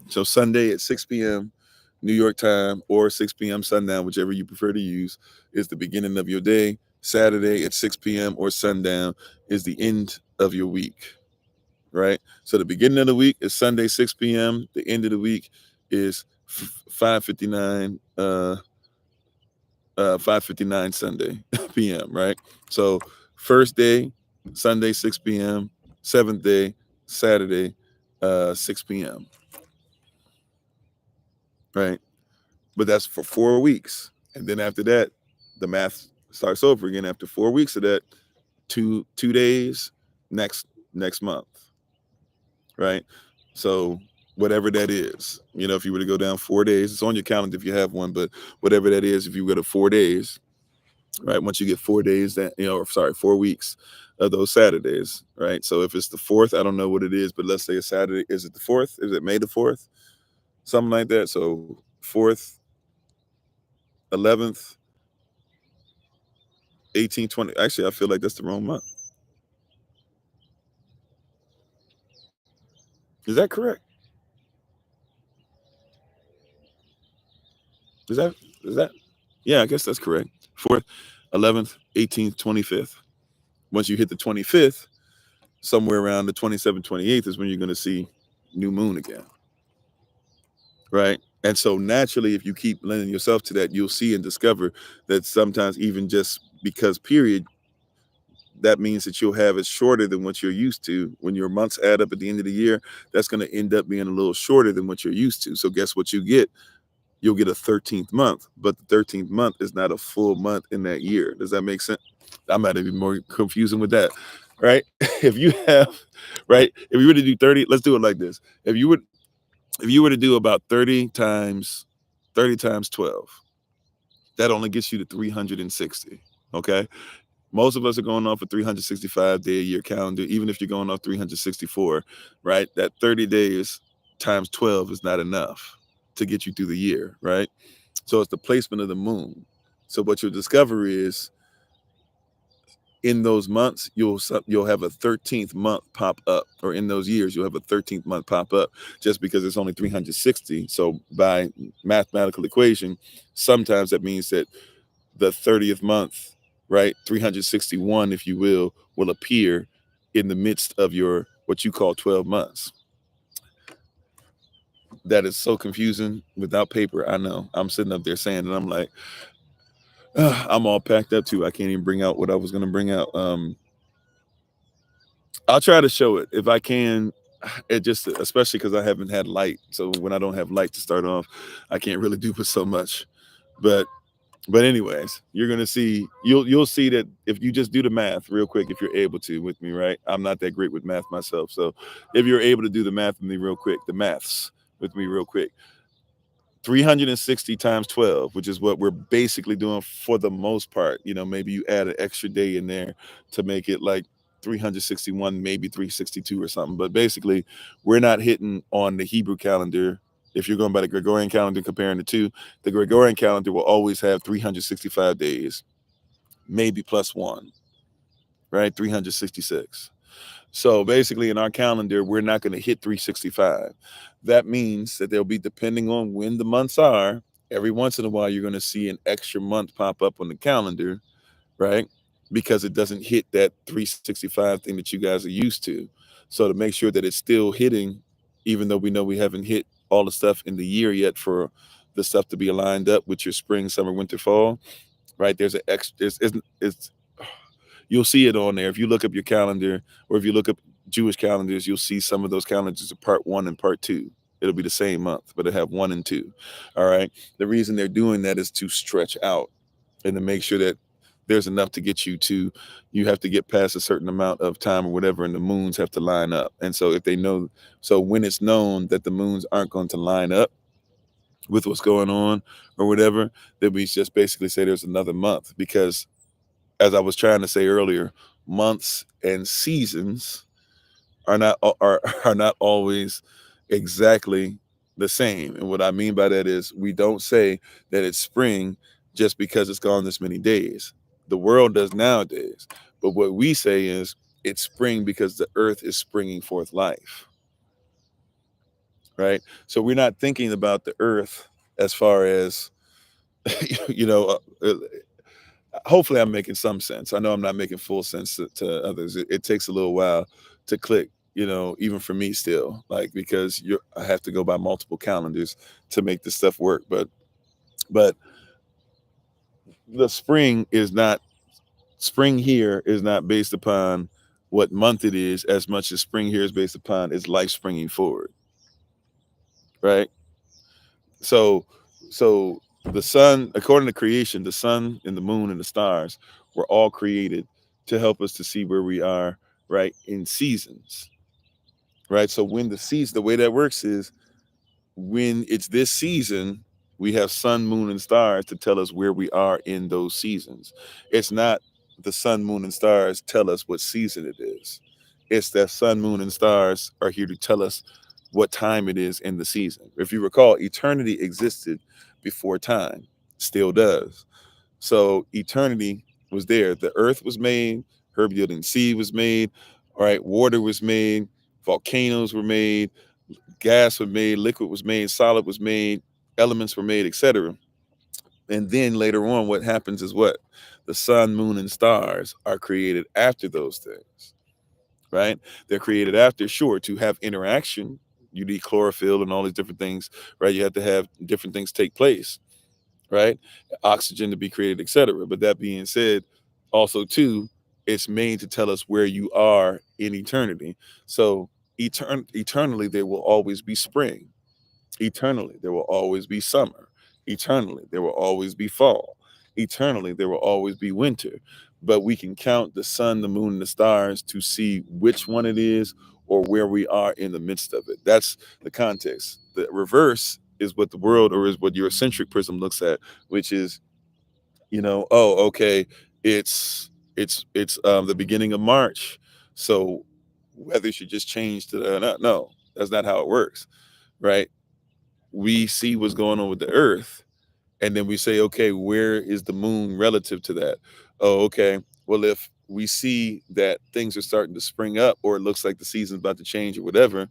So Sunday at 6 p.m. New York time or 6 p.m. sundown, whichever you prefer to use, is the beginning of your day. Saturday at 6 p.m. or sundown is the end of your week, right? So the beginning of the week is Sunday 6 p.m. The end of the week is 5:59 5:59 Sunday p.m. Right? So first day Sunday 6 p.m. Seventh day Saturday 6 p.m. Right? But that's for 4 weeks, and then after that, the math starts over again. After 4 weeks of that, two days next month, right? So whatever that is, if you were to go down 4 days, it's on your calendar if you have one, but whatever that is, if you go to 4 days, right? Once you get 4 days, 4 weeks of those Saturdays, right? So if it's the 4th, I don't know what it is, but let's say it's Saturday. Is it the 4th? Is it May the 4th? Something like that. So 4th, 11th, 18, 20. Actually, I feel like that's the wrong month. Is that correct? Is that? Yeah, I guess that's correct. 4th, 11th, 18th, 25th. Once you hit the 25th, somewhere around the 27th, 28th is when you're going to see new moon again. Right. And so naturally, if you keep lending yourself to that, you'll see and discover that sometimes, even just because period, that means that you'll have it shorter than what you're used to. When your months add up at the end of the year, that's going to end up being a little shorter than what you're used to. So guess what you get? You'll get a 13th month, but the 13th month is not a full month in that year. Does that make sense? I might be more confusing with that, right? If you have, right, if you were to do 30, let's do it like this. If you were to do about 30 times 12, that only gets you to 360. Okay. Most of us are going off a 365 day a year calendar. Even if you're going off 364, right? That 30 days times 12 is not enough to get you through the year, right? So it's the placement of the moon. So what you'll discover is in those months, you'll have a 13th month pop up, or in those years, you'll have a 13th month pop up, just because it's only 360. So by mathematical equation, sometimes that means that the 30th month, right, 361, if you will appear in the midst of your, what you call 12 months. That is so confusing without paper. I know. I'm sitting up there saying, and I'm like, I'm all packed up too. I can't even bring out what I was going to bring out. I'll try to show it if I can. It just, especially because I haven't had light. So when I don't have light to start off, I can't really do so much. But anyways, you're gonna see, you'll see that if you just do the math real quick, if you're able to with me, right? I'm not that great with math myself. So if you're able to do the math with me real quick, the maths with me real quick. 360 times 12, which is what we're basically doing for the most part. Maybe you add an extra day in there to make it like 361, maybe 362 or something. But basically, we're not hitting on the Hebrew calendar. If you're going by the Gregorian calendar, comparing the two, the Gregorian calendar will always have 365 days, maybe plus one, right? 366. So basically, in our calendar, we're not going to hit 365. That means that they'll be, depending on when the months are, every once in a while, you're going to see an extra month pop up on the calendar, right? Because it doesn't hit that 365 thing that you guys are used to. So to make sure that it's still hitting, even though we know we haven't hit all the stuff in the year yet for the stuff to be aligned up with your spring, summer, winter, fall, right? There's an extra, it's you'll see it on there. If you look up your calendar, or if you look up Jewish calendars, you'll see some of those calendars are part 1 and part 2. It'll be the same month, but it'll have 1 and 2. All right. The reason they're doing that is to stretch out and to make sure that there's enough to get you have to get past a certain amount of time or whatever, and the moons have to line up. And so if they know, so when it's known that the moons aren't going to line up with what's going on or whatever, then we just basically say there's another month. Because as I was trying to say earlier, months and seasons are not are not always exactly the same. And what I mean by that is, we don't say that it's spring just because it's gone this many days. The world does nowadays. But what we say is it's spring because the earth is springing forth life. Right? So we're not thinking about the earth as far as hopefully I'm making some sense. I know I'm not making full sense to others. It takes a little while to click, even for me still, like, because I have to go by multiple calendars to make this stuff work. But the spring here is not based upon what month it is, as much as spring here is based upon its life springing forward. Right. So the sun, according to creation, the sun and the moon and the stars were all created to help us to see where we are, right, in seasons. Right. So when the way that works is, when it's this season, we have sun, moon, and stars to tell us where we are in those seasons. It's not the sun, moon, and stars tell us what season it is. It's that sun, moon, and stars are here to tell us what time it is in the season. If you recall, eternity existed before time, still does. So eternity was there. The earth was made, herb yielding seed was made, all right, water was made, volcanoes were made, gas was made, liquid was made, solid was made, elements were made, etc. And then later on, what happens is what? The sun, moon, and stars are created after those things, right? They're created after, sure, to have interaction. You need chlorophyll and all these different things, right? You have to have different things take place, right? Oxygen to be created, etc. But that being said, also too, it's made to tell us where you are in eternity. So eternally, there will always be spring. Eternally, there will always be summer. Eternally, there will always be fall. Eternally, there will always be winter. But we can count the sun, the moon, and the stars to see which one it is, or where we are in the midst of it. That's the context. The reverse is what the world, or is what your eccentric prism looks at, which is, oh, okay, it's the beginning of March, so weather should just change to no, that's not how it works, right? We see what's going on with the earth, and then we say, okay, where is the moon relative to that? Oh, okay, well, if we see that things are starting to spring up, or it looks like the season's about to change or whatever,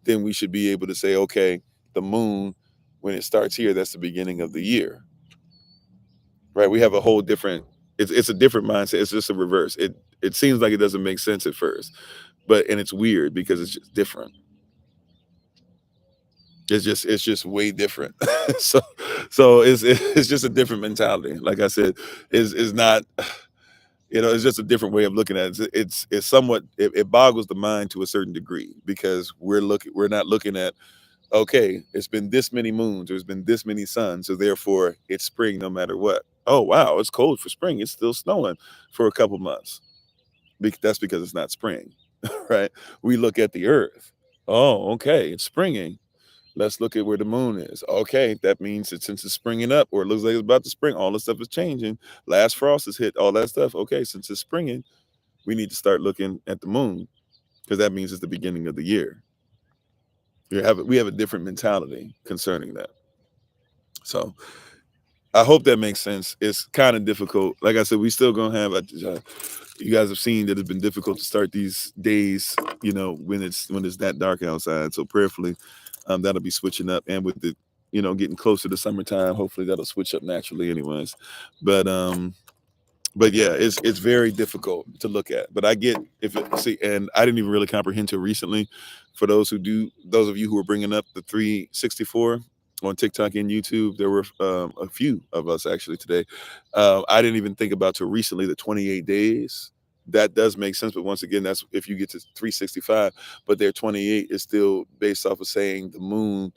then we should be able to say, okay, the moon, when it starts here, that's the beginning of the year, right? We have a whole different, it's a different mindset. It's just a reverse. It seems like it doesn't make sense at first, and it's weird because it's just different. It's just way different. so it's just a different mentality. Like I said, is not, it's just a different way of looking at it. It's somewhat, it boggles the mind to a certain degree, because we're not looking at, okay, it's been this many moons, or it's been this many suns, so therefore it's spring no matter what. Oh wow, it's cold for spring. It's still snowing for a couple months. That's because it's not spring, right? We look at the earth. Oh, okay, it's springing. Let's look at where the moon is. Okay, that means that since it's springing up, or it looks like it's about to spring, all the stuff is changing. Last frost has hit, all that stuff. Okay, since it's springing, we need to start looking at the moon, because that means it's the beginning of the year. We have a different mentality concerning that. So I hope that makes sense. It's kind of difficult. Like I said, we still gonna have you guys have seen that it's been difficult to start these days, when it's that dark outside. So prayerfully, that'll be switching up, and with the, getting closer to summertime, hopefully that'll switch up naturally anyways. But yeah, it's very difficult to look at. But I get, and I didn't even really comprehend till recently. For those of you who are bringing up the 364 on TikTok and YouTube, there were a few of us actually today. I didn't even think about till recently the 28 days. That does make sense, but once again, that's if you get to 365. But their 28 is still based off of saying the moon.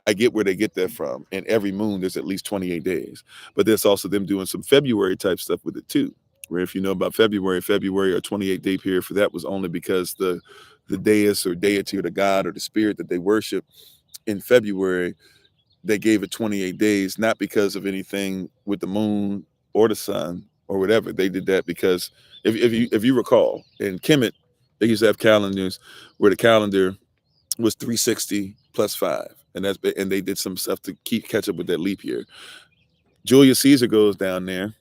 I get where they get that from. And every moon, there's at least 28 days. But there's also them doing some February type stuff with it too. Where if you know about February, or 28-day period for that was only because the deist or deity or the god or the spirit that they worship in February, they gave it 28 days, not because of anything with the moon or the sun or whatever. They did that because if you recall, in Kemet, they used to have calendars where the calendar was 360 plus 5, and they did some stuff to catch up with that leap year. Julius Caesar goes down there,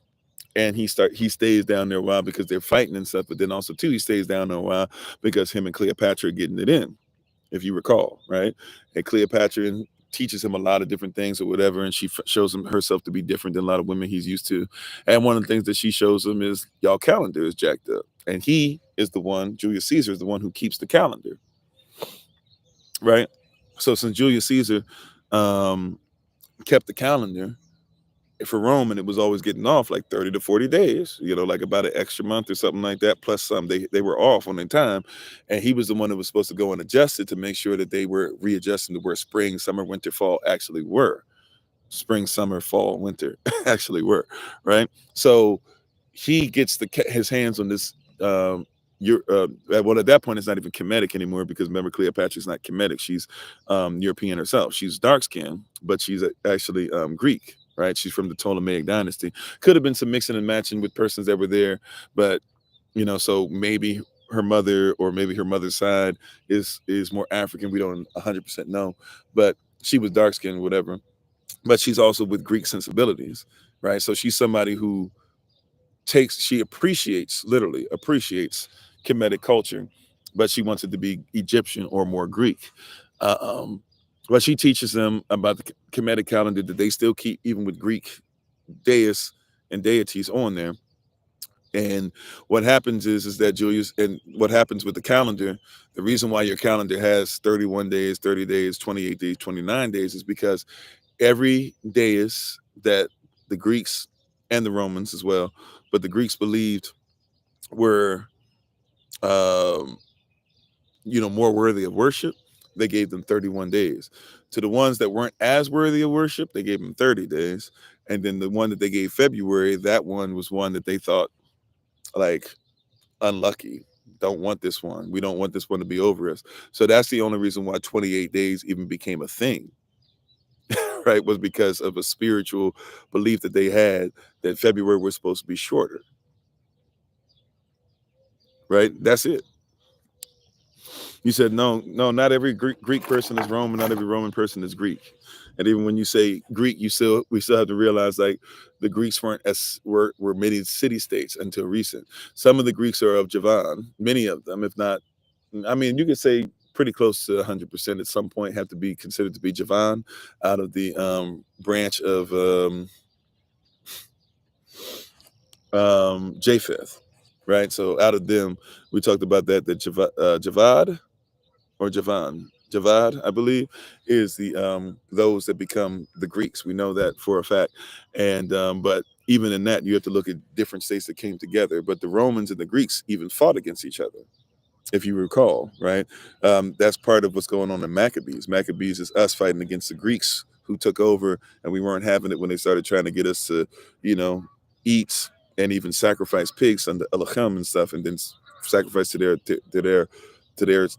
and he stays down there a while because they're fighting and stuff, but then also too, he stays down there a while because him and Cleopatra are getting it in, if you recall, right? And Cleopatra teaches him a lot of different things or whatever, and she shows him herself to be different than a lot of women he's used to. And one of the things that she shows him is, y'all calendar is jacked up, and Julius Caesar is the one who keeps the calendar, right? So since Julius Caesar kept the calendar for Rome, and it was always getting off like 30 to 40 days, like about an extra month or something like that, plus some, they were off on their time. And he was the one that was supposed to go and adjust it to make sure that they were readjusting to where spring, summer, winter, fall actually were. Spring, summer, fall, winter actually were, right? So he gets his hands on this. Well, at that point, it's not even Kemetic anymore, because remember, Cleopatra's not Kemetic. She's European herself. She's dark skinned, but she's actually Greek, right? She's from the Ptolemaic dynasty. Could have been some mixing and matching with persons that were there, but so maybe her mother, or maybe her mother's side is more African. We don't 100% know, but she was dark skinned, whatever. But she's also with Greek sensibilities, right? So she's somebody who literally appreciates Kemetic culture, but she wants it to be Egyptian or more Greek. But she teaches them about the Kemetic calendar that they still keep, even with Greek deists and deities on there. And what happens is that what happens with the calendar, the reason why your calendar has 31 days, 30 days, 28 days, 29 days is because every deist that the Greeks and the Romans as well, but the Greeks believed were, more worthy of worship, they gave them 31 days. To the ones that weren't as worthy of worship, they gave them 30 days. And then the one that they gave February, that one was one that they thought, like, unlucky. Don't want this one. We don't want this one to be over us. So that's the only reason why 28 days even became a thing. Right, was because of a spiritual belief that they had that February was supposed to be shorter. Right, that's it. You said no, not every Greek person is Roman, not every Roman person is Greek. And even when you say Greek, we still have to realize like the Greeks were many city states until recent. Some of the Greeks are of Javan, many of them, if not, I mean, you could say pretty close to 100% at some point have to be considered to be Javan out of the branch of Japheth, right? So out of them, we talked about that Javad or Javad, I believe, is the those that become the Greeks. We know that for a fact. And but even in that, you have to look at different states that came together. But the Romans and the Greeks even fought against each other, if you recall, right? That's part of what's going on in Maccabees. Maccabees is us fighting against the Greeks who took over, and we weren't having it when they started trying to get us to, you know, eat and even sacrifice pigs under Elohim and stuff, and then sacrifice to their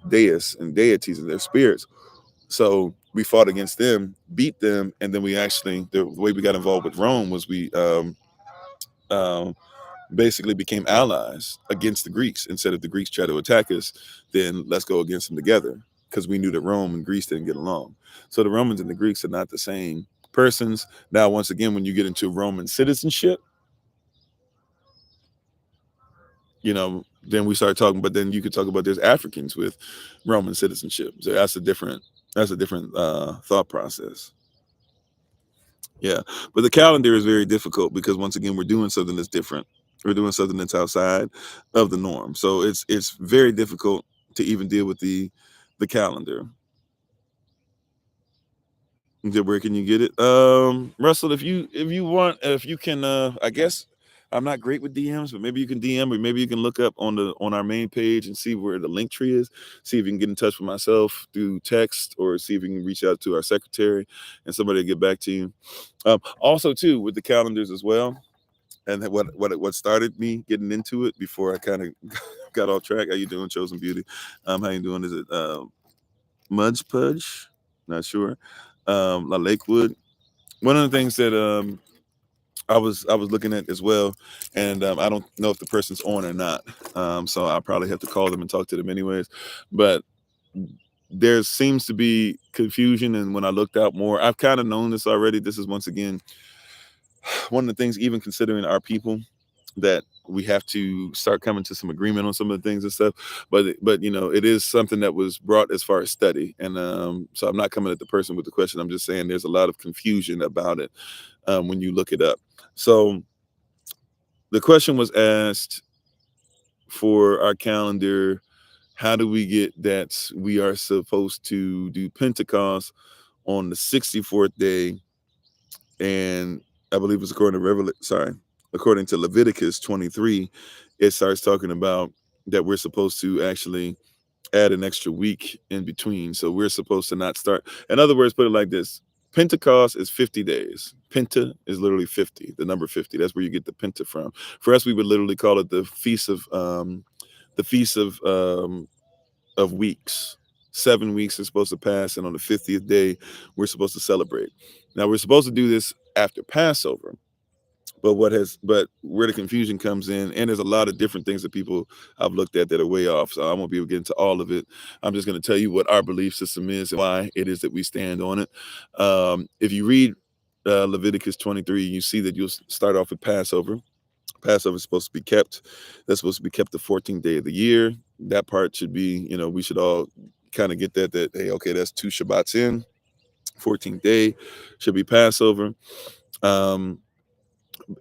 deists and deities and their spirits. So we fought against them, beat them, and then we actually, the way we got involved with Rome was we um, basically became allies against the Greeks. Instead of the Greeks try to attack us, then let's go against them together, because we knew that Rome and Greece didn't get along. So the Romans and the Greeks are not the same persons. Now, once again, when you get into Roman citizenship, you know, then we start talking, but then you could talk about there's Africans with Roman citizenship. So that's a different thought process. Yeah. But the calendar is very difficult because once again, we're doing something that's different. We're doing something that's outside of the norm. So it's very difficult to even deal with the calendar. Okay, where can you get it? Russell, if you want, if you can, I guess I'm not great with DMs, but maybe you can DM, or maybe you can look up on our main page and see where the link tree is. See if you can get in touch with myself through text, or see if you can reach out to our secretary and somebody will get back to you. Also, too, with the calendars as well, and what started me getting into it before I kind of got off track. How you doing, Chosen Beauty? How you doing? Is it Mudge Pudge? Not sure. La Lakewood. One of the things that I was looking at as well, and I don't know if the person's on or not. So I'll probably have to call them and talk to them anyways. But there seems to be confusion, and when I looked out more, I've kind of known this already. This is once again one of the things, even considering our people, that we have to start coming to some agreement on some of the things and stuff. But you know, it is something that was brought as far as study, and so I'm not coming at the person with the question. I'm just saying there's a lot of confusion about it when you look it up. So the question was asked for our calendar: how do we get that we are supposed to do Pentecost on the 64th day? And I believe it's according to Leviticus 23, it starts talking about that we're supposed to actually add an extra week in between. So we're supposed to not start. In other words, put it like this: Pentecost is 50 days. Penta is literally 50, the number 50. That's where you get the Penta from. For us, we would literally call it the feast of weeks. 7 weeks is supposed to pass, and on the 50th day, we're supposed to celebrate. Now, we're supposed to do this after Passover, but where the confusion comes in, and there's a lot of different things that people I've looked at that are way off, so I won't be able to get into all of it. I'm just going to tell you what our belief system is and why it is that we stand on it. If you read Leviticus 23, you see that you'll start off with Passover. Passover is supposed to be kept. That's supposed to be kept the 14th day of the year. That part should be, you know, we should all kind of get that hey, okay, that's 2 Shabbats in. 14th day should be Passover. And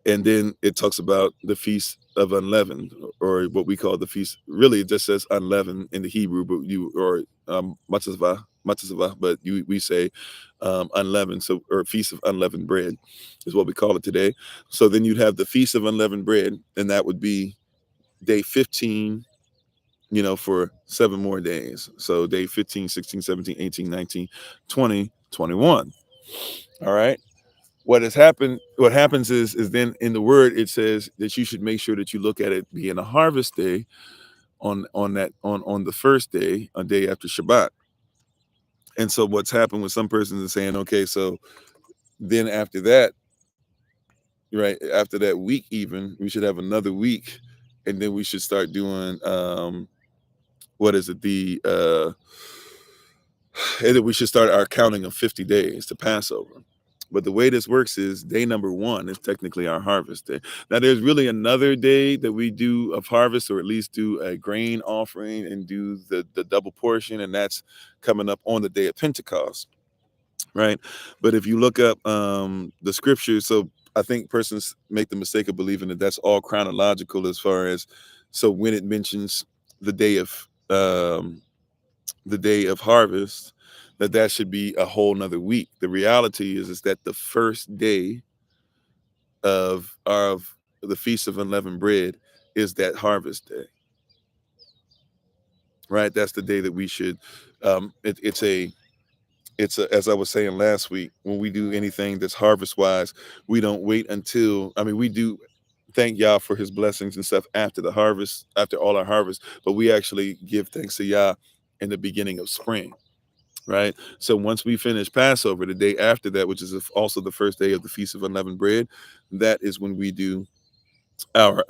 then it talks about the Feast of Unleavened, or what we call the feast. Really, it just says unleavened in the Hebrew, but matzah, but we say unleavened, so, or Feast of Unleavened Bread is what we call it today. So then you'd have the Feast of Unleavened Bread, and that would be day 15, you know, for 7 more days. So day 15, 16, 17, 18, 19, 20, 21. All right. What happens is then in the word it says that you should make sure that you look at it being a harvest day on the first day, a day after Shabbat. And so what's happened with some persons is saying, okay, so then after that, right, after that week, even we should have another week, and then we should start doing what is it? That we should start our counting of 50 days to Passover. But the way this works is day number 1 is technically our harvest day. Now, there's really another day that we do of harvest, or at least do a grain offering and do the double portion, and that's coming up on the day of Pentecost, right? But if you look up the scriptures, so I think persons make the mistake of believing that that's all chronological as far as, so when it mentions the day of harvest, that should be a whole nother week. The reality is that the first day of the Feast of Unleavened Bread is that harvest day, right? That's the day that we should, it's a, as I was saying last week, when we do anything that's harvest wise, we don't wait until, we do thank Yah for his blessings and stuff after the harvest, after all our harvest, but we actually give thanks to Yah in the beginning of spring, right? So once we finish Passover, the day after that, which is also the first day of the Feast of Unleavened Bread, that is when we do our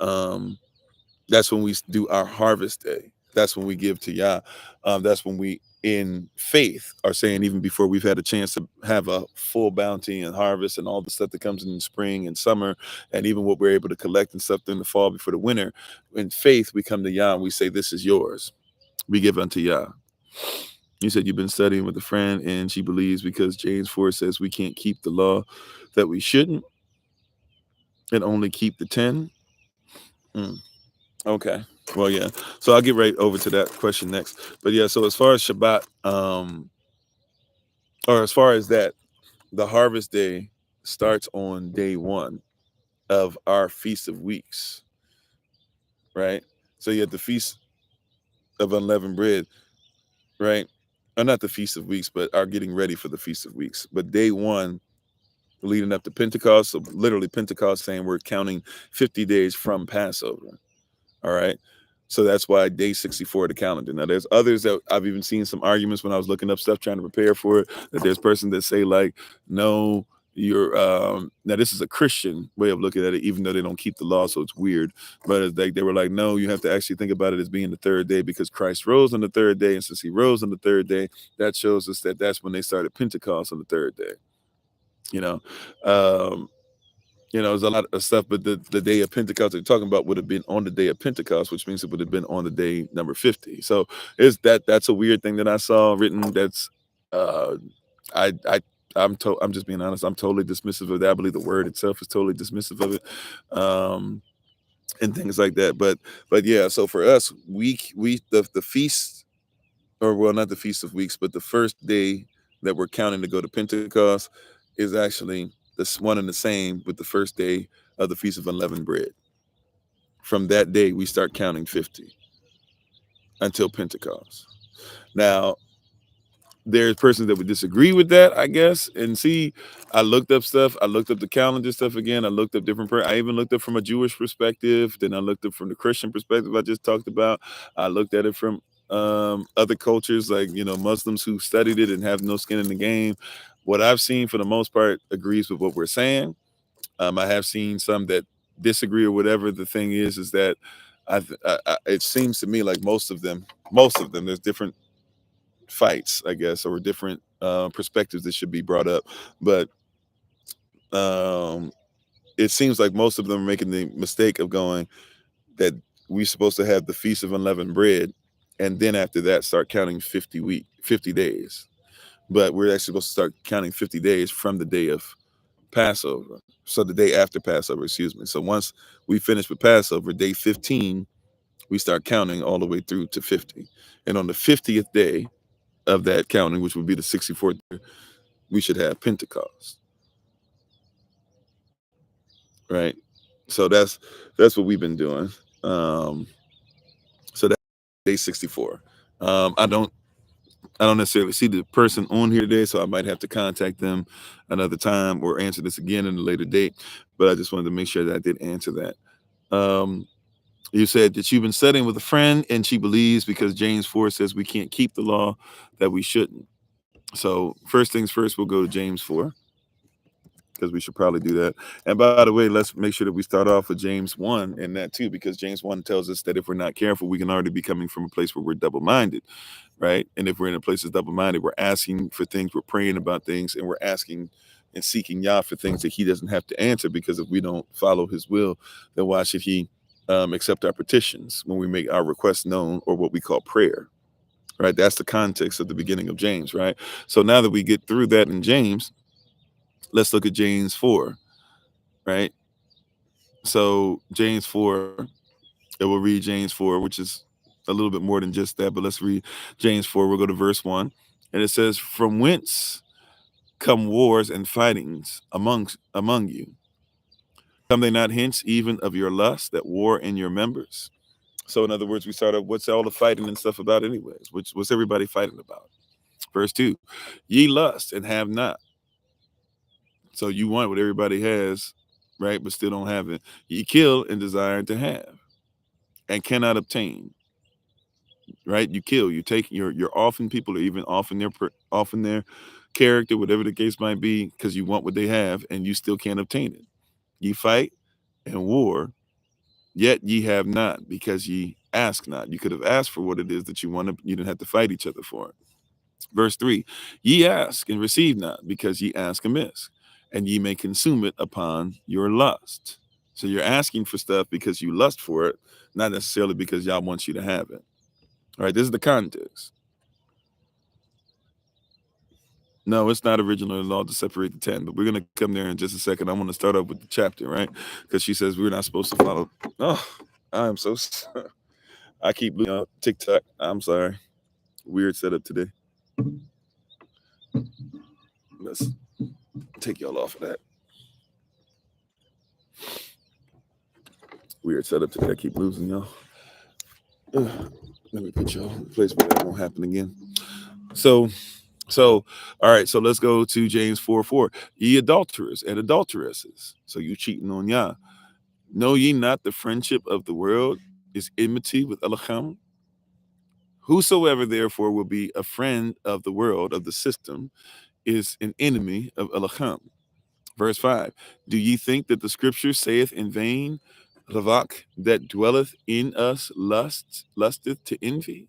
that's when we do our harvest day. That's when we give to Yah. That's when we, in faith, are saying, even before we've had a chance to have a full bounty and harvest and all the stuff that comes in the spring and summer, and even what we're able to collect and stuff in the fall before the winter, in faith, we come to Yah and we say, this is yours. We give unto Yah. You said you've been studying with a friend and she believes because James 4 says we can't keep the law that we shouldn't and only keep the 10. Okay. Well, yeah. So I'll get right over to that question next. But yeah, so as far as Shabbat, or as far as that, the harvest day starts on day 1 of our Feast of Weeks, right? So you have the Feast of Unleavened Bread, right? Or not the Feast of Weeks, but are getting ready for the Feast of Weeks. But day 1, leading up to Pentecost, so literally Pentecost, saying we're counting 50 days from Passover. All right. So that's why day 64 of the calendar. Now, there's others that I've even seen some arguments when I was looking up stuff trying to prepare for it, that there's persons that say, like, no, you're now this is a Christian way of looking at it, even though they don't keep the law, so it's weird. But it's like they were like, no, you have to actually think about it as being the third day, because Christ rose on the third day, and since he rose on the third day, that shows us that that's when they started Pentecost on the third day. There's a lot of stuff, but the day of Pentecost they're talking about would have been on the day of Pentecost, which means it would have been on the day number 50. So that's a weird thing that I saw written. That's I'm just being honest. I'm totally dismissive of that. I believe the word itself is totally dismissive of it, and things like that. But yeah. So for us, the feast, or well, not the Feast of Weeks, but the first day that we're counting to go to Pentecost is actually this one and the same with the first day of the Feast of Unleavened Bread. From that day, we start counting 50 until Pentecost. Now, there's persons that would disagree with that, I guess. And see, I looked up stuff. I looked up the calendar stuff again. I looked up different. I even looked up from a Jewish perspective. Then I looked up from the Christian perspective I just talked about. I looked at it from other cultures, like Muslims who studied it and have no skin in the game. What I've seen, for the most part, agrees with what we're saying. I have seen some that disagree, or whatever. The thing is that it seems to me like most of them, there's different fights, I guess, or different perspectives that should be brought up. But it seems like most of them are making the mistake of going that we're supposed to have the Feast of Unleavened Bread, and then after that start counting 50 days. But we're actually supposed to start counting 50 days from the day of Passover. So the day after Passover, excuse me. So once we finish with Passover, day 15, we start counting all the way through to 50. And on the 50th day of that counting, which would be the 64th, we should have Pentecost. Right? So that's what we've been doing. So that's day 64. I don't necessarily see the person on here today, so I might have to contact them another time or answer this again in a later date. But I just wanted to make sure that I did answer that. You said that you've been studying with a friend and she believes because James 4 says we can't keep the law that we shouldn't. So first things first, we'll go to James 4. because we should probably do that. And by the way, let's make sure that we start off with James 1 in that too, because James 1 tells us that if we're not careful, we can already be coming from a place where we're double-minded, right? And if we're in a place that's double-minded, we're asking for things, we're praying about things, and we're asking and seeking Yah for things that he doesn't have to answer, because if we don't follow his will, then why should he accept our petitions when we make our requests known, or what we call prayer, right? That's the context of the beginning of James, right? So now that we get through that in James, let's look at James 4, right? So James 4, and we'll read James 4, which is a little bit more than just that, but let's read James 4. We'll go to verse 1, and it says, "From whence come wars and fightings among you? Come they not hence even of your lust that war in your members?" So in other words, we start up, what's all the fighting and stuff about anyways? What's everybody fighting about? Verse 2, "Ye lust and have not." So you want what everybody has, right, but still don't have it. "Ye kill and desire to have and cannot obtain." Right? You kill, you take, you're often, people are even often their character, whatever the case might be, because you want what they have and you still can't obtain it. "Ye fight and war, yet ye have not, because ye ask not." You could have asked for what it is that you wanted. You didn't have to fight each other for it. Verse 3, "Ye ask and receive not, because ye ask amiss, and ye may consume it upon your lust." So you're asking for stuff because you lust for it, not necessarily because y'all wants you to have it. All right, this is the context. No, it's not original law to separate the 10, but we're going to come there in just a second. I want to start off with the chapter, right? Because she says we're not supposed to follow. Oh, I am so I keep looking up TikTok. I'm sorry. Weird setup today. Let's take y'all off of that. Weird setup today. I keep losing y'all. Let me put y'all in a place where that won't happen again. So, all right. So let's go to James 4:4. "Ye adulterers and adulteresses," so you cheating on Yah, "know ye not the friendship of the world is enmity with Elohim? Whosoever therefore will be a friend of the world, of the system, is an enemy of Elohim." Verse 5, "Do ye think that the scripture saith in vain, Ravak that dwelleth in us lusteth to envy?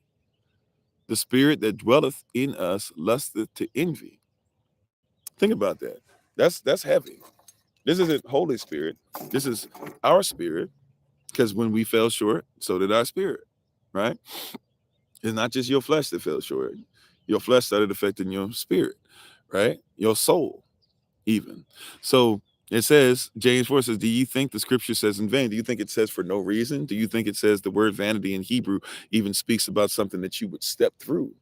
The spirit that dwelleth in us lusteth to envy." Think about that. That's heavy. This isn't Holy Spirit. This is our spirit, because when we fell short, so did our spirit, right? It's not just your flesh that fell short. Your flesh started affecting your spirit, right? Your soul, even. So it says, James 4 says, "Do you think the scripture says in vain?" Do you think it says for no reason? Do you think it says the word vanity in Hebrew even speaks about something that you would step through,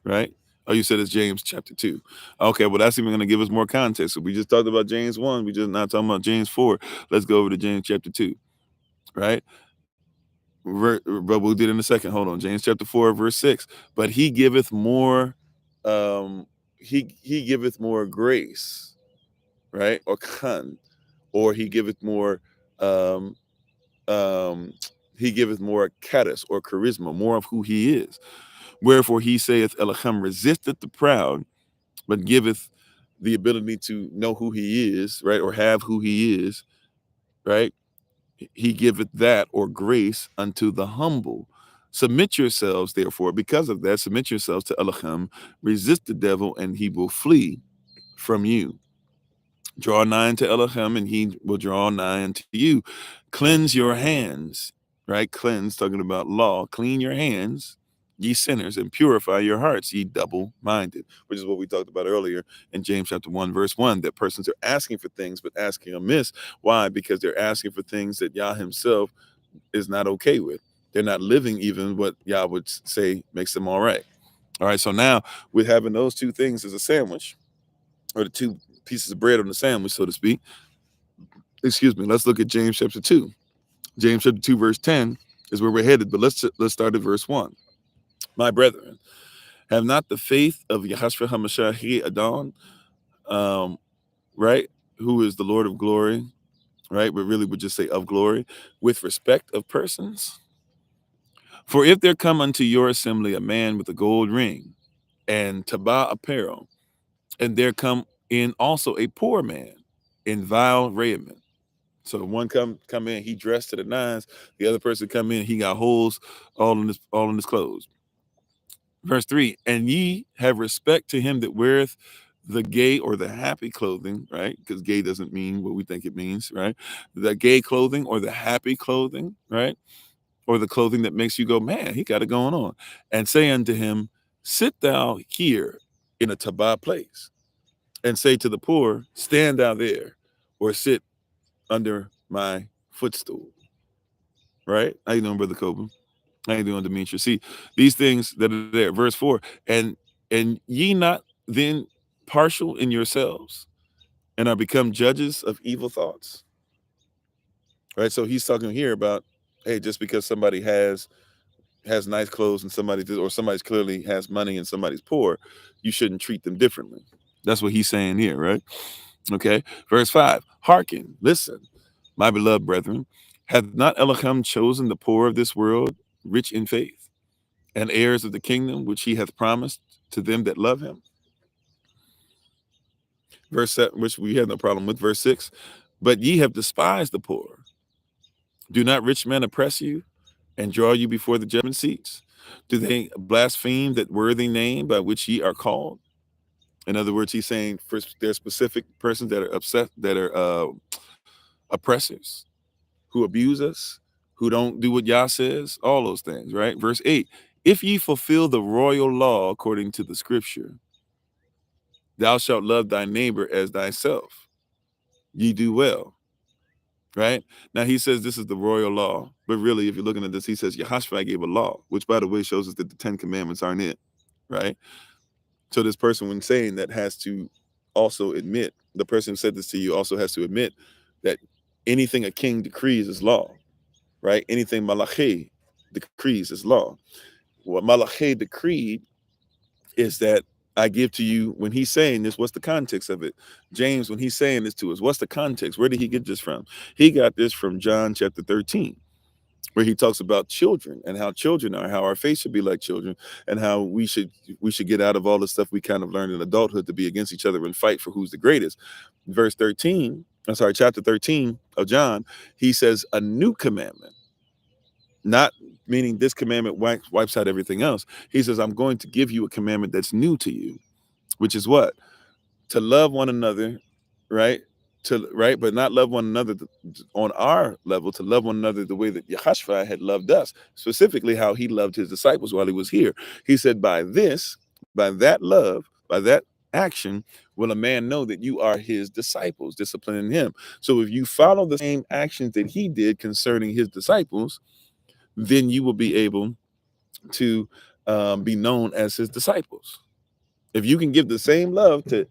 right? Oh, you said it's James chapter 2. Okay, well, that's even going to give us more context. So we just talked about James 1. We just not talking about James 4. Let's go over to James chapter 2, right? But we'll do it in a second. Hold on. James chapter 4, verse 6. "But he giveth more, he giveth more grace," right? Or kan, or he giveth more, um, he giveth more charis or charisma, more of who he is. "Wherefore he saith, Elohim resisteth the proud, but giveth the ability to know who he is," right? Or have who he is, right? "He giveth that," or grace, "unto the humble. Submit yourselves, therefore," because of that, submit yourselves to Elohim, "resist the devil, and he will flee from you. Draw nigh unto Elohim, and he will draw nigh unto you. Cleanse your hands," right? Cleanse, talking about law. "Clean your hands, ye sinners, and purify your hearts, ye double-minded," which is what we talked about earlier in James chapter 1, verse 1, that persons are asking for things, but asking amiss. Why? Because they're asking for things that Yah himself is not okay with. They're not living even what Yah would say makes them all right. All right, so now with having those two things as a sandwich, or the two pieces of bread on the sandwich, so to speak, excuse me, let's look at James chapter 2. James chapter 2, verse 10 is where we're headed, but let's start at verse 1. "My brethren, have not the faith of Yahshua HaMashiach Adon," right, who is the Lord of glory, right, but really would just say of glory, "with respect of persons. For if there come unto your assembly a man with a gold ring and tabah apparel, and there come in also a poor man in vile raiment. So one come in, he dressed to the nines. The other person come in, he got holes all in his clothes. Verse 3, and ye have respect to him that weareth the gay or the happy clothing, right? Because gay doesn't mean what we think it means, right? The gay clothing or the happy clothing, right? Or the clothing that makes you go, man, he got it going on. And say unto him, sit thou here in a tabah place, and say to the poor, stand thou there, or sit under my footstool. Right? How you doing, Brother Coben? How you doing, Demetri? See, these things that are there. Verse 4, and ye not then partial in yourselves, and are become judges of evil thoughts. Right? So he's talking here about, hey, just because somebody has nice clothes and somebody's clearly has money and somebody's poor, you shouldn't treat them differently. That's what he's saying here, right? Okay. Verse 5, hearken, listen, my beloved brethren, hath not Elohim chosen the poor of this world rich in faith and heirs of the kingdom which he hath promised to them that love him? Verse 7, which we have no problem with. Verse 6, but ye have despised the poor. Do not rich men oppress you and draw you before the judgment seats? Do they blaspheme that worthy name by which ye are called? In other words, he's saying there's specific persons that are upset, that are oppressors, who abuse us, who don't do what Yah says, all those things, right? Verse 8, if ye fulfill the royal law according to the scripture, thou shalt love thy neighbor as thyself, ye do well. Right? Now he says this is the royal law, but really, if you're looking at this, he says Yahushua gave a law, which by the way shows us that the 10 commandments aren't it, right? So this person, when saying that, has to also admit, the person who said this to you also has to admit that anything a king decrees is law, right? Anything Malachi decrees is law. What Malachi decreed is that I give to you, when he's saying this, what's the context of it? James, when he's saying this to us, what's the context? Where did he get this from? He got this from John chapter 13, where he talks about children and how children are, how our faith should be like children, and how we should get out of all the stuff we kind of learned in adulthood to be against each other and fight for who's the greatest. Chapter 13 of John, he says a new commandment, not meaning this commandment wipes out everything else. He says, I'm going to give you a commandment that's new to you, which is what? To love one another, right? But not love one another on our level, to love one another the way that Yahushua had loved us, specifically how he loved his disciples while he was here. He said, by that love, by that action, will a man know that you are his disciples, disciplining him. So if you follow the same actions that he did concerning his disciples, then you will be able to be known as his disciples. If you can give the same love to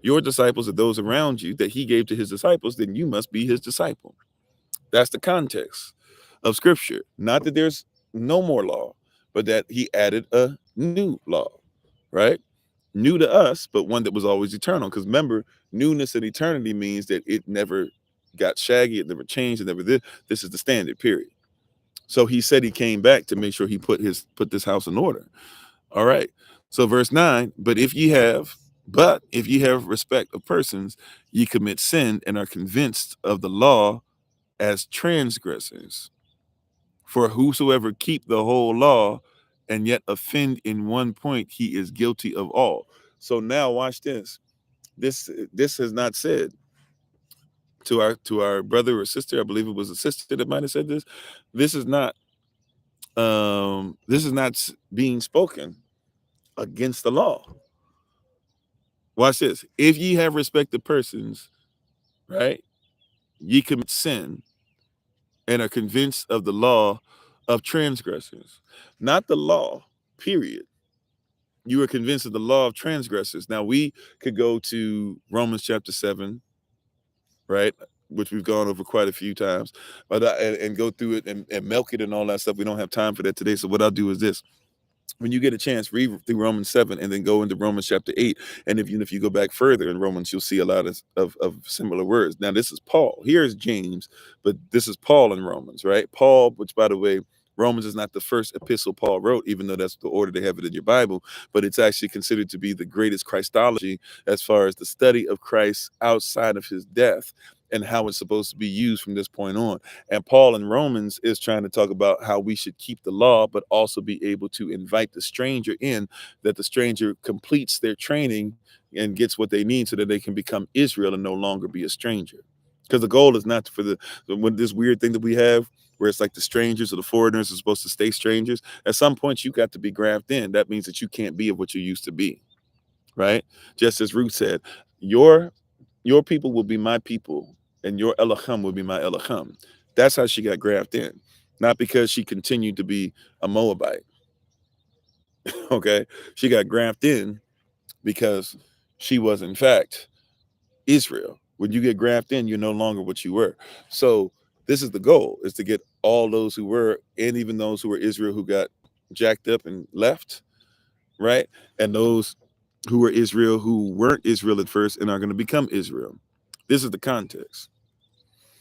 your disciples or those around you that he gave to his disciples, then you must be his disciple. That's the context of scripture. Not that there's no more law, but that he added a new law, right? New to us, but one that was always eternal. Because remember, newness and eternity means that it never got shaggy, it never changed, it never did. This is the standard, period. So he said he came back to make sure he put this house in order. All right. So verse 9, but if ye have respect of persons, ye commit sin and are convinced of the law as transgressors. For whosoever keep the whole law and yet offend in one point, he is guilty of all. So now watch this. This has not said to our brother or sister. I believe it was a sister that might have said this. This is not being spoken against the law. Watch this. If ye have respect to persons, right, ye commit sin and are convinced of the law of transgressors. Not the law, period. You are convinced of the law of transgressors. Now we could go to Romans chapter 7, right, which we've gone over quite a few times, but and go through it and milk it and all that stuff. We don't have time for that today. So what I'll do is this. When you get a chance, read through Romans 7 and then go into Romans chapter 8. And if you go back further in Romans, you'll see a lot of similar words. Now, this is Paul. Here's James, but this is Paul in Romans, right? Paul, which, by the way, Romans is not the first epistle Paul wrote, even though that's the order they have it in your Bible, but it's actually considered to be the greatest Christology as far as the study of Christ outside of his death and how it's supposed to be used from this point on. And Paul in Romans is trying to talk about how we should keep the law, but also be able to invite the stranger in, that the stranger completes their training and gets what they need so that they can become Israel and no longer be a stranger. Because the goal is not for when this weird thing that we have where it's like the strangers or the foreigners are supposed to stay strangers. At some point, you got to be grafted in. That means that you can't be of what you used to be, right? Just as Ruth said, your people will be my people, and your Elohim will be my Elohim. That's how she got grafted in, not because she continued to be a Moabite. Okay, she got grafted in because she was in fact Israel. When you get grafted in, you're no longer what you were. So this is the goal, is to get all those who were, and even those who were Israel who got jacked up and left, right? And those who were Israel who weren't Israel at first and are going to become Israel. This is the context.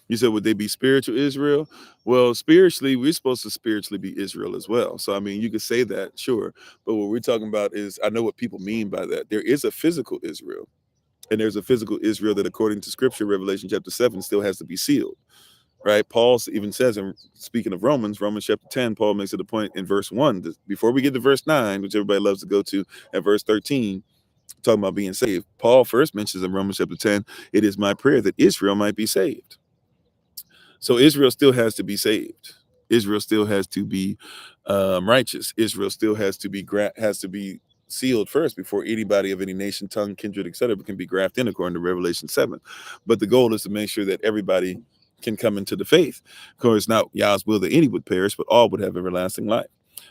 You said, would they be spiritual Israel? Well, spiritually, we're supposed to spiritually be Israel as well. So, I mean, you could say that, sure. But what we're talking about is, I know what people mean by that. There is a physical Israel. And there's a physical Israel that, according to Scripture, Revelation chapter 7, still has to be sealed, right? Paul even says, in speaking of Romans chapter 10, Paul makes it a point in verse 1, before we get to verse 9, which everybody loves to go to, at verse 13, talking about being saved. Paul first mentions in Romans chapter 10, it is my prayer that Israel might be saved. So Israel still has to be saved. Israel still has to be righteous. Israel still has to be sealed first before anybody of any nation, tongue, kindred, etc. can be grafted in, according to Revelation 7. But the goal is to make sure that everybody can come into the faith. Of course, not Yah's will that any would perish, but all would have everlasting life.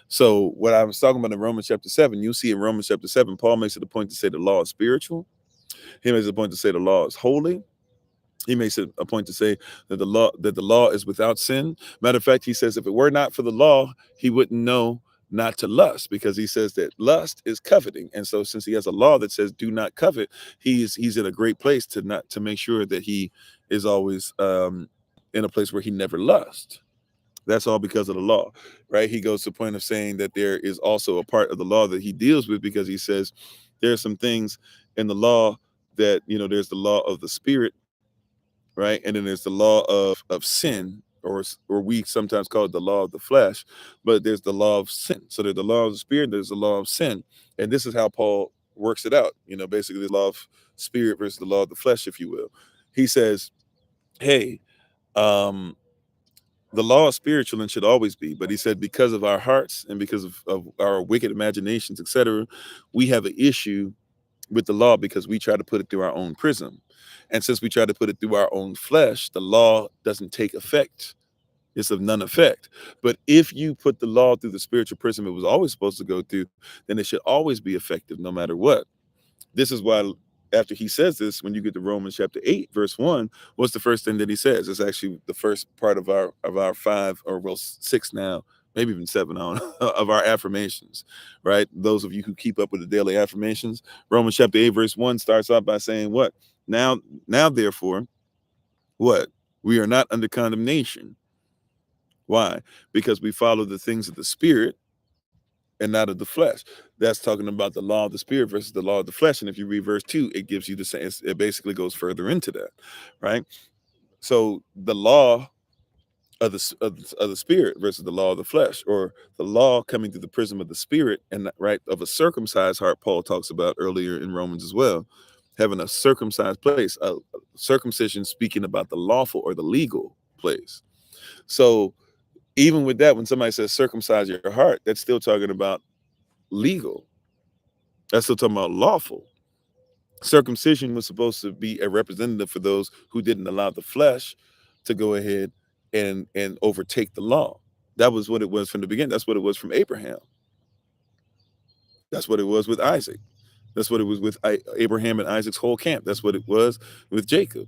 So what I was talking about in Romans chapter 7, you see in Romans chapter 7, Paul makes it a point to say the law is spiritual. He makes it a point to say the law is holy. He makes it a point to say that the law is without sin. Matter of fact, he says if it were not for the law, he wouldn't know not to lust, because he says that lust is coveting. And so since he has a law that says do not covet, he's in a great place to make sure that he is always in a place where he never lusts. That's all because of the law, right? He goes to the point of saying that there is also a part of the law that he deals with, because he says there are some things in the law that, there's the law of the spirit, right? And then there's the law of sin, or we sometimes call it the law of the flesh, but there's the law of sin. So there's the law of the spirit, there's the law of sin. And this is how Paul works it out, basically the law of spirit versus the law of the flesh, if you will. He says, hey, the law is spiritual and should always be, but he said because of our hearts and because of our wicked imaginations, etc., we have an issue with the law because we try to put it through our own prism. And since we try to put it through our own flesh, the law doesn't take effect. It's of none effect. But if you put the law through the spiritual prism it was always supposed to go through, then it should always be effective no matter what. This is why after he says this, when you get to Romans chapter 8, verse 1, what's the first thing that he says? It's actually the first part of our 5, or well, 6 now, maybe even 7 on of our affirmations, right? Those of you who keep up with the daily affirmations, Romans chapter 8, verse 1 starts off by saying what? Now therefore, what? We are not under condemnation. Why? Because we follow the things of the spirit and not of the flesh. That's talking about the law of the spirit versus the law of the flesh. And if you read verse 2, it gives you the same, it basically goes further into that, right? So the law of the spirit versus the law of the flesh, or the law coming through the prism of the spirit, and right, of a circumcised heart, Paul talks about earlier in Romans as well, having a circumcised place, a circumcision speaking about the lawful or the legal place. So even with that, when somebody says circumcise your heart, that's still talking about legal. That's still talking about lawful. Circumcision was supposed to be a representative for those who didn't allow the flesh to go ahead and overtake the law. That was what it was from the beginning. That's what it was from Abraham. That's what it was with Isaac. That's what it was with Abraham and Isaac's whole camp. That's what it was with Jacob,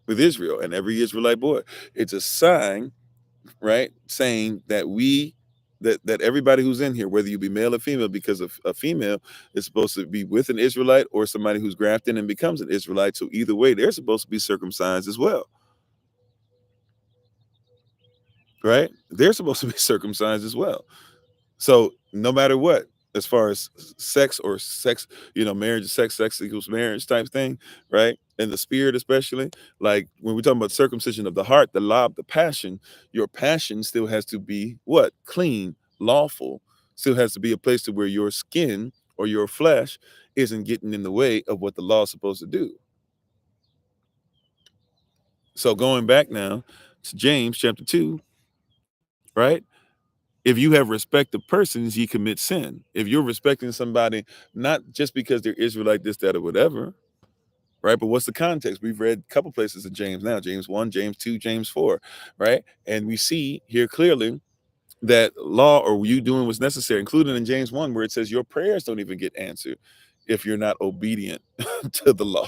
with Israel, and every Israelite boy. It's a sign, right, saying that that everybody who's in here, whether you be male or female, because of a female is supposed to be with an Israelite or somebody who's grafted in and becomes an Israelite. So either way, they're supposed to be circumcised as well. right? They're supposed to be circumcised as well. So no matter what, as far as sex or sex, marriage, sex equals marriage type thing, right? And the spirit, especially, like when we're talking about circumcision of the heart, the lob, the passion, your passion still has to be what? Clean, lawful, still has to be a place to where your skin or your flesh isn't getting in the way of what the law is supposed to do. So going back now to James chapter 2, right? If you have respect of persons, ye commit sin. If you're respecting somebody, not just because they're Israelite, this, that, or whatever, right? But what's the context? We've read a couple places in James now, James 1, James 2, James 4, right? And we see here clearly that law or you doing what's necessary, including in James 1, where it says your prayers don't even get answered if you're not obedient to the law.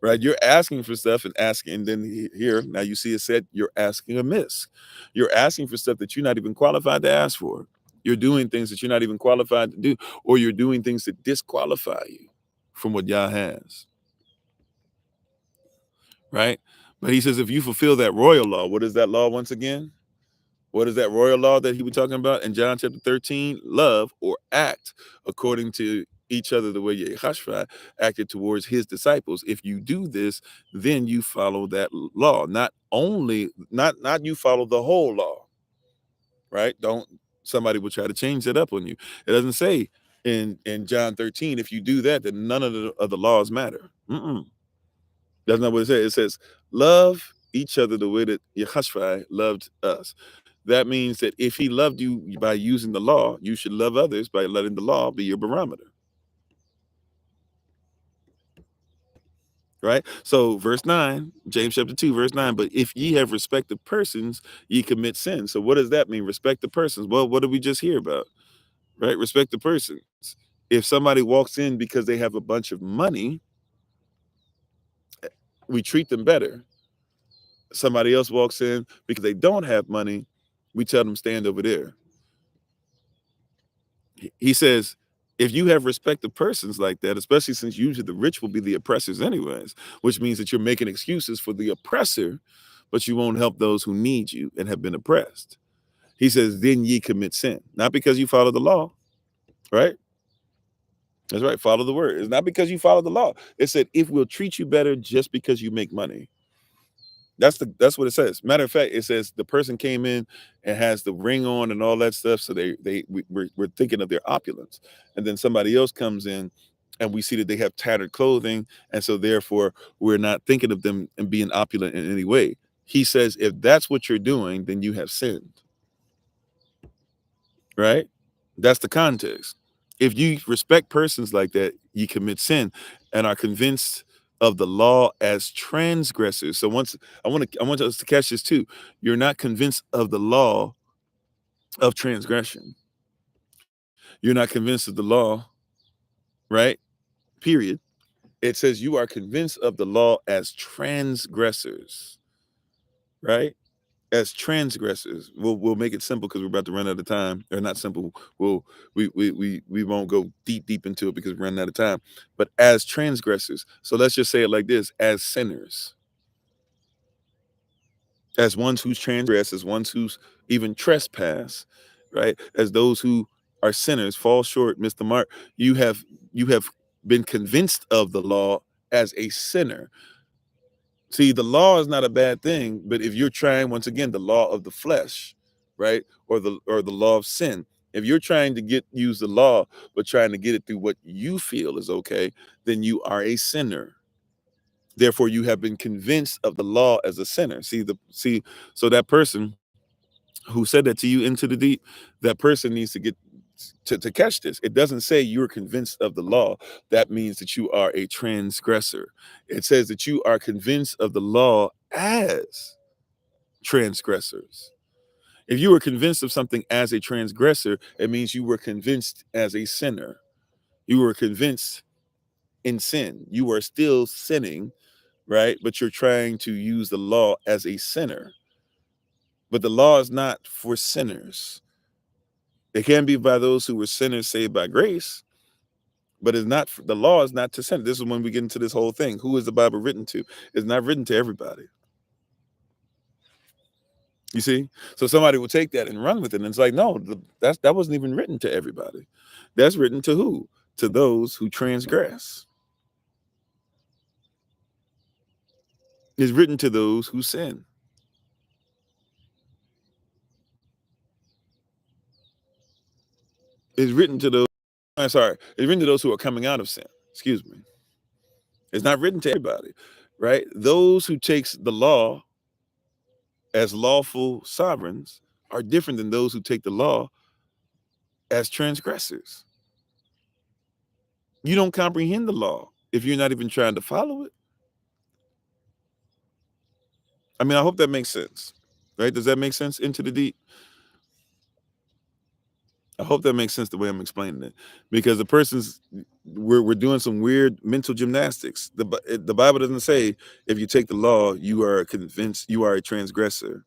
Right? You're asking for stuff and asking, and then here, now you see it said you're asking amiss. You're asking for stuff that you're not even qualified to ask for. You're doing things that you're not even qualified to do, or you're doing things that disqualify you from what Yah has. Right? But he says, if you fulfill that royal law, what is that law once again? What is that royal law that he was talking about in John chapter 13? Love or act according to each other the way Yehashua acted towards his disciples. If you do this, then you follow that law. Not you follow the whole law, right? Don't somebody will try to change that up on you. It doesn't say in John 13, if you do that, then none of the laws matter. That's not what it says. It says, love each other the way that Yehashua loved us. That means that if he loved you by using the law, you should love others by letting the law be your barometer. Right? So verse 9, James chapter 2, verse 9, but if ye have respect of persons, ye commit sin. So what does that mean? Respect the persons. Well, what did we just hear about? Right? Respect the persons. If somebody walks in because they have a bunch of money, we treat them better. Somebody else walks in because they don't have money, we tell them stand over there. He says, if you have respect of persons like that, especially since usually the rich will be the oppressors anyways, which means that you're making excuses for the oppressor, but you won't help those who need you and have been oppressed. He says, then ye commit sin. Not because you follow the law, right? That's right. Follow the word. It's not because you follow the law. It said, if we'll treat you better just because you make money. That's what it says. Matter of fact, it says the person came in and has the ring on and all that stuff. So we're thinking of their opulence, and then somebody else comes in, and we see that they have tattered clothing, and so therefore we're not thinking of them and being opulent in any way. He says, if that's what you're doing, then you have sinned. Right? That's the context. If you respect persons like that, you commit sin and are convinced of the law as transgressors. So once I want us to catch this too. You're not convinced of the law of transgression. You're not convinced of the law, right? Period. It says you are convinced of the law as transgressors, right? As transgressors. We'll make it simple because we're about to run out of time. Or not simple. We won't go deep into it because we're running out of time. But as transgressors. So let's just say it like this: as sinners, as ones who's transgress, as ones who's even trespass, right? As those who are sinners, fall short, miss the mark. You have been convinced of the law as a sinner. See, the law is not a bad thing, but if you're trying, once again, the law of the flesh, right, or the law of sin, if you're trying to use the law but trying to get it through what you feel is okay, then you are a sinner. Therefore, you have been convinced of the law as a sinner. So that person who said that to you into the deep, that person needs to get to catch this. It doesn't say you're convinced of the law. That means that you are a transgressor. It says that you are convinced of the law as transgressors. If you were convinced of something as a transgressor, it means you were convinced as a sinner. You were convinced in sin. You are still sinning, right? But you're trying to use the law as a sinner. But the law is not for sinners. It can be by those who were sinners saved by grace, but it's not. The law is not to sinners. This is when we get into this whole thing. Who is the Bible written to? It's not written to everybody. You see? So somebody will take that and run with it. And it's like, no, that wasn't even written to everybody. That's written to who? To those who transgress. It's written to those who sin. It's written to those, I'm sorry, it's written to those who are coming out of sin. Excuse me. It's not written to everybody, right? Those who takes the law as lawful sovereigns are different than those who take the law as transgressors. You don't comprehend the law if you're not even trying to follow it. I mean, I hope that makes sense, right? Does that make sense into the deep? I hope that makes sense the way I'm explaining it, because we're doing some weird mental gymnastics. The Bible doesn't say if you take the law, you are convinced you are a transgressor,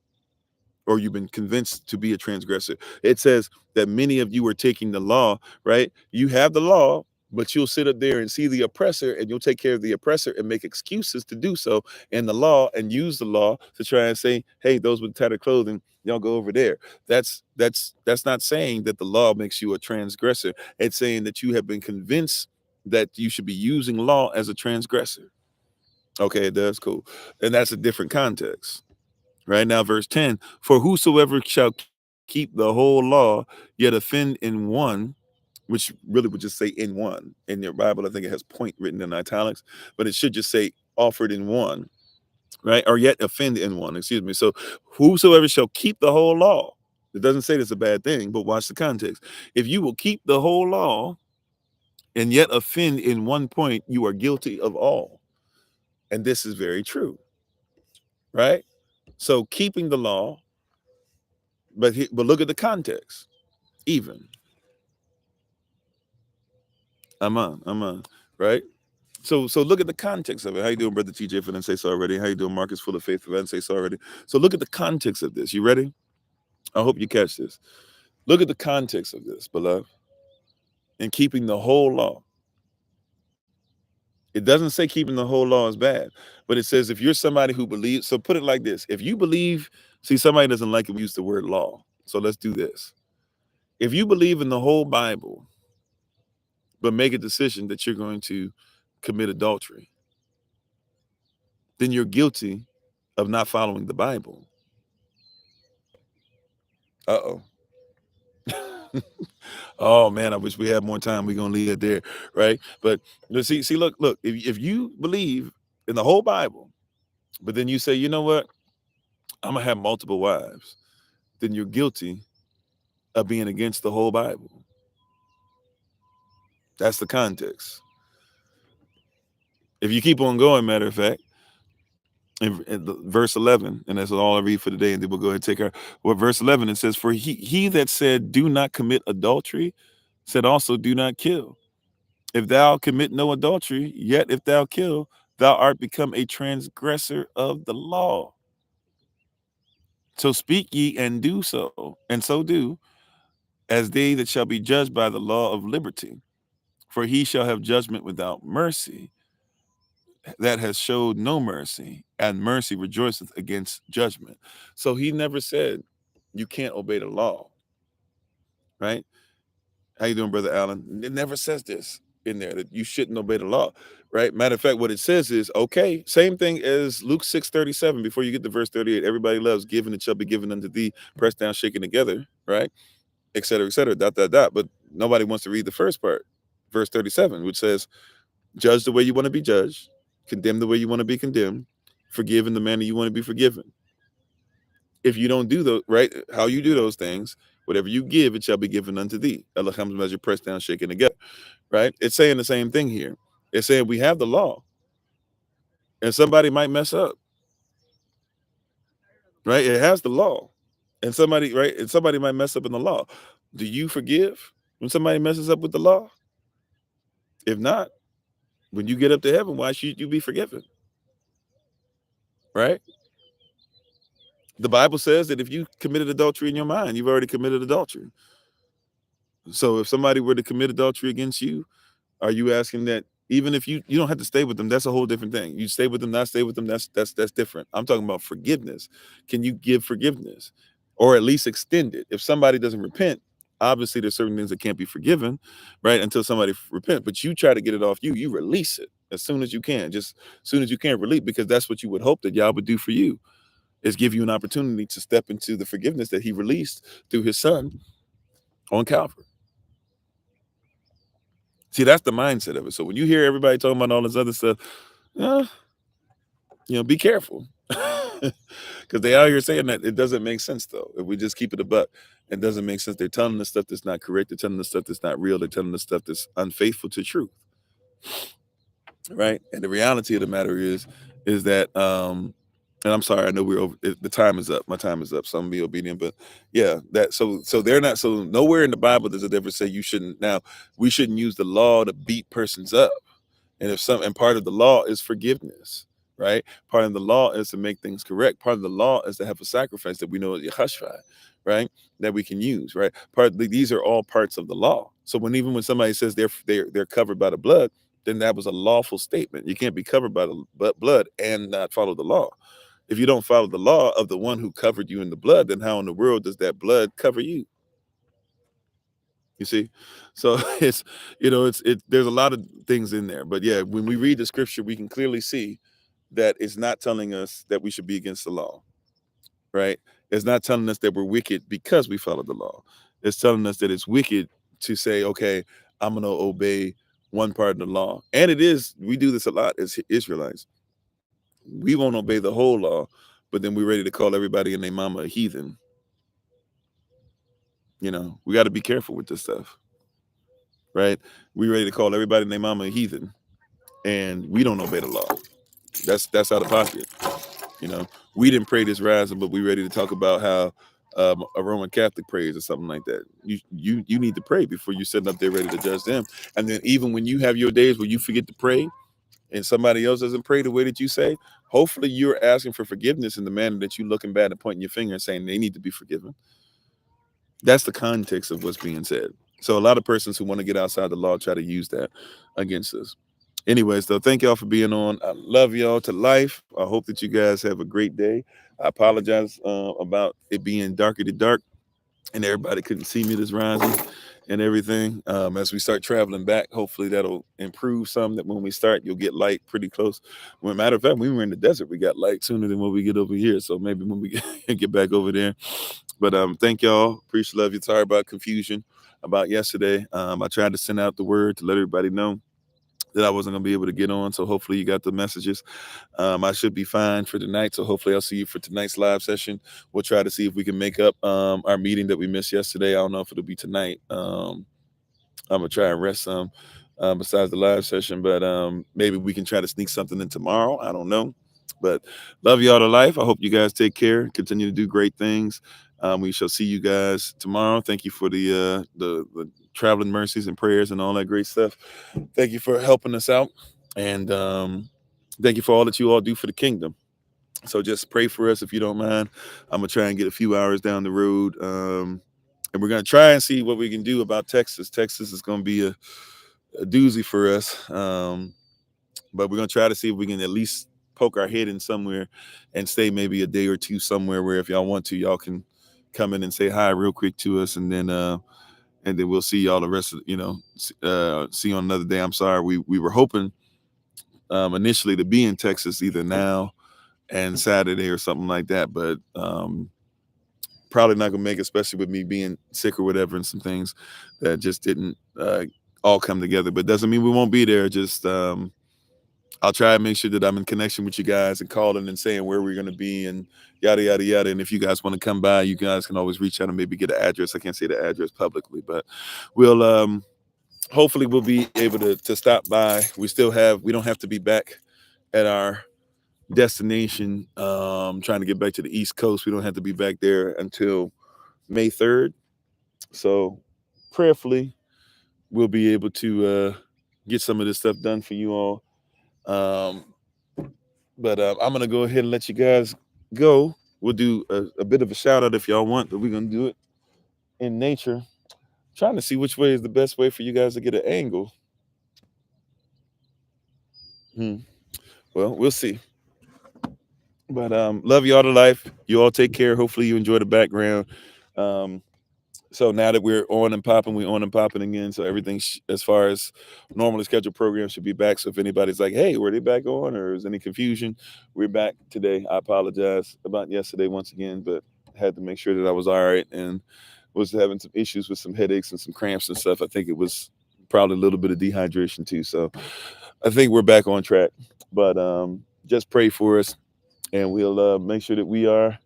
or you've been convinced to be a transgressor. It says that many of you are taking the law, right? You have the law, but you'll sit up there and see the oppressor, and you'll take care of the oppressor and make excuses to do so in the law, and use the law to try and say, hey, those with tattered clothing, y'all go over there. That's not saying that the law makes you a transgressor. It's saying that you have been convinced that you should be using law as a transgressor. Okay, it does, cool. And that's a different context. Right now, verse 10, for whosoever shall keep the whole law, yet offend in one, which really would just say in one. In your Bible, I think it has point written in italics, but it should just say offered in one, right? Or yet offend in one, excuse me. So whosoever shall keep the whole law, it doesn't say that's a bad thing, but watch the context. If you will keep the whole law and yet offend in one point, you are guilty of all. And this is very true, right? So keeping the law, but look at the context. Even I'm on, right? So look at the context of it. How you doing, brother TJ? If I didn't say so already. How you doing, Marcus? Full of faith. If I didn't say so already. So look at the context of this. You ready? I hope you catch this. Look at the context of this, beloved. And keeping the whole law. It doesn't say keeping the whole law is bad, but it says if you're somebody who believes. So put it like this: if you believe, see, somebody doesn't like it when we use the word law. So let's do this. If you believe in the whole Bible, but make a decision that you're going to commit adultery, then you're guilty of not following the Bible. Uh-oh. Oh man, I wish we had more time. We're gonna leave it there, right? But see, look, if you believe in the whole Bible, but then you say, you know what, I'm gonna have multiple wives, then you're guilty of being against the whole Bible. That's the context. If you keep on going, matter of fact, in verse 11, and that's all I read for today, and then we'll go ahead and take our verse 11. It says, for he that said, do not commit adultery, said also, do not kill. If thou commit no adultery, yet if thou kill, thou art become a transgressor of the law. So speak ye and do so, and so do, as they that shall be judged by the law of liberty. For he shall have judgment without mercy, that has showed no mercy, and mercy rejoiceth against judgment. So he never said you can't obey the law, right? How you doing, Brother Allen? It never says this in there, that you shouldn't obey the law, right? Matter of fact, what it says is, okay, same thing as Luke 6:37, before you get to verse 38, everybody loves giving, it shall be given unto thee, pressed down, shaken together, right? Et cetera, dot, dot, dot. But nobody wants to read the first part, verse 37, which says, judge the way you want to be judged, condemn the way you want to be condemned, forgive in the manner you want to be forgiven. If you don't do those, right, how you do those things, whatever you give, it shall be given unto thee. Elohim's measure, pressed down, shaken together, right? It's saying the same thing here. It's saying we have the law, and somebody might mess up, right? It has the law, and somebody, right, and somebody might mess up in the law. Do you forgive when somebody messes up with the law? If not, when you get up to heaven, why should you be forgiven? Right? The Bible says that if you committed adultery in your mind, you've already committed adultery. So if somebody were to commit adultery against you, are you asking that Even if you don't have to stay with them, that's a whole different thing. You stay with them, not stay with them, that's different. I'm talking about forgiveness. Can you give forgiveness, or at least extend it? If somebody doesn't repent, obviously there's certain things that can't be forgiven, right? Until somebody repent. But you try to get it off you. You release it as soon as you can, just as soon as you can release, because that's what you would hope that Yah would do for you, is give you an opportunity to step into the forgiveness that He released through His Son on Calvary. See, that's the mindset of it. So when you hear everybody talking about all this other stuff, be careful. Because they out here saying that it doesn't make sense, though. If we just keep it a buck, it doesn't make sense. They're telling us stuff that's not correct. They're telling us stuff that's not real. They're telling us stuff that's unfaithful to truth, right? And the reality of the matter is that, and I'm sorry, I know we're over. The time is up. My time is up, so I'm gonna be obedient. But yeah, so they're not. So nowhere in the Bible does it ever say you shouldn't. Now, we shouldn't use the law to beat persons up. And part of the law is forgiveness, right? Part of the law is to make things correct. Part of the law is to have a sacrifice that we know is Yahashua, right? That we can use, right? These are all parts of the law. So even when somebody says they're covered by the blood, then that was a lawful statement. You can't be covered by the blood and not follow the law. If you don't follow the law of the one who covered you in the blood, then how in the world does that blood cover you? You see, so it's there's a lot of things in there, but yeah, when we read the scripture, we can clearly see that it's not telling us that we should be against the law, right? It's not telling us that we're wicked because we follow the law. It's telling us that it's wicked to say, okay, I'm going to obey one part of the law, and we do this a lot as Israelites. We won't obey the whole law, but then we're ready to call everybody and their mama a heathen. We got to be careful with this stuff. Right? We ready to call everybody and their mama a heathen, and we don't obey the law. That's out of pocket. We didn't pray this rising, but we ready to talk about how a Roman Catholic prays or something like that. You need to pray before you sitting up there ready to judge them. And then even when you have your days where you forget to pray, and somebody else doesn't pray the way that you say, hopefully you're asking for forgiveness in the manner that you looking bad and pointing your finger and saying they need to be forgiven. That's the context of what's being said. So a lot of persons who want to get outside the law try to use that against us. Anyways, though, thank y'all for being on. I love y'all to life. I hope that you guys have a great day. I apologize about it being darker to dark and everybody couldn't see me this rising and everything. As we start traveling back, hopefully that'll improve some, that when we start, you'll get light pretty close. Well, matter of fact, when we were in the desert, we got light sooner than when we get over here. So maybe when we get back over there. But thank y'all. Appreciate, love you. Sorry about confusion about yesterday. I tried to send out the word to let everybody know that I wasn't going to be able to get on. So hopefully you got the messages. I should be fine for tonight. So hopefully I'll see you for tonight's live session. We'll try to see if we can make up our meeting that we missed yesterday. I don't know if it'll be tonight. I'm going to try and rest some besides the live session, but maybe we can try to sneak something in tomorrow. I don't know. But love y'all to life. I hope you guys take care. Continue to do great things. We shall see you guys tomorrow. Thank you for the traveling mercies and prayers and all that great stuff. Thank you for helping us out. And thank you for all that you all do for the kingdom. So just pray for us if you don't mind. I'm going to try and get a few hours down the road. And we're going to try and see what we can do about Texas. Texas is going to be a doozy for us. But we're going to try to see if we can at least poke our head in somewhere and stay maybe a day or two somewhere where if y'all want to, y'all can come in and say hi real quick to us. And then we'll see y'all the rest of, see you on another day. I'm sorry. We were hoping initially to be in Texas either now and Saturday or something like that. But probably not gonna make it, especially with me being sick or whatever, and some things that just didn't all come together. But doesn't mean we won't be there. Just I'll try and make sure that I'm in connection with you guys and calling and saying where we're going to be and yada, yada, yada. And if you guys want to come by, you guys can always reach out and maybe get an address. I can't say the address publicly, but we'll hopefully we'll be able to stop by. We don't have to be back at our destination. Trying to get back to the East Coast. We don't have to be back there until May 3rd. So prayerfully, we'll be able to get some of this stuff done for you all. But I'm going to go ahead and let you guys go. We'll do a bit of a shout out if y'all want, but we're going to do it in nature. Trying to see which way is the best way for you guys to get an angle. Well, we'll see. But love you all to life. You all take care. Hopefully you enjoy the background. Um, so now that we're on and popping, we on and popping again. So everything as far as normally scheduled programs should be back. So if anybody's like, hey, were they back on, or is any confusion, we're back today. I apologize about yesterday once again, but had to make sure that I was all right and was having some issues with some headaches and some cramps and stuff. I think it was probably a little bit of dehydration too. So I think we're back on track. But just pray for us, and we'll make sure that we are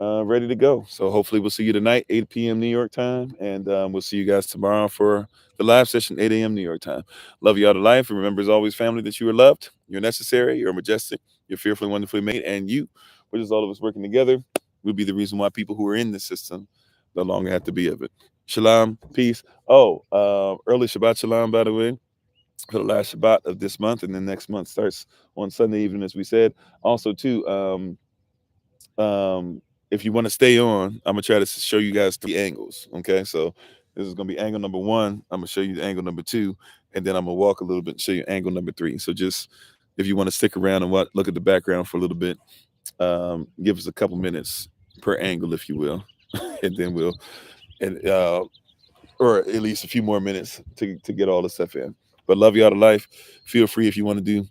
ready to go. So hopefully we'll see you tonight, 8 p.m. New York time, and we'll see you guys tomorrow for the live session, 8 a.m. New York time. Love you all to life, and remember, as always, family, that you are loved, you're necessary, you're majestic, you're fearfully, wonderfully made, and you, which is all of us working together, will be the reason why people who are in the system no longer have to be of it. Shalom, peace. Oh, early Shabbat Shalom, by the way, for the last Shabbat of this month, and then next month starts on Sunday evening, as we said. Also, too, if you want to stay on, I'm gonna try to show you guys 3 angles. Okay, so this is gonna be angle number 1. I'm gonna show you the angle number 2, and then I'm gonna walk a little bit and show you angle number 3. So just if you want to stick around and look at the background for a little bit, give us a couple minutes per angle, if you will, and then we'll and or at least a few more minutes to get all the stuff in. But love you all to life. Feel free if you want to do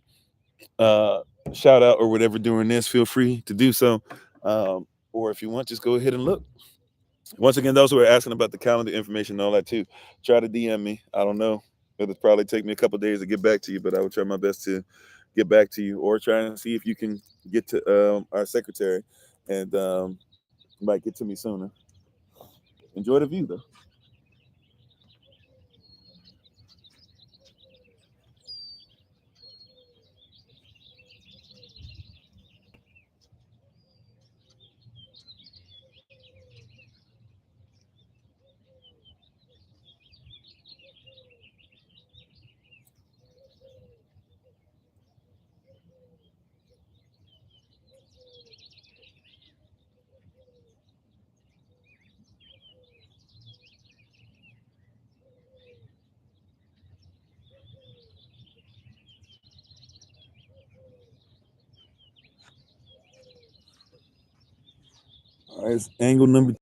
shout out or whatever during this, feel free to do so. Or if you want, just go ahead and look. Once again, those who are asking about the calendar information and all that too, try to DM me. I don't know. It'll probably take me a couple days to get back to you, but I will try my best to get back to you, or try and see if you can get to our secretary, and might get to me sooner. Enjoy the view though. All right, it's angle number.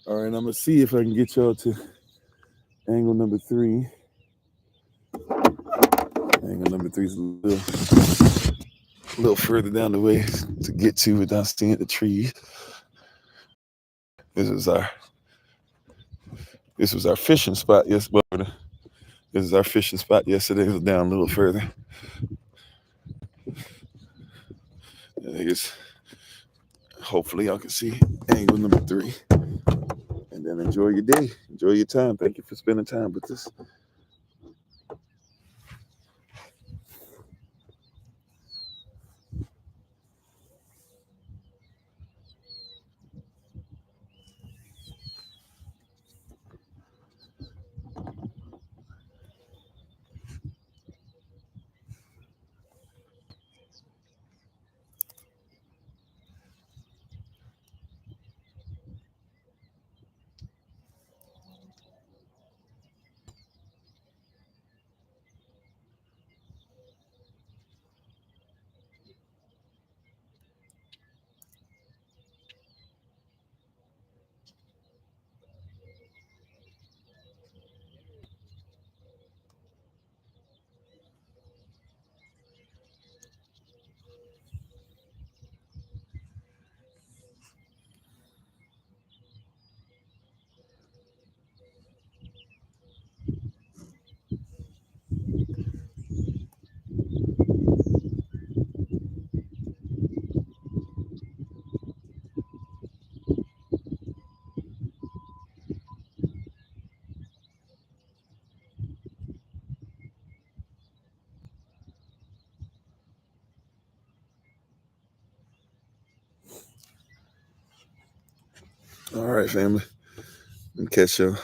All right, I'm gonna see if I can get y'all to angle number 3. Angle number 3 is a little further down the way to get to without seeing the trees. This is our fishing spot. Yes, this is our fishing spot. Yesterday it was down a little further. I think it's hopefully y'all can see angle number 3, and then enjoy your day, enjoy your time. Thank you for spending time with us. All right, family. And catch y'all